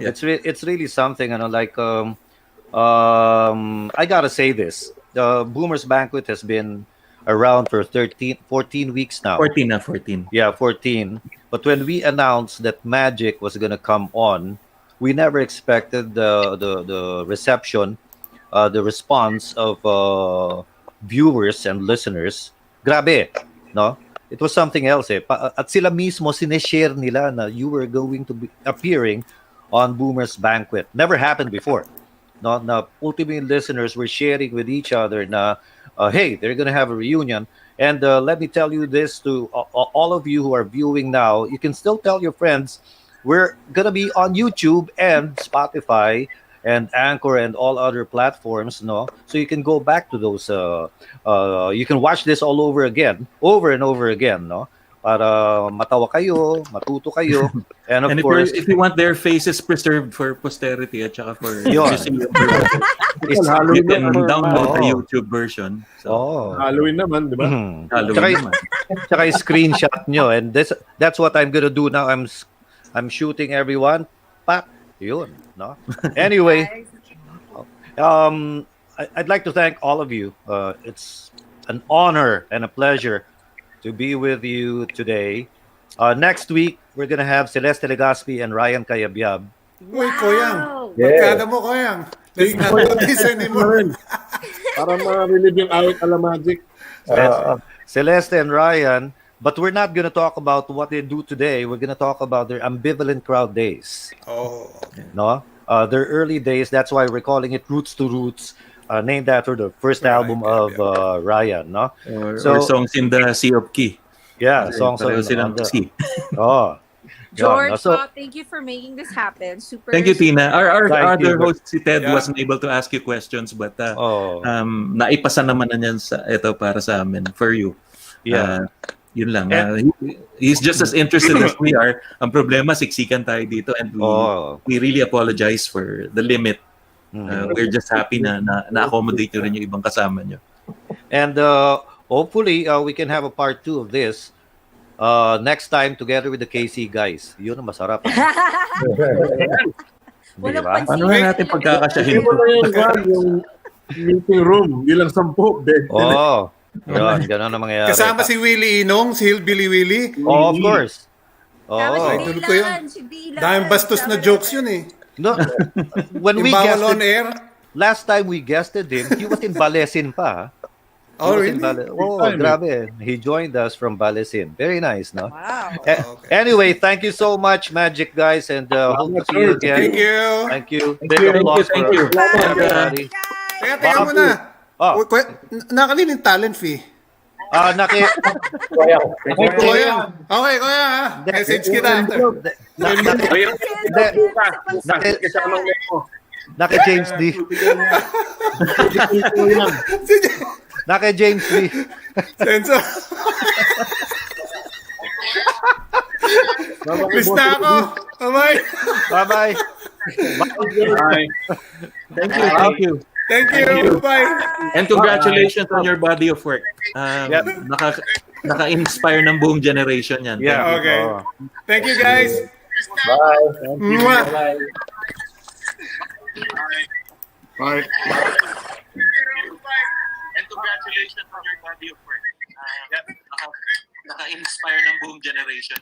It's really something, I gotta say this. The Boomers Banquet has been around for 14 weeks now. 14. Yeah, 14. But when we announced that Magic was gonna come on, we never expected the reception, the response of viewers and listeners. Grabe, no? It was something else. At sila mismo sineshare nila na you were going to be appearing on Boomers Banquet. Never happened before. No, na ultimate listeners were sharing with each other na, hey, they're gonna have a reunion. And let me tell you this to all of you who are viewing now, you can still tell your friends we're gonna be on YouTube and Spotify and Anchor and all other platforms, no? So you can go back to those. You can watch this all over and over again, no? Para matawa kayo, matuto kayo, and of course, if you want their faces preserved for posterity at saka for you can download the YouTube version. So, Halloween naman, di ba? Halloween naman. Tsaka screenshot nyo, and that's what I'm gonna do now. I'm shooting everyone. Pak, yun, no? Anyway, I'd like to thank all of you. It's an honor and a pleasure to be with you today. Next week, we're gonna have Celeste Legaspi and Ryan Cayabyab. Uy, Koyang. Barkada mo, Koyang. Let's not do this anymore. Para ma-relieve yung awit ala Magic. Celeste and Ryan, but we're not gonna talk about what they do today. We're gonna talk about their ambivalent crowd days. Oh, okay. No? Their early days, that's why we're calling it Roots to Roots. Named after the first album of Ryan, no? Or Songs in the Sea of Key. Yeah, songs on the sea. Oh, George, thank you for making this happen. Super. Thank you, Tina. Our other host, si Ted, Yeah. wasn't able to ask you questions, but naipasa naman na niyan ito para sa amin, for you. Yeah. Yun lang. He's just as interested as we are. Ang problema, siksikan tayo dito, and we really apologize for the limit. We're just happy na accommodate nyo rin yung ibang kasama nyo. And hopefully, we can have a part 2 of this next time together with the KC guys. Yun ang masarap. Diba? Paano na natin pagkakasyahin ito? Yung meeting room, ilang 10 bed. Oo. Gano'n ang mangyayari. Kasama si Willie Inong, si Hillbilly Willie. Oh, of course. Idol ko yun. Daming bastos na jokes yun eh. No, when we Bawal on guested, air. last time we guested him, he was in Balesin pa. Oh, really? Grabe. He joined us from Balesin. Very nice, no? Wow. Anyway, thank you so much, Magic guys, and hope to see you again. Thank you. Big applause Thank you. for everybody. Teka muna. Nakalinin talent fee. Koyang. Okay, Koyang. Message kita after. Naka James D. Naka James D. Senso. Miss na ako. Bye-bye. Bye-bye. Bye. Thank you. Thank you. Bye. And congratulations on your body of work. Naka-inspire ng buong generation yan. Yeah. Okay. Thank you, guys. Bye. Mwah. Bye. Bye. And congratulations on your body of work. nakaka-inspire ng buong generation.